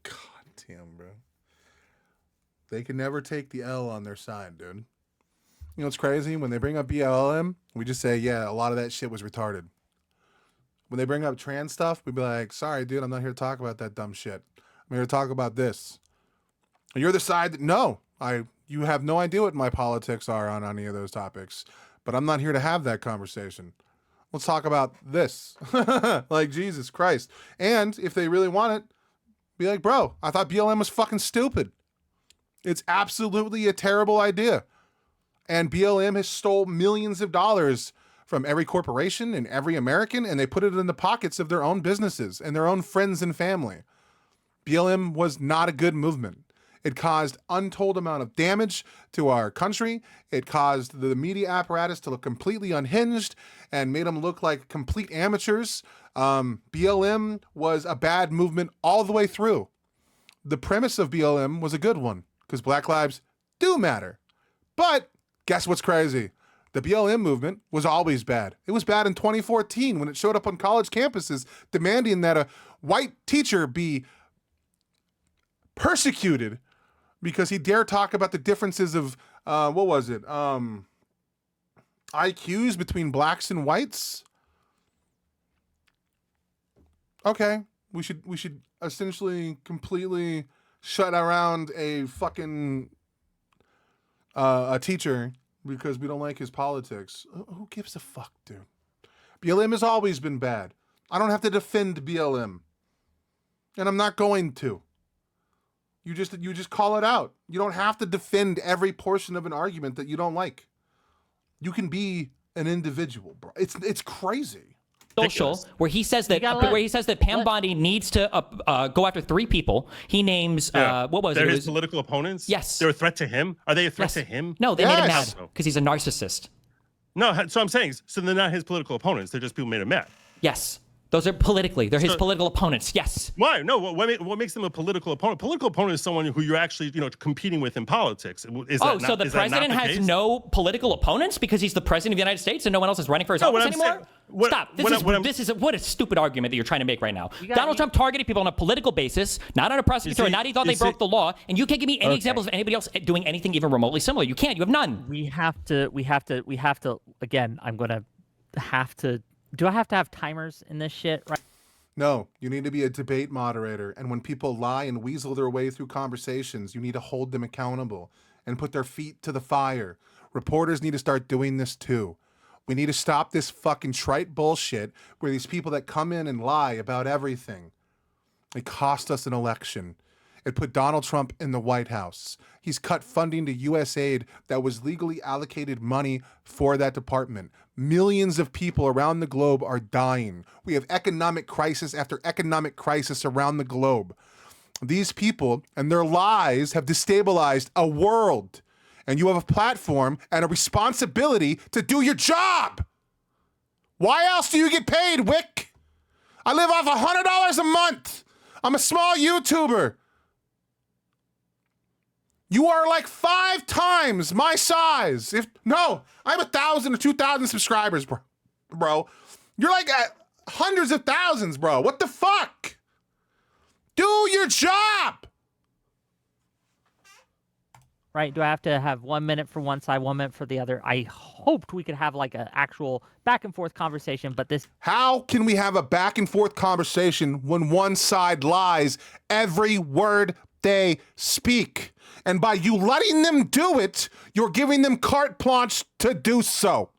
God damn, bro. They can never take the L on their side, dude. You know what's crazy? When they bring up BLM, we just say, yeah, a lot of that shit was retarded. When they bring up trans stuff, we'd be like, sorry, dude, I'm not here to talk about that dumb shit. I'm here to talk about this. And you're the side that, no, you have no idea what my politics are on any of those topics. But I'm not here to have that conversation. Let's talk about this. Like, Jesus Christ. And if they really want it, be like, bro, I thought BLM was fucking stupid. It's absolutely a terrible idea. And BLM has stole millions of dollars from every corporation and every American, and they put it in the pockets of their own businesses and their own friends and family. BLM was not a good movement. It caused untold amount of damage to our country. It caused the media apparatus to look completely unhinged and made them look like complete amateurs. BLM was a bad movement all the way through. The premise of BLM was a good one because Black lives do matter. But guess what's crazy? The BLM movement was always bad. It was bad in 2014 when it showed up on college campuses demanding that a white teacher be persecuted because he dare talk about the differences of, IQs between blacks and whites. Okay, we should essentially completely shut around a fucking a teacher because we don't like his politics. Who gives a fuck, dude? BLM has always been bad. I don't have to defend BLM, and I'm not going to. You just call it out. You don't have to defend every portion of an argument that you don't like. You can be an individual, bro. It's crazy. Social, where he says that Pam Bondi needs to go after 3 people. He names what was it? They're his political opponents. Yes, they're a threat to him. Are they a threat to him? No, they made him mad because he's a narcissist. No, so I'm saying, so they're not his political opponents. They're just people made him mad. Yes. Those are they're his political opponents. Yes. Why? No. What makes them a political opponent? Political opponent is someone who you're actually, competing with in politics. So the president has no political opponents because he's the president of the United States and no one else is running for his office anymore? Stop. This is what a stupid argument that you're trying to make right now. Donald Trump targeted people on a political basis, not on a prosecutor, not he thought they broke the law, and you can't give me any examples of anybody else doing anything even remotely similar. You can't. You have none. We have to. Again, I'm gonna have to. Do I have to have timers in this shit? Right. No, you need to be a debate moderator. And when people lie and weasel their way through conversations, you need to hold them accountable and put their feet to the fire. Reporters need to start doing this too. We need to stop this fucking trite bullshit where these people that come in and lie about everything. It cost us an election. It put Donald Trump in the White House. He's cut funding to USAID that was legally allocated money for that department. Millions of people around the globe are dying. We have economic crisis after economic crisis around the globe. These people and their lies have destabilized a world. And you have a platform and a responsibility to do your job. Why else do you get paid, Wick? I live off $100 a month. I'm a small YouTuber. You are like 5 times my size. I have 1,000 or 2,000 subscribers, bro. You're like at hundreds of thousands, bro. What the fuck? Do your job. Right? Do I have to have 1 minute for one side, 1 minute for the other? I hoped we could have like an actual back and forth conversation, but this. How can we have a back and forth conversation when one side lies every word they speak? And by you letting them do it, you're giving them carte blanche to do so.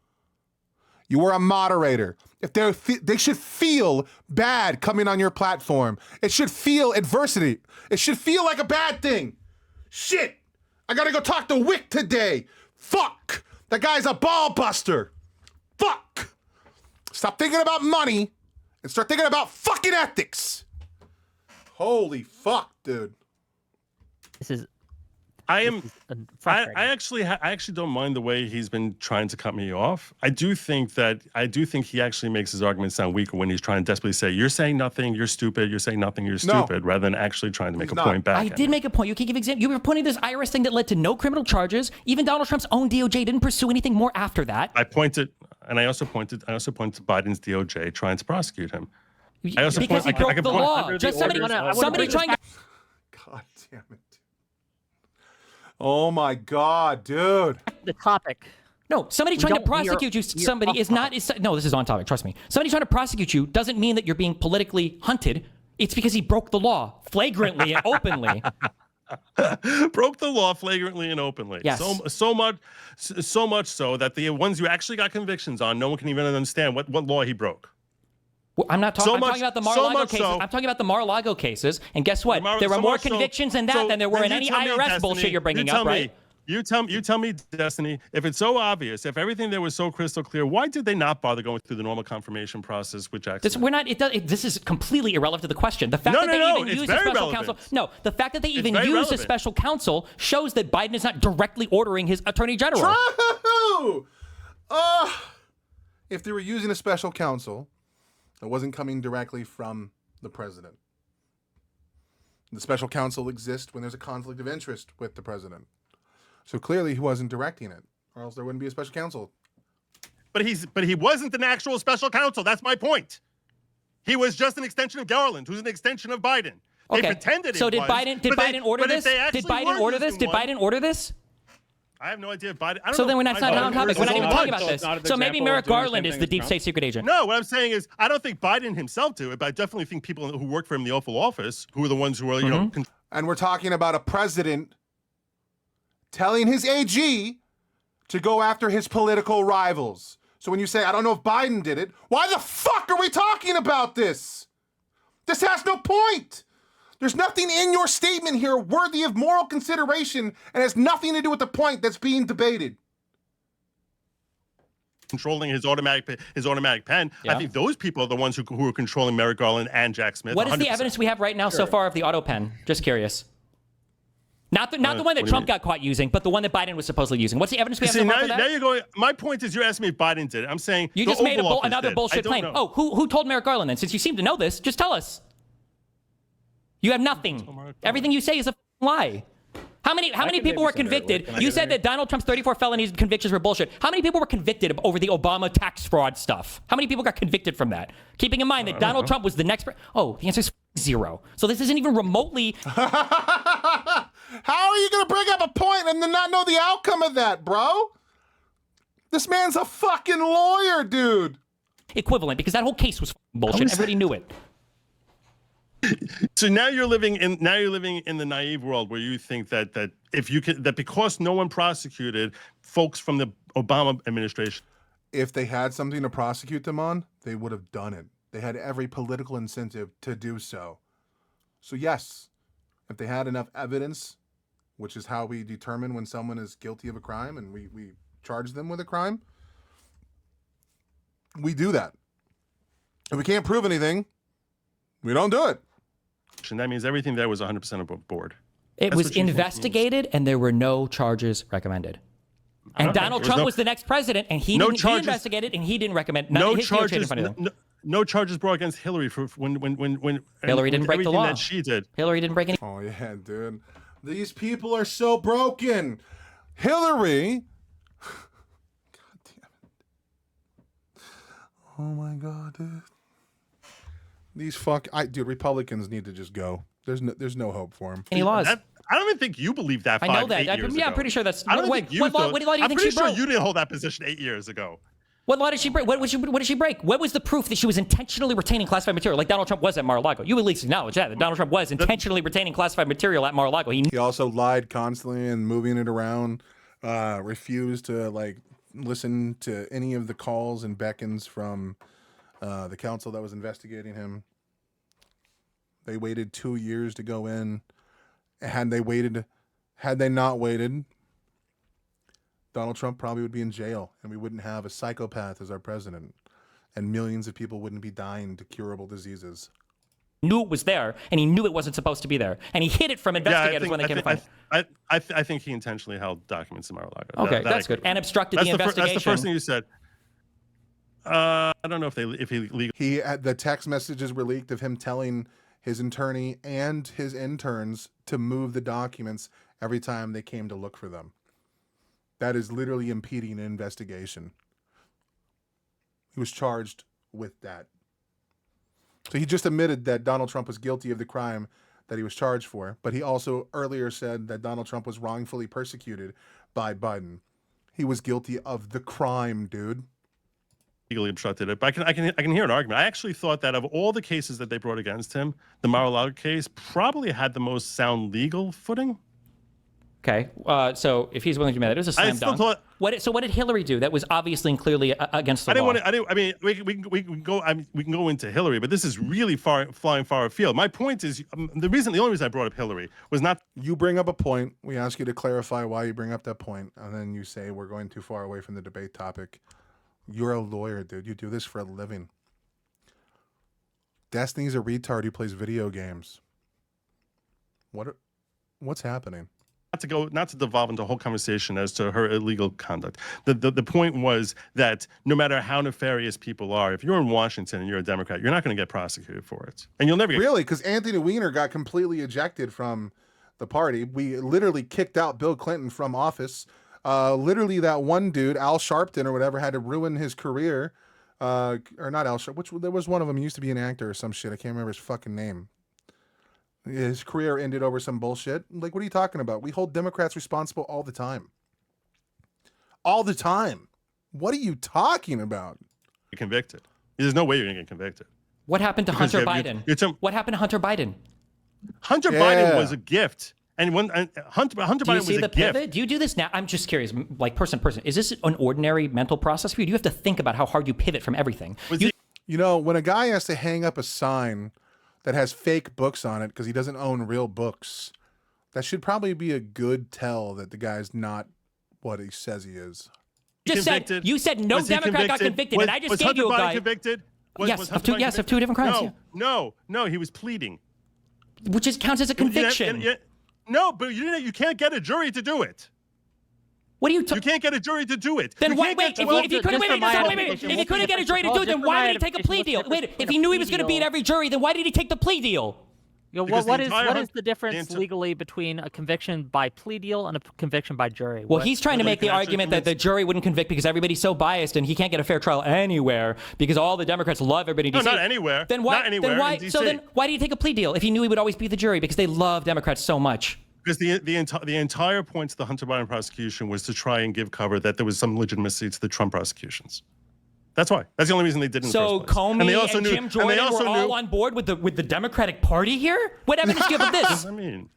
You are a moderator. If they should feel bad coming on your platform. It should feel adversity. It should feel like a bad thing. Shit, I gotta go talk to Wick today. Fuck, that guy's a ball buster. Fuck. Stop thinking about money and start thinking about fucking ethics. Holy fuck, dude. This is. I frustrating. I actually don't mind the way he's been trying to cut me off. I do think he actually makes his argument sound weaker when he's trying to desperately say, "You're saying nothing, you're stupid. You're saying nothing, you're stupid," rather than actually trying to make a point back. I did make a point. You can give example. You were pointing this IRS thing that led to no criminal charges. Even Donald Trump's own DOJ didn't pursue anything more after that. I also pointed to Biden's DOJ trying to prosecute him. Because he broke the law. Just somebody trying to. God damn it. Oh my God, dude. The topic. No, somebody trying to prosecute you. Somebody is not. No, this is on topic. Trust me. Somebody trying to prosecute you doesn't mean that you're being politically hunted. It's because he broke the law flagrantly and openly. Broke the law flagrantly and openly. Yes. So much so that the ones you actually got convictions on, no one can even understand what law he broke. Well, I'm talking about the Mar-a-Lago cases. I'm talking about the Mar-a-Lago cases. And guess what? There were more convictions in that than there were in any IRS bullshit you're bringing up, right? You tell me, Destiny, if it's so obvious, if everything there was so crystal clear, why did they not bother going through the normal confirmation process with Jackson? This is completely irrelevant to the question. The fact that they even use a special counsel. No, the fact that they even use a special counsel shows that Biden is not directly ordering his attorney general. True. If they were using a special counsel, it wasn't coming directly from the president. The special counsel exists when there's a conflict of interest with the president. So clearly he wasn't directing it, or else there wouldn't be a special counsel. But he wasn't an actual special counsel. That's my point. He was just an extension of Garland, who's an extension of Biden. They pretended so did Biden order this? Did Biden order this? Did Biden order this? I have no idea. Biden. I don't so know, then we're not on topic. We're not even talking about this. So maybe Merrick Garland is the deep state secret agent. No, what I'm saying is I don't think Biden himself did it, but I definitely think people who work for him in the Oval Office, who are the ones who are, And we're talking about a president telling his AG to go after his political rivals. So when you say, I don't know if Biden did it, why the fuck are we talking about this? This has no point. There's nothing in your statement here worthy of moral consideration and has nothing to do with the point that's being debated. Controlling his automatic pen. Yeah. I think those people are the ones who are controlling Merrick Garland and Jack Smith. What is 100%. The evidence we have right now so far of the auto pen? Just curious. Not the one that Trump got caught using, but the one that Biden was supposedly using. What's the evidence we have so far for that? Now you're going. My point is, you're asking me if Biden did it. I'm saying you just made another bullshit claim. Know. Oh, who told Merrick Garland then? Since you seem to know this, just tell us. You have nothing. Everything you say is a lie. How many people were convicted? You said that Donald Trump's 34 felonies convictions were bullshit. How many people were convicted over the Obama tax fraud stuff? How many people got convicted from that? Keeping in mind that Donald Trump was the next. The answer is 0. So this isn't even remotely. How are you going to bring up a point and then not know the outcome of that, bro? This man's a fucking lawyer, dude. Equivalent, because that whole case was bullshit. Everybody knew it. So now you're living in the naive world where you think that because no one prosecuted folks from the Obama administration, if they had something to prosecute them on, they would have done it. They had every political incentive to do so. So yes, if they had enough evidence, which is how we determine when someone is guilty of a crime and we charge them with a crime, we do that. If we can't prove anything, we don't do it. And that means everything there was 100% above board. It was investigated and there were no charges recommended. And Donald Trump was the next president and he investigated and he didn't recommend. No charges brought against Hillary for when Hillary didn't break the law. That she did. Hillary didn't break any. Oh yeah, dude. These people are so broken. Hillary. God damn it. Oh my God, dude. These dude, Republicans need to just go. There's no hope for them. Any laws? I don't even think you believe that. I know that. 8 years ago. I'm pretty sure that's. I don't think you what law do you think she broke? I'm pretty sure you didn't hold that position 8 years ago. What law did she break? What did she break? What was the proof that she was intentionally retaining classified material, like Donald Trump was at Mar-a-Lago? You at least acknowledge that Donald Trump was intentionally retaining classified material at Mar-a-Lago. He also lied constantly and moving it around. Refused to listen to any of the calls and beckons from the council that was investigating him. They waited 2 years to go in. Had they not waited, Donald Trump probably would be in jail and we wouldn't have a psychopath as our president. and millions of people wouldn't be dying to curable diseases. Knew it was there, and he knew it wasn't supposed to be there, and he hid it from investigators when they came to find it. I think he intentionally held documents in Mar-a-Lago. Okay, that's good. And obstructed the investigation. That's the first thing you said. I don't know if he legally. He had the text messages were leaked of him telling his attorney and his interns to move the documents every time they came to look for them. That is literally impeding an investigation. He was charged with that. So he just admitted that Donald Trump was guilty of the crime that he was charged for, but he also earlier said that Donald Trump was wrongfully persecuted by Biden. He was guilty of the crime, dude. Legally obstructed it, but I can hear an argument. I actually thought that of all the cases that they brought against him, the Mar-a-Lago case probably had the most sound legal footing. Okay, so if he's willing to admit it, it was a slam dunk. So what did Hillary do that was obviously and clearly against the law? I mean, we can go into Hillary, but this is really flying far afield. My point is, the only reason I brought up Hillary was not. You bring up a point. We ask you to clarify why you bring up that point, and then you say we're going too far away from the debate topic. You're a lawyer, dude. You do this for a living. Destiny's a retard who plays video games. What's happening? Not to devolve into a whole conversation as to her illegal conduct. The point was that no matter how nefarious people are, if you're in Washington and you're a Democrat, you're not going to get prosecuted for it, and you'll never get really, because Anthony Weiner got completely ejected from the party. We literally kicked out Bill Clinton from office. Literally, that one dude, Al Sharpton or whatever, had to ruin his career. Or not Al Sharpton. There was one of them. He used to be an actor or some shit. I can't remember his fucking name. His career ended over some bullshit. Like, what are you talking about? We hold Democrats responsible all the time. All the time. What are you talking about? You're convicted. There's no way you're going to get convicted. What happened to Hunter Biden? What happened to Hunter Biden? Hunter Biden was a gift. And when Hunter Biden was a gift. Do you see the pivot? Do you do this now? I'm just curious, like person to person. Is this an ordinary mental process for you? Do you have to think about how hard you pivot from everything? You know, when a guy has to hang up a sign that has fake books on it because he doesn't own real books, that should probably be a good tell that the guy's not what he says he is. You said no Democrat got convicted, and I just gave you a guy. Convicted? Yes, of two different crimes. No, he was pleading. Which counts as a conviction. No, but you can't get a jury to do it. What are you? You can't get a jury to do it. Then why? Wait, if you couldn't get a jury to do it, then why did he take a plea deal? Wait, if he knew he was going to beat every jury, then why did he take the plea deal? You know, what is the difference legally between a conviction by plea deal and a conviction by jury? Well, he's trying to make the argument that the jury wouldn't convict because everybody's so biased and he can't get a fair trial anywhere because all the Democrats love everybody in D.C. No, not anywhere. Then why? Not anywhere in D.C. So then why did he take a plea deal if he knew he would always beat the jury because they love Democrats so much? Because the entire point of the Hunter Biden prosecution was to try and give cover that there was some legitimacy to the Trump prosecutions. That's why. That's the only reason they did it in the first place. Comey and Jim Jordan were all on board with the Democratic Party here? What evidence do you have of this? I mean,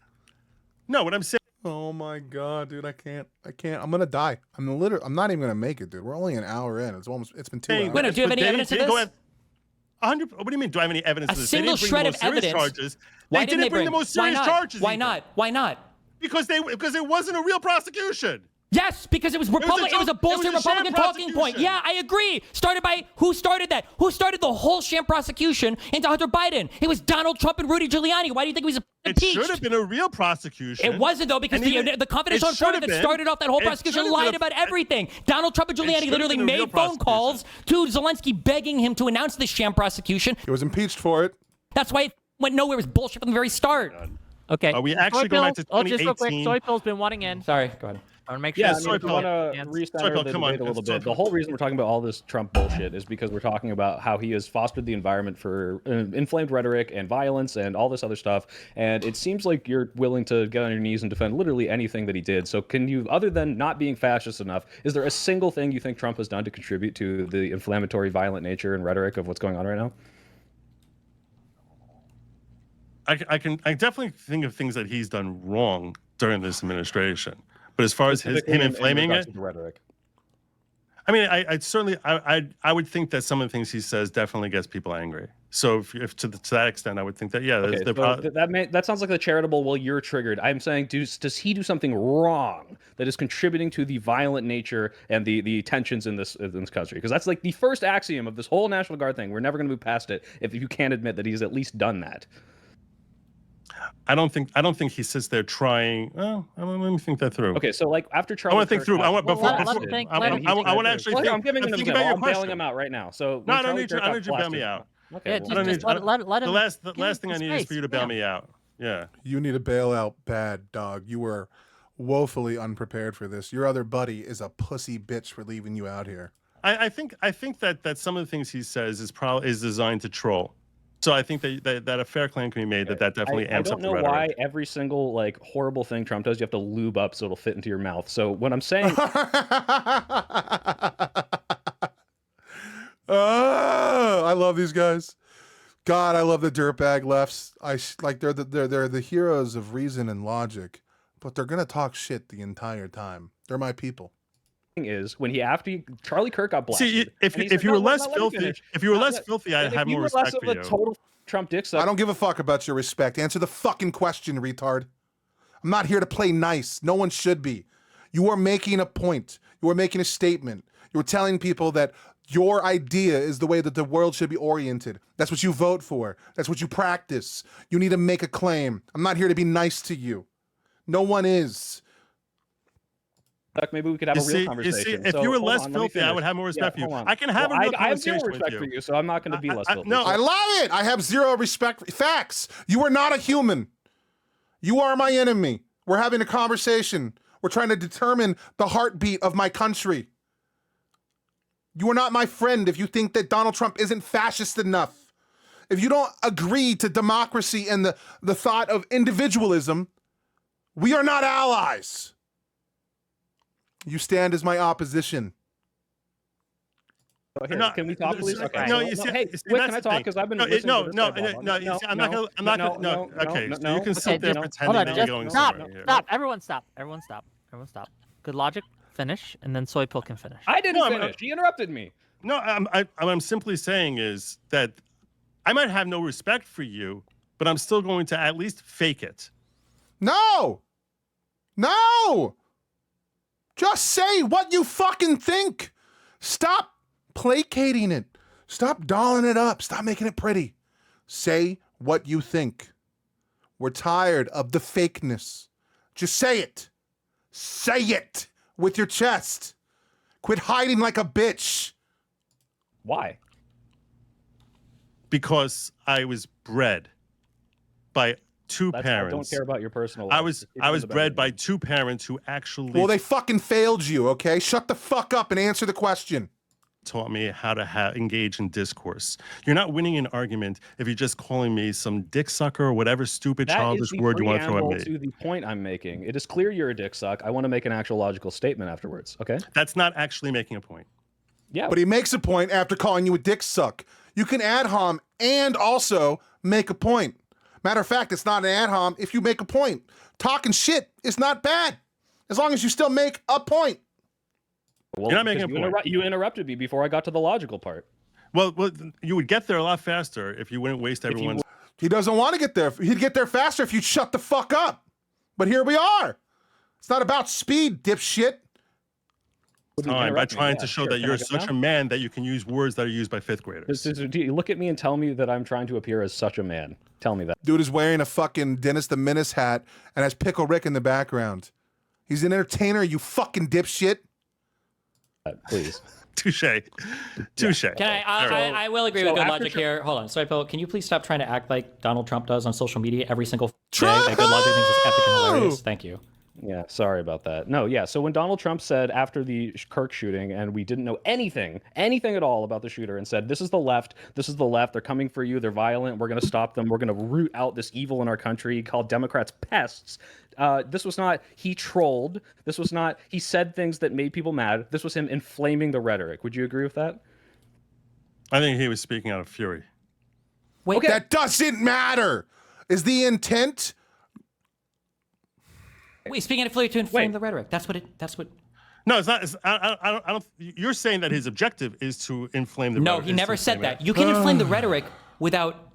no, what I'm saying. Oh my God, dude, I can't. I'm gonna die. I'm not even gonna make it, dude. We're only an hour in. It's been 2 hours. Wait, do you have any evidence of this? 100. What do you mean? Do I have any evidence of this? A single shred of evidence. Charges. Why didn't they bring the most serious charges? Why not? Why not? Because it wasn't a real prosecution. Yes, because it was Republican. It was a bullshit Republican talking point. Yeah, I agree. Who started that? Who started the whole sham prosecution into Hunter Biden? It was Donald Trump and Rudy Giuliani. Why do you think he was impeached? It should have been a real prosecution. It wasn't though, because the confidential informant that started off that whole prosecution lied about everything. Donald Trump and Giuliani literally made phone calls to Zelensky begging him to announce this sham prosecution. He was impeached for it. That's why it went nowhere. It was bullshit from the very start. Okay. Are we actually going back to 2018? Just real quick, Soy Pill's been wanting in. Sorry, go ahead. I want to make sure. Yeah, I want to restart the debate a little bit. The whole reason we're talking about all this Trump bullshit is because we're talking about how he has fostered the environment for inflamed rhetoric and violence and all this other stuff. And it seems like you're willing to get on your knees and defend literally anything that he did. So can you, other than not being fascist enough, is there a single thing you think Trump has done to contribute to the inflammatory, violent nature and rhetoric of what's going on right now? I definitely think of things that he's done wrong during this administration. But as far as him inflaming it, I mean, I certainly, I would think that some of the things he says definitely gets people angry. So if to that extent, I would think that, yeah, Okay, so that sounds like the charitable, well, you're triggered. I'm saying, does he do something wrong that is contributing to the violent nature and the tensions in this country? Because that's like the first axiom of this whole National Guard thing. We're never going to move past it if you can't admit that he's at least done that. I don't think he sits there trying. Well, let me think that through. Okay, so like after Charlie, I want to think through. I want before. let him think, I want to actually. I'm giving him think an about example. your I'm question. bailing him out right now. So No, I don't need you. I don't need you to bail me out. Okay, Yeah, just let him. The last thing I need is for you to bail me out. Yeah. You need a bailout bad, dog. You were woefully unprepared for this. Your other buddy is a pussy bitch for leaving you out here. I think that some of the things he says is designed to troll. So I think that a fair claim can be made that definitely amps up the rhetoric. I don't know why every single like horrible thing Trump does, you have to lube up so it'll fit into your mouth. So what I'm saying, I love these guys. God, I love the dirtbag lefts. They're the heroes of reason and logic, but they're gonna talk shit the entire time. They're my people. Is when Charlie Kirk got blasted. See, if you were less filthy, I'd have more respect for you. Total Trump dick suck. I don't give a fuck about your respect. Answer the fucking question, retard. I'm not here to play nice. No one should be. You are making a point. You are making a statement. You are telling people that your idea is the way that the world should be oriented. That's what you vote for. That's what you practice. You need to make a claim. I'm not here to be nice to you. No one is. Maybe we could have a real conversation. If you were less filthy, I would have more respect for you. I can have a real conversation with you. I have zero respect for you, so I'm not going to be less filthy. No, I love it. I have zero respect. Facts. You are not a human. You are my enemy. We're having a conversation. We're trying to determine the heartbeat of my country. You are not my friend if you think that Donald Trump isn't fascist enough. If you don't agree to democracy and the thought of individualism, we are not allies. You stand as my opposition. Here, can we talk, please? Okay. No, hey, wait, can I talk? Because I've been listening to this I'm not gonna. Okay, you can sit there Hold on, pretending that you're going somewhere. Stop. Everyone stop. Good logic. Finish, and then Soy Pill can finish. I didn't finish. She interrupted me. No, what I'm simply saying is that I might have no respect for you, but I'm still going to at least fake it. No. Just say what you fucking think. Stop placating it. Stop dolling it up. Stop making it pretty. Say what you think. We're tired of the fakeness. Just say it. Say it with your chest. Quit hiding like a bitch. Why? Because I was bred by two parents. I don't care about your personal life. I was bred by two parents who actually Well, they fucking failed you, okay? Shut the fuck up and answer the question. Taught me how to engage in discourse. You're not winning an argument if you're just calling me some dick sucker or whatever stupid childish word you want to throw at me. That is the preamble to the point I'm making. It is clear you're a dick suck. I want to make an actual logical statement afterwards, okay? That's not actually making a point. Yeah. But he makes a point after calling you a dick suck. You can ad hom and also make a point. Matter of fact, it's not an ad hom if you make a point. Talking shit is not bad as long as you still make a point. Well, you're not making a point. You interrupted me before I got to the logical part. Well, you would get there a lot faster if you wouldn't waste everyone's... He doesn't want to get there. He'd get there faster if you'd shut the fuck up. But here we are. It's not about speed, dipshit. Time by trying to show that you're such a man that you can use words that are used by fifth graders. Do you look at me and tell me that I'm trying to appear as such a man? Tell me that. Dude is wearing a fucking Dennis the Menace hat and has Pickle Rick in the background. He's an entertainer, you fucking dipshit. Please. Touche. Can I will agree with good logic here. Hold on. Sorry, Bill, can you please stop trying to act like Donald Trump does on social media every single day? That good logic thinks is epic and hilarious. Thank you. Yeah, sorry about that. No, yeah. So when Donald Trump said after the Kirk shooting, and we didn't know anything at all about the shooter, and said, this is the left, they're coming for you, they're violent, we're going to stop them, we're going to root out this evil in our country, he called Democrats pests. This was not he trolled. This was not he said things that made people mad. This was him inflaming the rhetoric. Would you agree with that? I think he was speaking out of fury. Wait, okay. That doesn't matter. Is the intent... Wait, speaking of fury to inflame the rhetoric. That's what. No, it's not. I don't. You're saying that his objective is to inflame the. No, rhetoric, he never said that. You can inflame the rhetoric without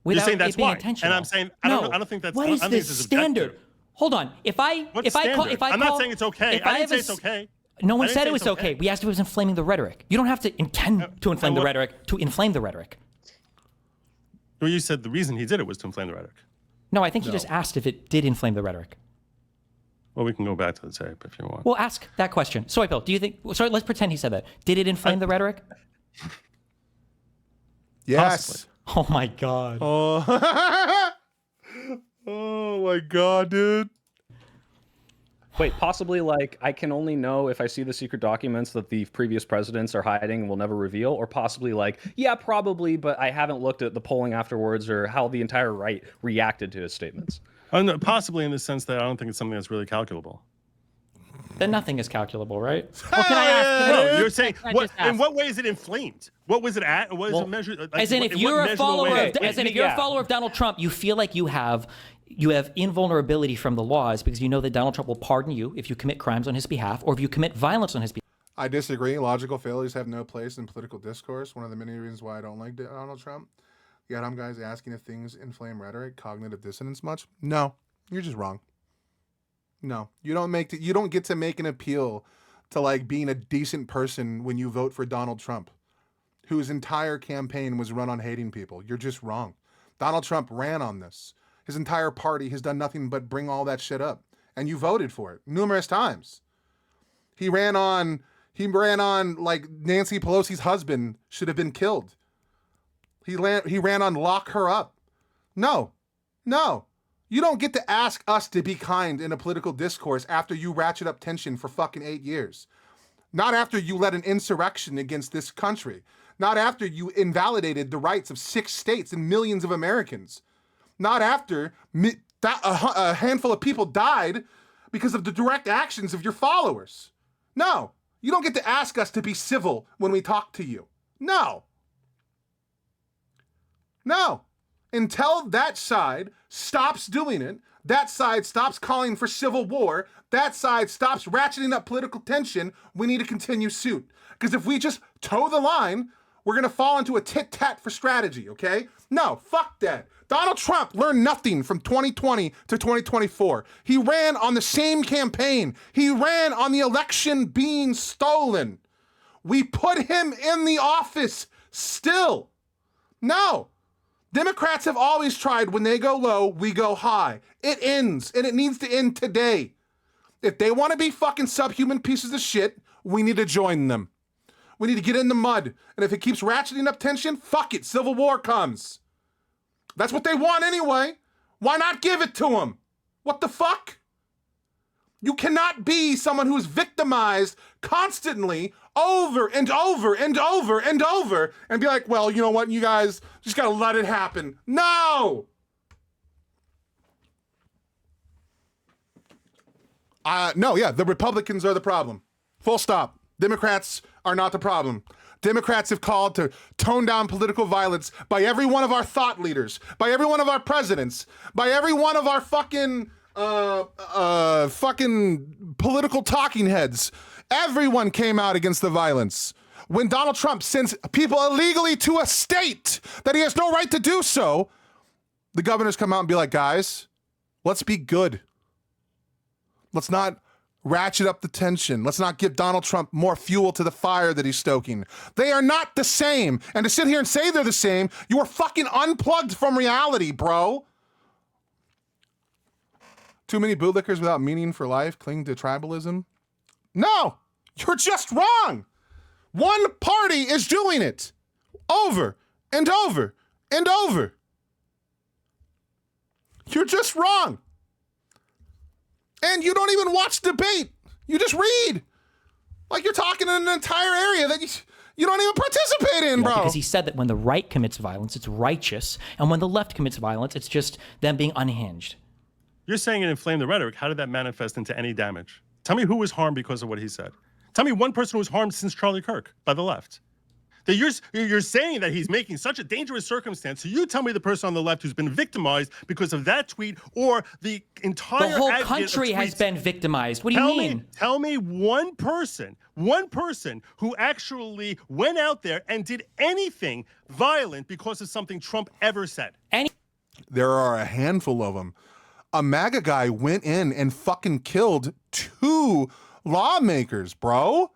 You're saying that's it being why. intentional. And I'm saying I don't think that's. What I is don't think this it's his standard? objective. Hold on. I'm not saying it's okay. I didn't say it's okay. No one I didn't said say it was it's okay. We asked if it was inflaming the rhetoric. You don't have to intend to inflame the rhetoric to inflame the rhetoric. Well, you said the reason he did it was to inflame the rhetoric. No, I think you just asked if it did inflame the rhetoric. Well, we can go back to the tape if you want. Well, ask that question. Soy Pill, do you think... Sorry, let's pretend he said that. Did it inflame the rhetoric? Yes. Oh, my God. Oh. Oh, my God, dude. Wait, possibly like I can only know if I see the secret documents that the previous presidents are hiding and will never reveal, or possibly like, yeah, probably, but I haven't looked at the polling afterwards or how the entire right reacted to his statements. No, possibly in the sense that I don't think it's something that's really calculable. Then nothing is calculable, right? Well, can I ask? No, you're saying Can I what? just ask? In what way is it inflamed? What was it at? What is it measured? Like, As in, if you're a follower of Donald Trump, you feel like you have invulnerability from the laws because you know that Donald Trump will pardon you if you commit crimes on his behalf or if you commit violence on his behalf. I disagree. Logical failures have no place in political discourse. One of the many reasons why I don't like Donald Trump. Yet I'm guys asking if things inflame rhetoric, cognitive dissonance much. No, you're just wrong. No, you don't get to make an appeal to like being a decent person when you vote for Donald Trump, whose entire campaign was run on hating people. You're just wrong. Donald Trump ran on this. His entire party has done nothing but bring all that shit up, and you voted for it numerous times. He ran on like Nancy Pelosi's husband should have been killed. He ran on lock her up. No. You don't get to ask us to be kind in a political discourse after you ratchet up tension for fucking 8 years. Not after you led an insurrection against this country. Not after you invalidated the rights of 6 states and millions of Americans. Not after a handful of people died because of the direct actions of your followers. No, you don't get to ask us to be civil when we talk to you. No. Until that side stops doing it, that side stops calling for civil war, that side stops ratcheting up political tension, we need to continue suit. Because if we just toe the line, we're going to fall into a tit-tat for strategy, okay? No, fuck that. Donald Trump learned nothing from 2020 to 2024. He ran on the same campaign. He ran on the election being stolen. We put him in the office still. No. Democrats have always tried when they go low, we go high. It ends, and it needs to end today. If they want to be fucking subhuman pieces of shit, we need to join them. We need to get in the mud. And if it keeps ratcheting up tension, fuck it, civil war comes. That's what they want anyway. Why not give it to them? What the fuck? You cannot be someone who is victimized constantly over and over and over and over and be like, well, you know what, you guys just gotta let it happen. No! The Republicans are the problem. Full stop. Democrats are not the problem. Democrats have called to tone down political violence by every one of our thought leaders, by every one of our presidents, by every one of our fucking political talking heads. Everyone came out against the violence. When Donald Trump sends people illegally to a state that he has no right to do so, the governors come out and be like, guys, let's be good. Let's not ratchet up the tension. Let's not give Donald Trump more fuel to the fire that he's stoking. They are not the same. And to sit here and say they're the same, you are fucking unplugged from reality, bro. Too many bootlickers without meaning for life cling to tribalism? No, you're just wrong. One party is doing it over and over and over. You're just wrong. And you don't even watch debate. You just read. Like you're talking in an entire area that you don't even participate in, bro. Because he said that when the right commits violence, it's righteous. And when the left commits violence, it's just them being unhinged. You're saying it inflamed the rhetoric. How did that manifest into any damage? Tell me who was harmed because of what he said. Tell me one person who was harmed since Charlie Kirk by the left. That you're saying that he's making such a dangerous circumstance. So you tell me the person on the left who's been victimized because of that tweet, or the entire The whole country has been victimized. What do you mean? Tell me one person who actually went out there and did anything violent because of something Trump ever said. There are a handful of them. A MAGA guy went in and fucking killed 2 lawmakers, bro.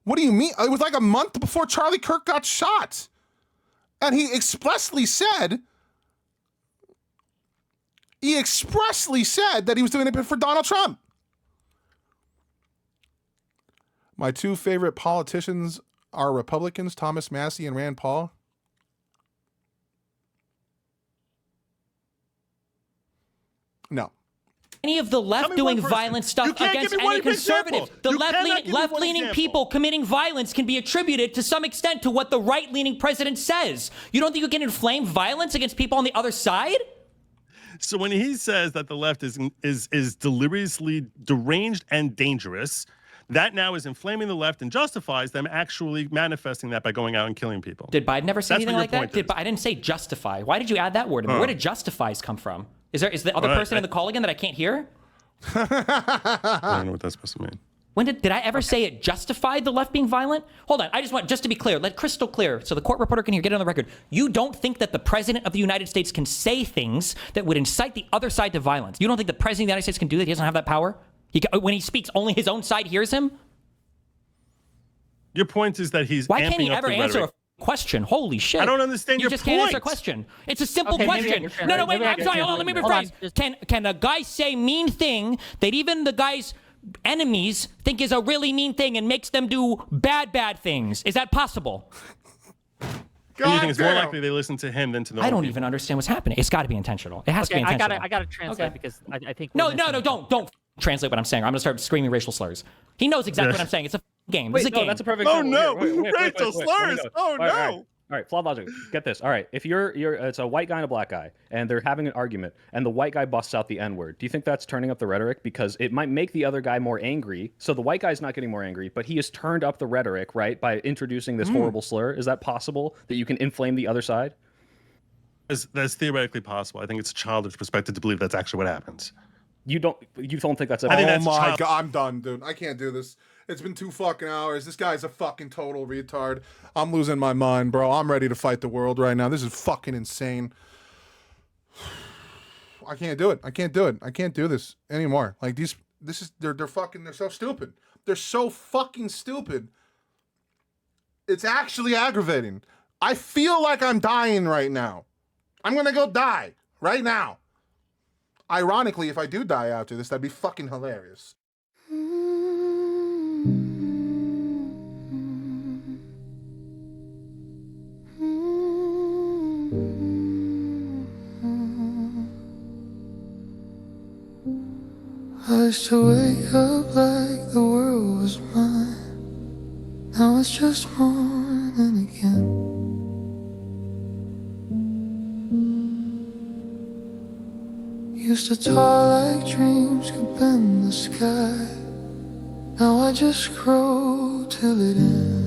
What do you mean? It was like a month before Charlie Kirk got shot. And he expressly said that he was doing it for Donald Trump. My 2 favorite politicians are Republicans, Thomas Massie and Rand Paul. No. Any of the left doing violent stuff against any conservative. The left-leaning people committing violence can be attributed to some extent to what the right-leaning president says. You don't think you can inflame violence against people on the other side? So when he says that the left is deliriously deranged and dangerous, that now is inflaming the left and justifies them actually manifesting that by going out and killing people. Did Biden ever say anything like that? I didn't say justify. Why did you add that word? Where did justifies come from? Is the other person in the call again that I can't hear? I don't know what that's supposed to mean. When did I ever say it justified the left being violent? Hold on, I just want, just to be clear, crystal clear, so the court reporter can hear, get it on the record. You don't think that the president of the United States can say things that would incite the other side to violence? You don't think the president of the United States can do that? He doesn't have that power? When he speaks, only his own side hears him? Your point is that he's Why can't he ever answer a question? Holy shit. I don't understand your point. You just can't answer a question. It's a simple question. No, wait, I'm sorry, hold on, let me rephrase. Can a guy say mean thing that even the guy's enemies think is a really mean thing and makes them do bad things? Is that possible? Do you think it's more likely they listen to him than to the I don't even understand what's happening. It's got to be intentional. It has to be intentional. I gotta translate because I think No, don't translate what I'm saying. I'm gonna start screaming racial slurs. He knows exactly what I'm saying. It's a game. This is a game. That's a perfect example. Racial slurs. Oh no. All right, flawed logic. Get this. All right, if it's a white guy and a black guy, and they're having an argument, and the white guy busts out the N-word, do you think that's turning up the rhetoric? Because it might make the other guy more angry. So the white guy's not getting more angry, but he has turned up the rhetoric, right, by introducing this horrible slur. Is that possible that you can inflame the other side? That's theoretically possible. I think it's a childish perspective to believe that's actually what happens. You don't think that's? Oh my god, I'm done, dude. I can't do this. It's been 2 fucking hours. This guy's a fucking total retard. I'm losing my mind, bro. I'm ready to fight the world right now. This is fucking insane. I can't do it. I can't do it. I can't do this anymore. Like they're so stupid. They're so fucking stupid. It's actually aggravating. I feel like I'm dying right now. I'm gonna go die right now. Ironically, if I do die after this, that'd be fucking hilarious. I used to wake up like the world was mine. Now it's just morning again. Used to toil like dreams could bend the sky. Now I just grow till it ends.